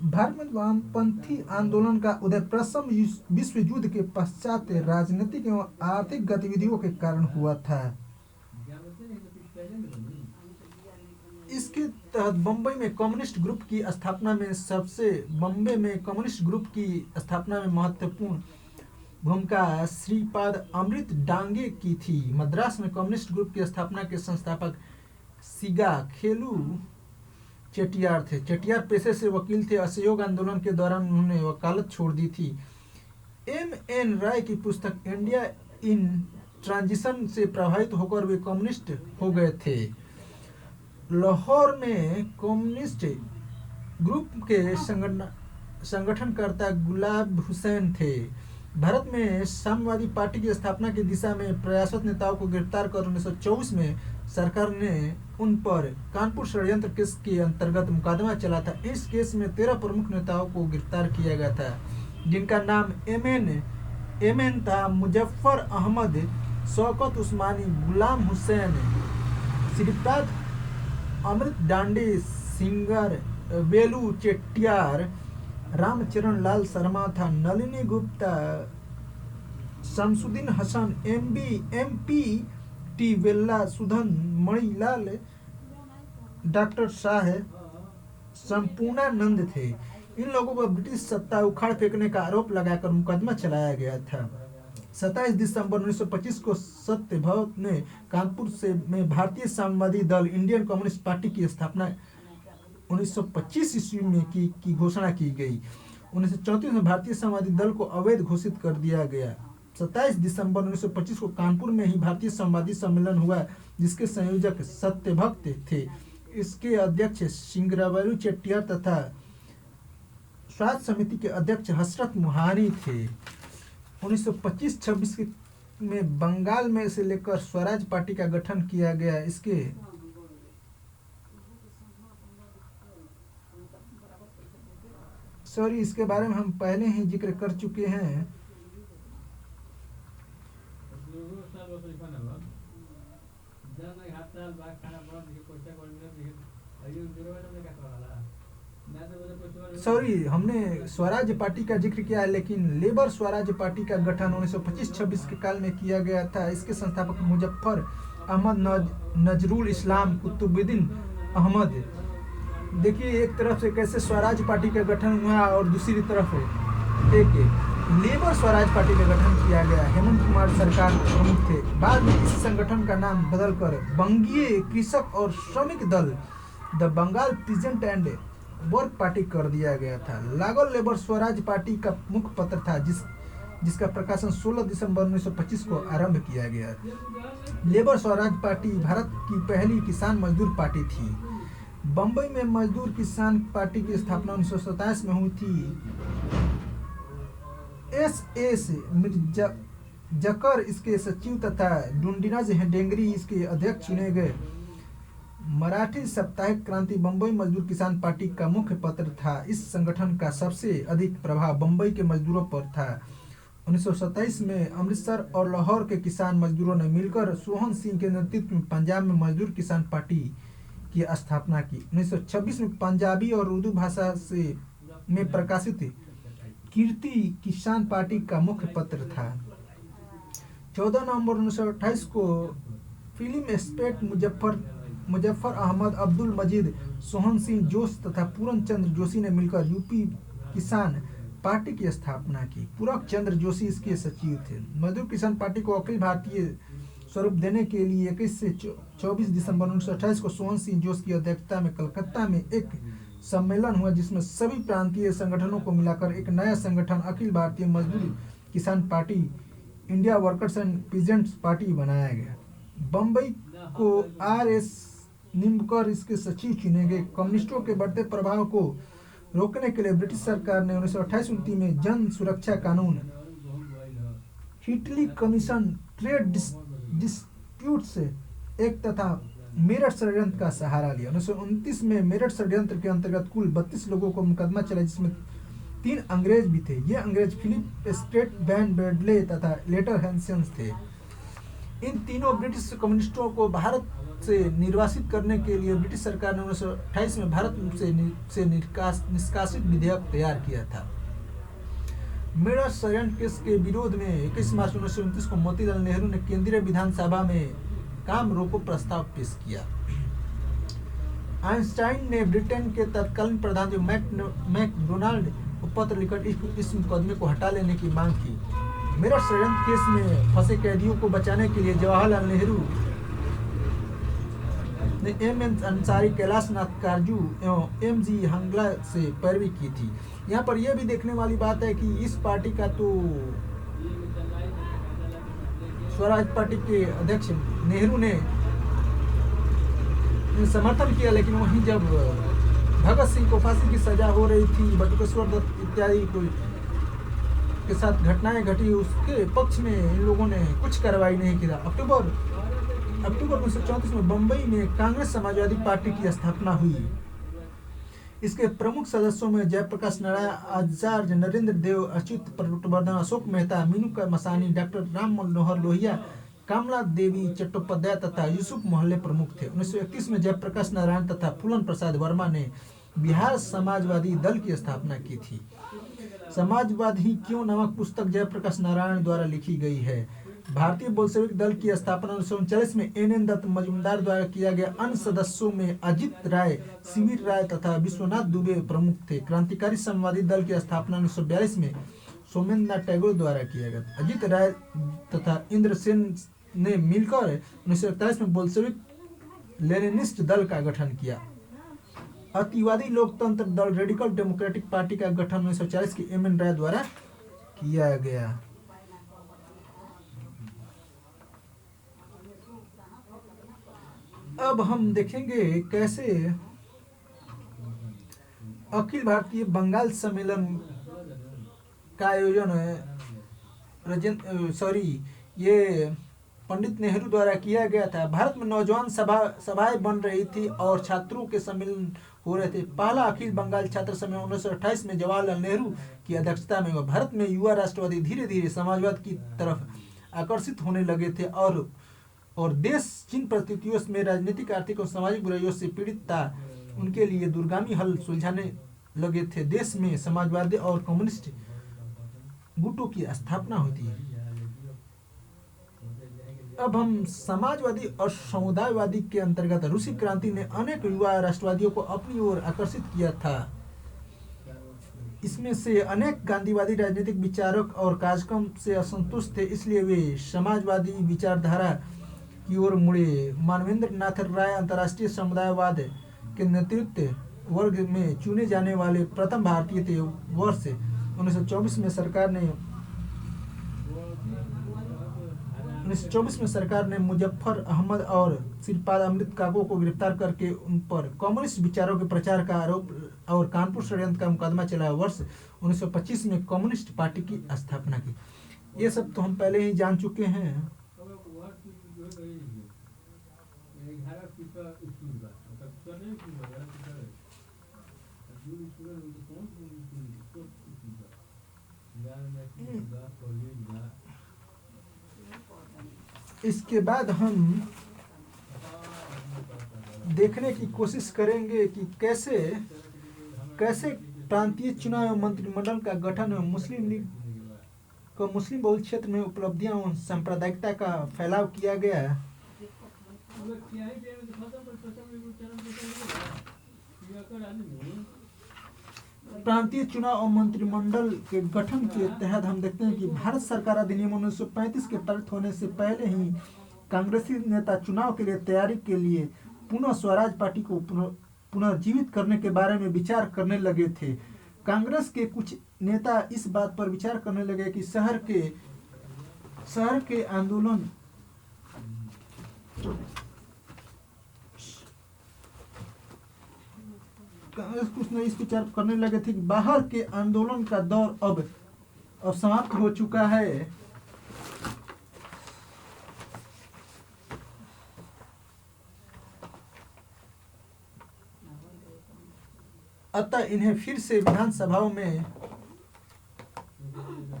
A: भारत में वामपंथी आंदोलन का उदय प्रथम विश्व युद्ध के पश्चात राजनीतिक एवं आर्थिक गतिविधियों के कारण हुआ था। इसके तहत बम्बई में कम्युनिस्ट ग्रुप की स्थापना में महत्वपूर्ण भूमिका श्रीपाद अमृत डांगे की थी। मद्रास में कम्युनिस्ट ग्रुप की स्थापना के संस्थापक सिगा खेलू चेटियार थे। चेटियार पेशे से वकील थे। असहयोग आंदोलन के दौरान उन्होंने वकालत छोड़ दी थी। M.N. राय की पुस्तक इंडिया इन ट्रांजिशन से प्रभावित होकर वे कम्युनिस्ट हो गए थे। लाहौर में कम्युनिस्ट ग्रुप के संगठनकर्ता गुलाब हुसैन थे। भारत में साम्यवादी पार्टी की स्थापना की दिशा में प्रयासरत नेताओं को गिरफ्तार कर 1924 में सरकार ने उन पर कानपुर षड्यंत्र केस के अंतर्गत मुकदमा चला था। इस केस में 13 प्रमुख नेताओं को गिरफ्तार किया गया था, जिनका नाम एम.एन. था। मुजफ्फर अहमद, शौकत उस्मानी, गुलाम हुसैन, श्रीपाद अमृत डांडे, सिंगर वेलू चेट्टियार, रामचरण लाल शर्मा था, Nalini Gupta, Shamsuddin Hasan, MP T Vella, Sudhan Manilal, doctor Shah, Sampurnanand थे। इन लोगों पर ब्रिटिश सत्ता उखाड़ फेंकने का आरोप लगाकर मुकदमा चलाया गया था। 27 दिसंबर 1925 को सत्य भवन में कानपुर से में भारतीय साम्यवादी दल इंडियन कम्युनिस्ट पार्टी की स्थापना 1925 ईस्वी में की घोषणा की गई। 1934 में भारतीय साम्यवादी दल को अवैध घोषित कर दिया गया। 27 दिसंबर 1925 को कानपुर में ही भारतीय साम्यवादी सम्मेलन हुआ, जिसके संयोजक सत्यभक्त थे। इसके अध्यक्ष सिंगरावेलु चेट्टियार तथा स्वास्थ्य समिति के अध्यक्ष हसरत मुहानी थे। 1925-26 में बंगाल में से लेकर स्वराज पार्टी का गठन किया गया। इसके बारे में हम पहले ही जिक्र कर चुके हैं। हमने स्वराज पार्टी का जिक्र किया है, लेकिन लेबर स्वराज पार्टी का गठन 1925-26 के काल में किया गया था। इसके संस्थापक मुजफ्फर अहमद, नजरुल इस्लाम, कुतुबुद्दीन अहमद। देखिए एक तरफ से कैसे स्वराज पार्टी का गठन हुआ और दूसरी तरफ एक लेबर स्वराज पार्टी का गठन किया गया। हेमंत कुमार सरकार प्रमुख थे। बाद में इस संगठन का नाम बदलकर बंगीय कृषक और श्रमिक दल the Bengal peasant and work party कर दिया गया था। लागोल लेबर स्वराज पार्टी का मुख्य पत्र था, जिसका प्रकाशन 16 दिसंबर 1925 को आरंभ किया गया। लेबर स्वराज पार्टी भारत की पहली किसान मजदूर पार्टी थी। बम्बई में मजदूर किसान पार्टी की स्थापना 1927 में हुई थी। एस मिर्जाकर इसके सचिव तथा डुंडिनाज हेडेंगरी इसके अध्यक्ष चुने गए। मराठी साप्ताहिक क्रांति बम्बई मजदूर किसान पार्टी का मुख्य पत्र था। इस संगठन का सबसे अधिक प्रभाव बम्बई के मजदूरों पर था। 1927 में अमृतसर और लाहौर के किसान मजदूरों ने मिलकर सोहन सिंह के नेतृत्व में पंजाब में मजदूर किसान पार्टी की स्थापना की। 1926 में पंजाबी और उर्दू भाषा में प्रकाशित कीर्ति किसान पार्टी का मुख्य पत्र था। 14 नवंबर 1928 को फिल्म स्टेट मुजफ्फर अहमद, अब्दुल मजीद, सोहन सिंह जोश तथा पूरन चंद्र जोशी ने मिलकर यूपी किसान पार्टी की स्थापना की। पूरन चंद्र जोशी इसके सचिव थे। मजदूर किसान पार्टी को अखिल भारतीय स्वरूप देने के लिए 21 से 24 दिसंबर 1928 को सोहन सिंह जोश की अध्यक्षता में कलकत्ता में एक सम्मेलन हुआ, जिसमें सभी प्रांतीय संगठनों को मिलाकर एक नया संगठन अखिल भारतीय मजदूर किसान party India workers and peasants party बनाया गया। बम्बई को RS निम्बकर इसके सचिव चुने गए। कम्युनिस्टों के बढ़ते प्रभाव को रोकने के लिए ब्रिटिश सरकार ने 1928-29 में जन सुरक्षा कानून, हिटली कमीशन, ट्रेड डिस्प्यूट्स एक्ट तथा मेरठ षड्यंत्र का सहारा लिया। 1929 में मेरठ षड्यंत्र के अंतर्गत कुल 32 लोगों को मुकदमा चला, जिसमें 3 अंग्रेज भी थे। ये अंग्रेज फिलिप स्टेट, बैन ब्रैडले तथा लेटर हैंसेंस थे। इन तीनों ब्रिटिश कम्युनिस्टों को भारत से निर्वासित करने के लिए ब्रिटिश सरकार ने 1928 में भारत से निष्कासित विधेयक तैयार किया था। मेरठ षड्यंत्र केस के विरोध में 21 मार्च 1929 को मोतीलाल नेहरू ने केंद्रीय विधानसभा में काम रोको प्रस्ताव पेश किया। आइंस्टाइन ने ब्रिटेन के तत्कालीन प्रधानमंत्री मैकडोनाल्ड को पत्र लिखकर इस मुकदमे को हटा लेने की मांग की। मेरठ षड्यंत्र केस में फंसे कैदियों को बचाने के लिए जवाहरलाल नेहरू ने M.N. अंसारी, कैलाश नाथ कारजू एवं M.G. हंगला से पैरवी की थी। यहाँ पर यह भी देखने वाली बात है कि इस पार्टी का तो स्वराज पार्टी के अध्यक्ष नेहरू ने समर्थन किया, लेकिन वहीं जब भगत सिंह को फांसी की सजा हो रही थी, बटुकेश्वर दत्त इत्यादि के साथ घटनाएं घटी, उसके पक्ष में इन लोगों ने कुछ कार्रवाई नहीं किया। अक्टूबर 1934 में बम्बई में कांग्रेस समाजवादी पार्टी की स्थापना हुई। इसके प्रमुख सदस्यों में जयप्रकाश नारायण आचार्य, नरेंद्र देव, अच्युत पटवर्धन, अशोक मेहता, मीनू मसानी, डॉक्टर राम मनोहर लोहिया, कमला देवी चट्टोपाध्याय तथा यूसुफ मोहल्ले प्रमुख थे। 1931 में जयप्रकाश नारायण तथा फूलन प्रसाद वर्मा ने बिहार समाजवादी दल की स्थापना की थी। समाजवादी क्यों नामक पुस्तक जयप्रकाश नारायण द्वारा लिखी गई है। भारतीय बोल्शेविक दल की स्थापना 1939 में N.N. दत्त मजूमदार द्वारा किया गया। अन्य सदस्यों में अजित राय, शिविर राय तथा विश्वनाथ दुबे प्रमुख थे। क्रांतिकारी समाजवादी दल की स्थापना 1942 में सोमेंद्रनाथ टैगोर द्वारा किया गया था। अजित राय तथा इंद्र सेन ने मिलकर 1941 में बोल्शेविक लेनिनिस्ट दल का गठन किया। अतिवादी लोकतंत्र दल रेडिकल डेमोक्रेटिक पार्टी का गठन 1940 की एम एन राय द्वारा किया गया। अब हम देखेंगे कैसे अखिल भारतीय बंगाल सम्मेलन का आयोजन ये पंडित नेहरू द्वारा किया गया था। भारत में नौजवान सभाएं बन रही थी और छात्रों के सम्मेलन हो रहे थे। पहला अखिल बंगाल छात्र सम्मेलन 1928 में जवाहरलाल नेहरू की अध्यक्षता में हुआ। भारत में युवा राष्ट्रवादी धीरे धीरे समाजवाद की तरफ आकर्षित होने लगे थे और देश जिन परिस्थितियों में राजनीतिक, आर्थिक और सामाजिक बुराइयों से पीड़ित था, उनके लिए दूरगामी हल सुलझाने लगे थे। देश में समाजवादी और कम्युनिस्ट गुटों की स्थापना होती है। अब हम समाजवादी और समुदायवादी के अंतर्गत रूसी क्रांति ने अनेक युवा राष्ट्रवादियों को अपनी ओर आकर्षित किया था। इसमें से अनेक गांधीवादी राजनीतिक विचारक और कार्यक्रम से असंतुष्ट थे, इसलिए वे समाजवादी विचारधारा की ओर मुड़े। मानवेंद्र नाथ राय अंतर्राष्ट्रीय समुदायवाद के नेतृत्व वर्ग में चुने जाने वाले प्रथम भारतीय थे। वर्ष 1924 में सरकार ने मुजफ्फर अहमद और श्रीपाद अमृत काको को गिरफ्तार करके उन पर कम्युनिस्ट विचारों के प्रचार का आरोप और कानपुर षड्यंत्र का मुकदमा चलाया। वर्ष 1925 में कम्युनिस्ट पार्टी की स्थापना की। ये सब तो हम पहले ही जान चुके हैं। इसके बाद हम देखने की कोशिश करेंगे कि कैसे प्रांतीय चुनाव एवं मंत्रिमंडल का गठन एवं मुस्लिम लीग को मुस्लिम बहुल क्षेत्र में उपलब्धियां एवं सांप्रदायिकता का फैलाव किया गया। प्रांतीय चुनाव और मंत्रिमंडल के गठन के तहत हम देखते हैं कि भारत सरकार अधिनियम 1935 के पारित होने से पहले ही कांग्रेसी नेता चुनाव के लिए तैयारी के लिए पुनः स्वराज पार्टी को पुनर्जीवित करने के बारे में विचार करने लगे थे। कांग्रेस के कुछ नेता इस बात पर विचार करने लगे कि शहर के आंदोलन कुछ नहीं इस विचार करने लगे थे कि बाहर के आंदोलन का दौर अब समाप्त हो चुका है। अतः इन्हें फिर से विधानसभाओं में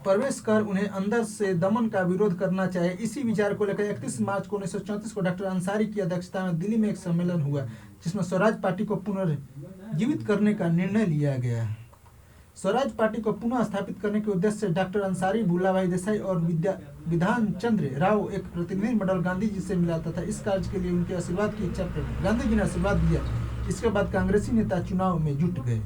A: प्रवेश कर उन्हें अंदर से दमन का विरोध करना चाहिए। इसी विचार को लेकर 31 मार्च को 1934 को डॉक्टर अंसारी की अध्यक्षता में दिल्ली में एक सम्मेलन हुआ, जिसमें स्वराज पार्टी को पुनर्जीवित करने का निर्णय लिया गया। स्वराज पार्टी को पुनः स्थापित करने के उद्देश्य से डॉक्टर अंसारी, भुल्ला भाई देसाई और विधान चंद्र राव एक प्रतिनिधि मंडल गांधी जी से मिला था। इस कार्य के लिए उनके आशीर्वाद की इच्छा प्रकट गांधी जी ने आशीर्वाद दिया। इसके बाद कांग्रेसी नेता चुनाव में जुट गए।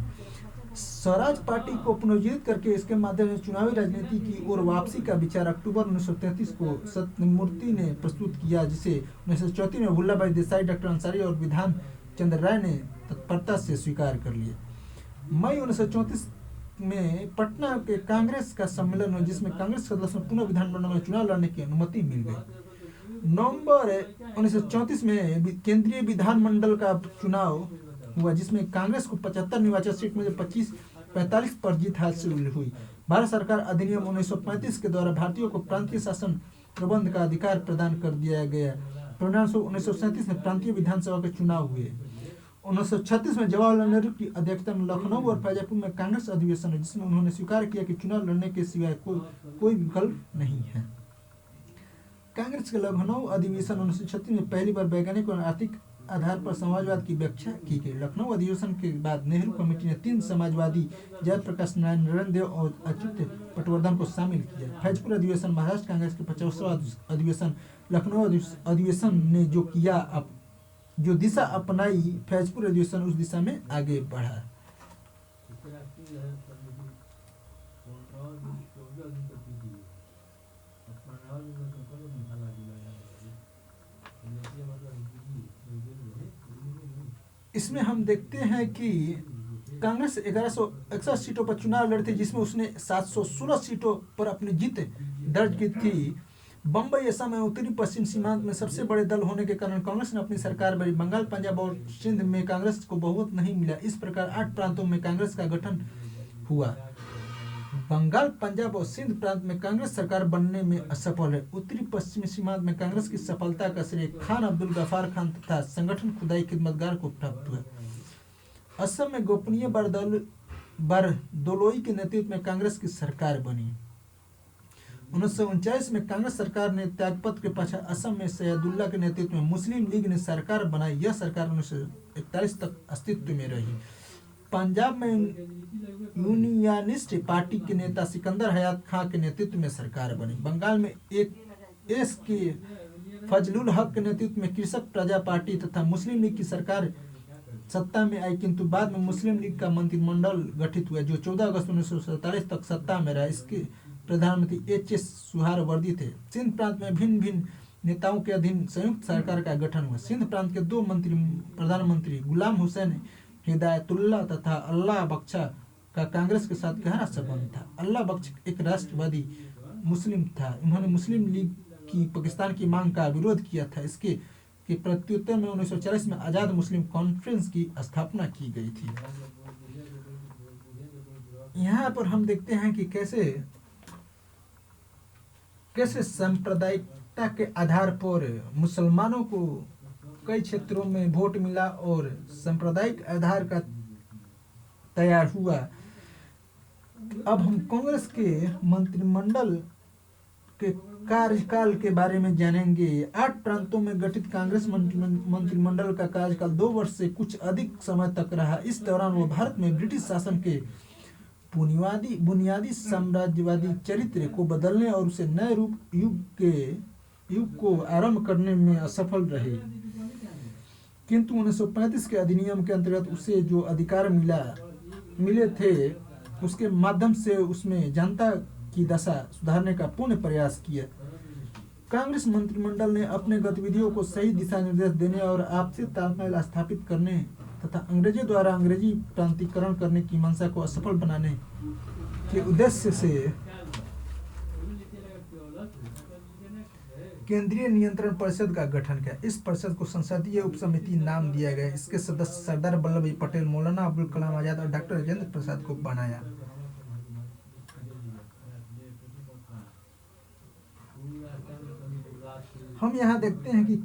A: स्वराज पार्टी को पुनर्जीवित करके इसके माध्यम से चुनावी राजनीति की ओर वापसी का विचार अक्टूबर 1933 को सत्यमूर्ति ने प्रस्तुत किया, जिसे 1934 में भुल्ला भाई देसाई, डॉक्टर अंसारी और विधान चंद्र राय ने तत्परता से स्वीकार कर लिया। मई 1934 में पटना के कांग्रेस का सम्मेलन हुआ, जिसमें कांग्रेस सदस्यों को पुनः विधानमंडल में चुनाव लड़ने की अनुमति मिल गई। नवंबर 1934 में केंद्रीय विधानमंडल का चुनाव हुआ, जिसमें कांग्रेस को 75 निर्वाचन सीट में 45 पर जीत हासिल हुई। भारत सरकार अधिनियम 1935 के द्वारा भारतीयों को प्रांतीय शासन प्रबंध का अधिकार प्रदान कर दिया गया। परिणामस्वरूप 1937 में प्रांतीय विधानसभा के चुनाव हुए। 1936 में जवाहरलाल नेहरू की अध्यक्षता में लखनऊ और फैजापुर में कांग्रेस अधिवेशन है, जिसमें उन्होंने स्वीकार किया कि चुनाव लड़ने के सिवाय कोई विकल्प नहीं है। कांग्रेस के लखनऊ अधिवेशन 1936 में पहली बार वैज्ञानिक और आर्थिक आधार पर समाजवाद की व्याख्या की गई। लखनऊ अधिवेशन के बाद नेहरू कमेटी ने 3 समाजवादी जयप्रकाश नारायण, नरेंद्र देव और अच्युत पटवर्धन को शामिल किया। फैजपुर अधिवेशन महाराष्ट्र कांग्रेस के 50वां अधिवेशन। लखनऊ अधिवेशन ने जो दिशा अपनाई, फैजपुर अधिवेशन उस दिशा में आगे बढ़ा। इसमें हम देखते हैं कि कांग्रेस 1161 सीटों पर चुनाव लड़ी थी, जिसमें उसने 716 सीटों पर अपनी जीत दर्ज की थी। बम्बई, असम एवं उत्तरी पश्चिम सीमांत में सबसे बड़े दल होने के कारण कांग्रेस ने अपनी सरकार बनाई। बंगाल, पंजाब और सिंध में कांग्रेस को बहुमत नहीं मिला। इस प्रकार 8 प्रांतों में कांग्रेस का गठन हुआ। बंगाल, पंजाब और सिंध प्रांत में कांग्रेस सरकार बनने में असफल है। उत्तरी पश्चिमी सीमांत में कांग्रेस की सफलता का श्रेय खान अब्दुल गफार खान तथा संगठन खुदाई खिदमतगार को प्राप्त हुआ। असम में गोपनीय बारदोलोई के नेतृत्व में कांग्रेस की सरकार बनी। 1939 में कांग्रेस सरकार ने त्यागपत्र के पश्चात असम में सैयदुल्ला के नेतृत्व में मुस्लिम लीग ने सरकार बनाई। यह सरकार 1941 तक अस्तित्व में रही। पंजाब में यूनियनिस्ट पार्टी के नेता सिकंदर हयात खां के नेतृत्व में सरकार बनी। बंगाल में एक एस के फजलुल हक के नेतृत्व में कृषक प्रजा पार्टी तथा मुस्लिम लीग की सरकार सत्ता में आई, किंतु बाद में मुस्लिम लीग का मंत्रिमंडल गठित हुआ, जो 14 अगस्त 1947 तक सत्ता में रहा। इसके प्रधानमंत्री एच.एस. सुहरावर्दी थे। सिंध प्रांत में भिन्न भिन्न नेताओं के अधीन संयुक्त सरकार का गठन हुआ। सिंध प्रांत के 2 प्रधानमंत्री गुलाम हुसैन हिदायतुल्लाह तथा अल्लाह बख्शा का कांग्रेस के साथ गहरा संबंध था। अल्लाह बख्श एक राष्ट्रवादी मुस्लिम था। उन्होंने मुस्लिम लीग की पाकिस्तान की मांग का विरोध किया था। इसके प्रत्युत्तर में 1940 में आजाद मुस्लिम कॉन्फ्रेंस की स्थापना की गई थी। यहाँ पर हम देखते हैं कि कैसे सांप्रदायिकता के आधार पर मुसलमानों को कई क्षेत्रों में वोट मिला और सांप्रदायिक आधार का तैयार हुआ। अब हम कांग्रेस के मंत्रिमंडल के कार्यकाल के बारे में जानेंगे। 8 प्रांतों में गठित कांग्रेस मंत्रिमंडल का कार्यकाल 2 वर्ष से कुछ अधिक समय तक रहा। इस दौरान वह भारत में ब्रिटिश शासन के बुनियादी साम्राज्यवादी चरित्र को बदलने और उसे नए युग को आरंभ करने में असफल रहे। किंतु 1935 के अधिनियम के अंतर्गत उसे जो अधिकार मिले थे, उसके माध्यम से उसमें जनता की दशा सुधारने का पूर्ण प्रयास किया। कांग्रेस मंत्रिमंडल ने अपने गतिविधियों को सही दिशा निर्देश देने और आपसी तालमेल स्थापित करने तथा अंग्रेजों द्वारा अंग्रेजी प्रांतीकरण करने की मंशा को असफल बनाने के उद्देश्य से केंद्रीय नियंत्रण परिषद का गठन किया। इस परिषद को संसदीय उपसमिति नाम दिया गया। इसके सदस्य सरदार वल्लभ भाई पटेल, मौलाना अबुल कलाम आजाद और डॉक्टर राजेंद्र प्रसाद को बनाया। हम यहाँ देखते हैं कि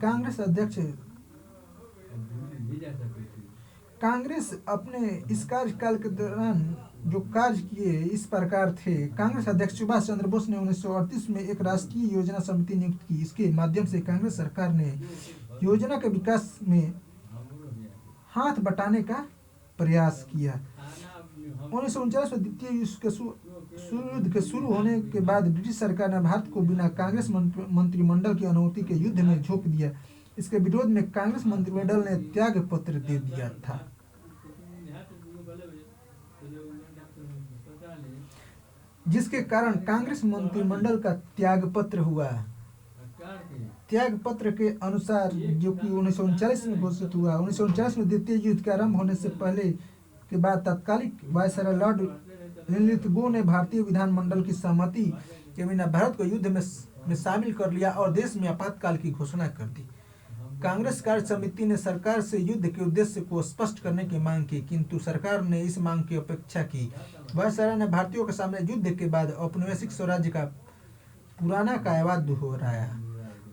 A: कांग्रेस अपने इस कार्यकाल के दौरान जो कार्य किए इस प्रकार थे। कांग्रेस अध्यक्ष सुभाष चंद्र बोस ने 1938 में एक राष्ट्रीय योजना समिति नियुक्त की। इसके माध्यम से कांग्रेस सरकार ने योजना के विकास में हाथ बटाने का प्रयास किया। 1949 में द्वितीय युद्ध के शुरू होने के बाद ब्रिटिश सरकार ने भारत को बिना कांग्रेस मंत्रिमंडल की अनुमति के युद्ध में झोंक दिया। इसके विरोध में कांग्रेस मंत्रिमंडल ने त्याग पत्र दे दिया था। जिसके कारण कांग्रेस मंत्रिमंडल का त्यागपत्र हुआ। त्यागपत्र के अनुसार, जो कि 1939 में घोषित हुआ, 1939 में द्वितीय युद्ध के आरंभ होने से पहले के बाद तत्कालिक वायसराय लॉर्ड लिनलिथगो ने भारतीय विधानमंडल की सहमति के बिना भारत को युद्ध में शामिल कर लिया और देश में आपातकाल की घोषणा कर दी। कांग्रेस कार्य समिति ने सरकार से युद्ध के उद्देश्य को स्पष्ट करने की मांग की, किंतु सरकार ने इस मांग की उपेक्षा की। वायसराय ने भारतीयों के सामने युद्ध के बाद औपनिवेशिक स्वराज्य का पुराना कायवाद दोहराया।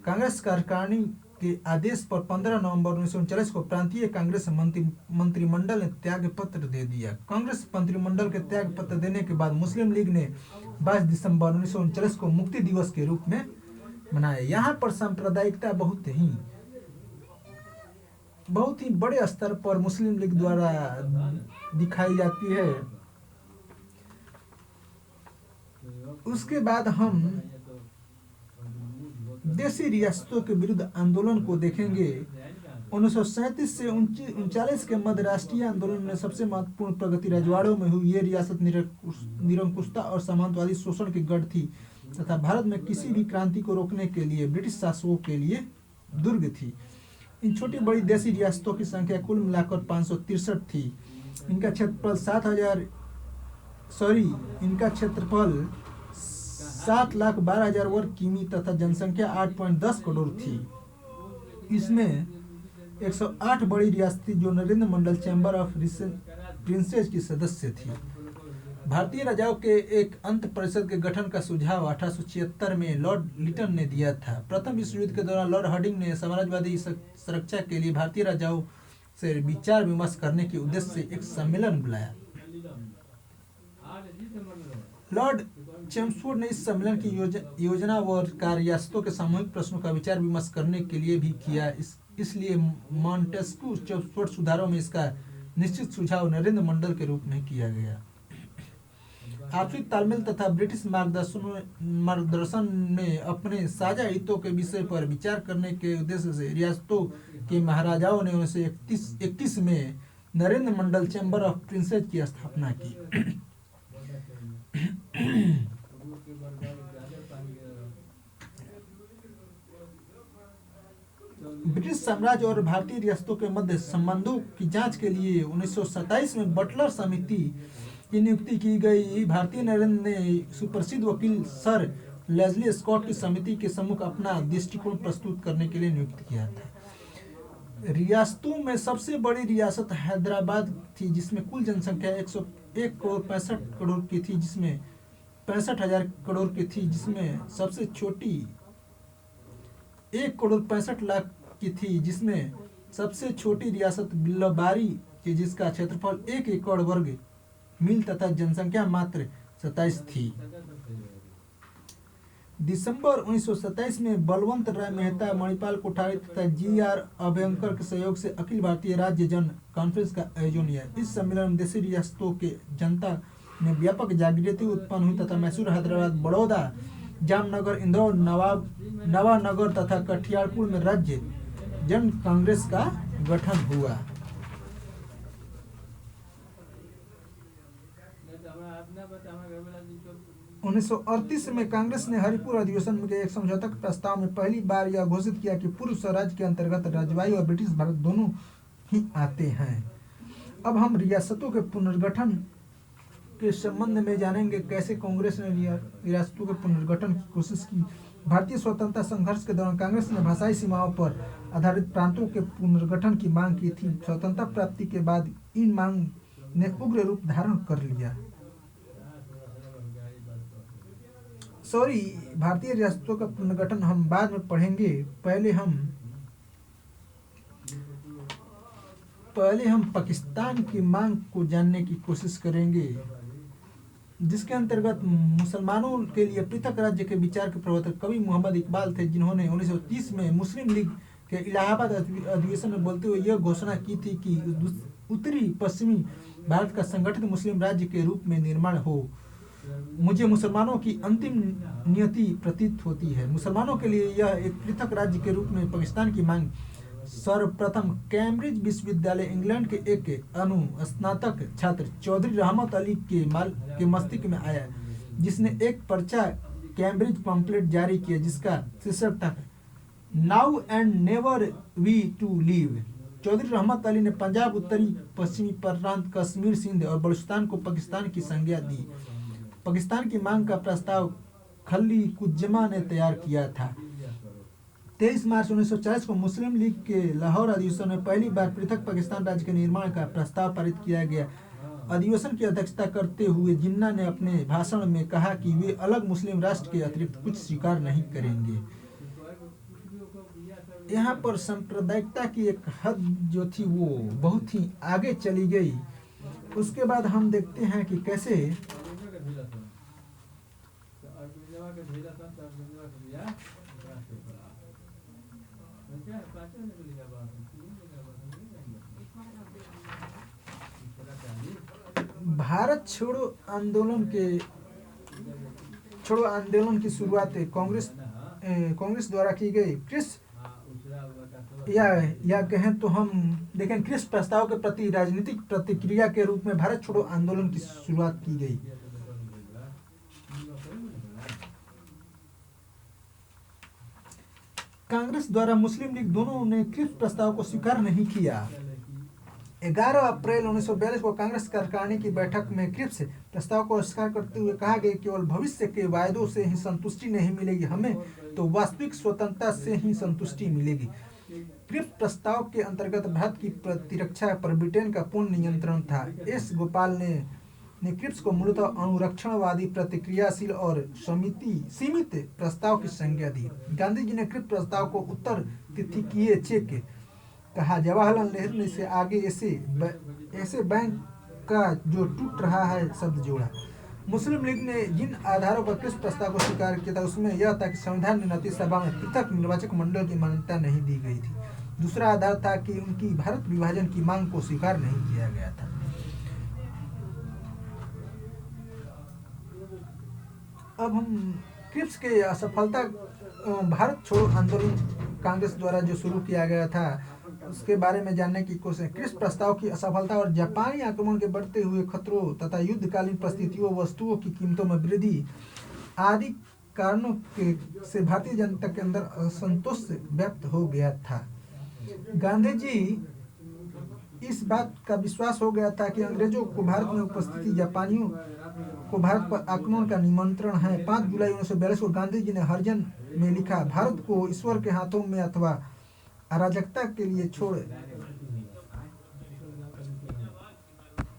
A: कांग्रेस कार्यकारिणी के आदेश पर 15 नवंबर 1939 को प्रांतीय कांग्रेस मंत्रिमंडल ने त्याग पत्र दे दिया। कांग्रेस मंत्रिमंडल के त्याग पत्र देने के बाद मुस्लिम लीग ने 22 दिसंबर 1939 को मुक्ति दिवस के रूप में मनाया। यहाँ पर सांप्रदायिकता बहुत ही बड़े स्तर पर मुस्लिम लीग द्वारा दिखाई जाती है। उसके बाद हम देशी रियासतों के विरुद्ध आंदोलन को देखेंगे। 1937 से 1939 के मध्य राष्ट्रीय आंदोलन में सबसे महत्वपूर्ण प्रगति रजवाड़ों में हुई। ये रियासत निरंकुशता और सामंतवादी शोषण की गढ़ थी तथा भारत में किसी भी क्रांति को रोकने के लिए ब्रिटिश शासकों के लिए दुर्ग थी। इन छोटी बड़ी देशी रियासतों की संख्या कुल मिलाकर 563 थी। इनका क्षेत्रफल 7,12,000 वर्ग किमी तथा जनसंख्या 8.10 करोड़ थी। इसमें 108 बड़ी रियासतें जो नरेंद्र मंडल चैम्बर ऑफ प्रिंसेस की सदस्य थी। भारतीय राजाओं के एक अंत परिषद के गठन का सुझाव 1876 में लॉर्ड लिटन ने दिया था। प्रथम विश्व युद्ध के दौरान लॉर्ड हार्डिंग ने साम्राज्यवादी सुरक्षा के लिए भारतीय राजाओं से विचार विमर्श करने के उद्देश्य से एक सम्मेलन बुलाया। लॉर्ड चेम्सफोर्ड ने इस सम्मेलन की योजना व रियासतों के सामूहिक प्रश्नों का विचार विमर्श करने के लिए भी किया। इसलिए मॉन्टेस्क्यू चेम्सफोर्ड सुधारों में इसका निश्चित सुझाव नरेंद्र मंडल के रूप में किया गया। आपसी तालमेल तथा ब्रिटिश मार्गदर्शन में अपने साझा हितों के विषय पर विचार करने के उद्देश्य से रियासतों के महाराजाओं ने 1921 में नरेंद्र मंडल चैम्बर ऑफ प्रिंसेस की स्थापना की। ब्रिटिश साम्राज्य और भारतीय रियासतों के मध्य संबंधों की जांच के लिए 1927 में बटलर समिति की नियुक्ति की गई। भारतीय नरेंद्र ने सुप्रसिद्ध वकील सर लेस्ली स्कॉट की समिति के सम्मुख अपना दृष्टिकोण प्रस्तुत करने के लिए नियुक्त किया था। रियासतों में सबसे बड़ी रियासत हैदराबाद थी, जिसमें कुल जनसंख्या 101 करोड़ 65 करोड़ की थी, जिसमें 65,000 करोड़ की थी, जिसमें सबसे छोटी 1 करोड़ 65 लाख की थी, जिसमें सबसे छोटी रियासत बिल्लबारी थी, जिसका क्षेत्रफल 1 एकड़ वर्ग मील तथा जनसंख्या मात्र 27 थी। दिसंबर 1927 में बलवंत राय मेहता, मणिपाल कोठारी तथा GR अभ्यंकर के सहयोग से अखिल भारतीय राज्य जन कॉन्फ्रेंस का आयोजन किया। इस सम्मेलन में देशी रियासतों के जनता में व्यापक जागृति उत्पन्न हुई तथा मैसूर, हैदराबाद, बड़ौदा, जामनगर, इंदौर, नवानगर तथा कठियारपुर में राज्य जन कांग्रेस का गठन हुआ। 1938 में कांग्रेस ने हरिपुर अधिवेशन में एक समझौता के प्रस्ताव में पहली बार यह घोषित किया कि पूर्व स्वराज के अंतर्गत राजवाई और ब्रिटिश भारत दोनों ही आते हैं। अब हम रियासतों के पुनर्गठन के संबंध में जानेंगे। कैसे कांग्रेस ने रियासतों के पुनर्गठन की कोशिश की। भारतीय स्वतंत्रता संघर्ष के दौरान कांग्रेस ने भाषाई सीमाओं पर आधारित प्रांतों के पुनर्गठन की मांग की थी। स्वतंत्रता प्राप्ति के बाद इन मांग ने उग्र रूप धारण कर लिया। भारतीय रियासतों का पुनर्गठन हम बाद में पढ़ेंगे। पहले हम पाकिस्तान की मांग को जानने की कोशिश करेंगे, जिसके अंतर्गत मुसलमानों के लिए पृथक राज्य के विचार के प्रवर्तक कवि मोहम्मद इकबाल थे, जिन्होंने 1930 में मुस्लिम लीग के इलाहाबाद अधिवेशन में बोलते हुए यह घोषणा की थी कि उत्तरी पश्चिमी भारत का संगठित मुस्लिम राज्य के रूप में निर्माण हो। मुझे मुसलमानों की अंतिम नियति प्रतीत होती है। मुसलमानों के लिए यह एक पृथक राज्य के रूप में पाकिस्तान की मांग सर्वप्रथम कैम्ब्रिज विश्वविद्यालय इंग्लैंड के एक स्नातक छात्र चौधरी रहमत अली के मस्तिष्क में आया, जिसने एक पर्चा कैम्ब्रिज पम्पलेट जारी किया, जिसका शीर्षक था now and never we to live. Chaudhary Rahmat Ali ने पंजाब, उत्तरी पश्चिमी प्रांत, कश्मीर, सिंध और बलूचिस्तान को पाकिस्तान की संज्ञा दी। पाकिस्तान की मांग का प्रस्ताव खली कुज्जमा ने तैयार किया था। 23 मार्च 1940 को मुस्लिम लीग के लाहौर अधिवेशन में पहली बार पृथक पाकिस्तान राज्य के निर्माण का प्रस्ताव पारित किया गया। अधिवेशन की अध्यक्षता करते हुए जिन्ना ने अपने भाषण में कहा कि वे अलग मुस्लिम राष्ट्र के अतिरिक्त कुछ स्वीकार नहीं करेंगे। यहाँ पर सांप्रदायिकता की एक हद जो थी वो बहुत ही आगे चली गई। उसके बाद हम देखते हैं कि कैसे भारत छोड़ो आंदोलन की शुरुआत कांग्रेस द्वारा की गई। या कहें तो हम देखें क्रिस प्रस्ताव के प्रति राजनीतिक प्रतिक्रिया के रूप में भारत छोड़ो आंदोलन की शुरुआत की गई। कांग्रेस द्वारा मुस्लिम लीग दोनों ने क्रिप्स प्रस्ताव को स्वीकार नहीं किया। 11 अप्रैल 1942 को कांग्रेस कार्यकारिणी की बैठक में क्रिप्स प्रस्ताव को अस्वीकार करते हुए कहा गया केवल भविष्य के वायदों से ही संतुष्टि नहीं मिलेगी, हमें तो वास्तविक स्वतंत्रता से ही संतुष्टि मिलेगी। क्रिप्स प्रस्ताव के अंतर्गत भारत की प्रतिरक्षा पर ब्रिटेन का पूर्ण नियंत्रण था। एस गोपाल ने क्रिप्स को मूलतः अनुरक्षणवादी, प्रतिक्रियाशील और सीमित प्रस्ताव की संज्ञा दी। गांधी जी ने क्रिप्स प्रस्ताव को उत्तर तिथिकीय चेक कहा। जवाहरलाल नेहरू ने इसे आगे ऐसे बैंक का जो टूट रहा है शब्द जोड़ा। मुस्लिम लीग ने जिन आधारों पर क्रिप्स प्रस्ताव को स्वीकार किया था उसमें यह था कि संविधान निर्माता सभा में पृथक निर्वाचक मंडल की मान्यता नहीं दी गई थी। दूसरा आधार था कि उनकी भारत विभाजन की मांग को स्वीकार नहीं किया गया था। अब हम क्रिप्स के असफलता, भारत छोड़ो आंदोलन कांग्रेस द्वारा जो शुरू किया गया था उसके बारे में जानने की कोशिश। क्रिप्स प्रस्ताव की असफलता और जापानी आक्रमण के बढ़ते हुए खतरों तथा युद्धकालीन परिस्थितियों, वस्तुओं की कीमतों में वृद्धि आदि कारणों से भारतीय जनता के अंदर असंतोष व्यक्त हो गया था। गांधी जी इस बात का विश्वास हो गया था कि अंग्रेजों को भारत में उपस्थिति जापानियों को भारत पर आक्रमण का निमंत्रण है। 5 जुलाई 1942 को गांधी जी ने हरिजन में लिखा, भारत को ईश्वर के हाथों में अथवा अराजकता के लिए छोड़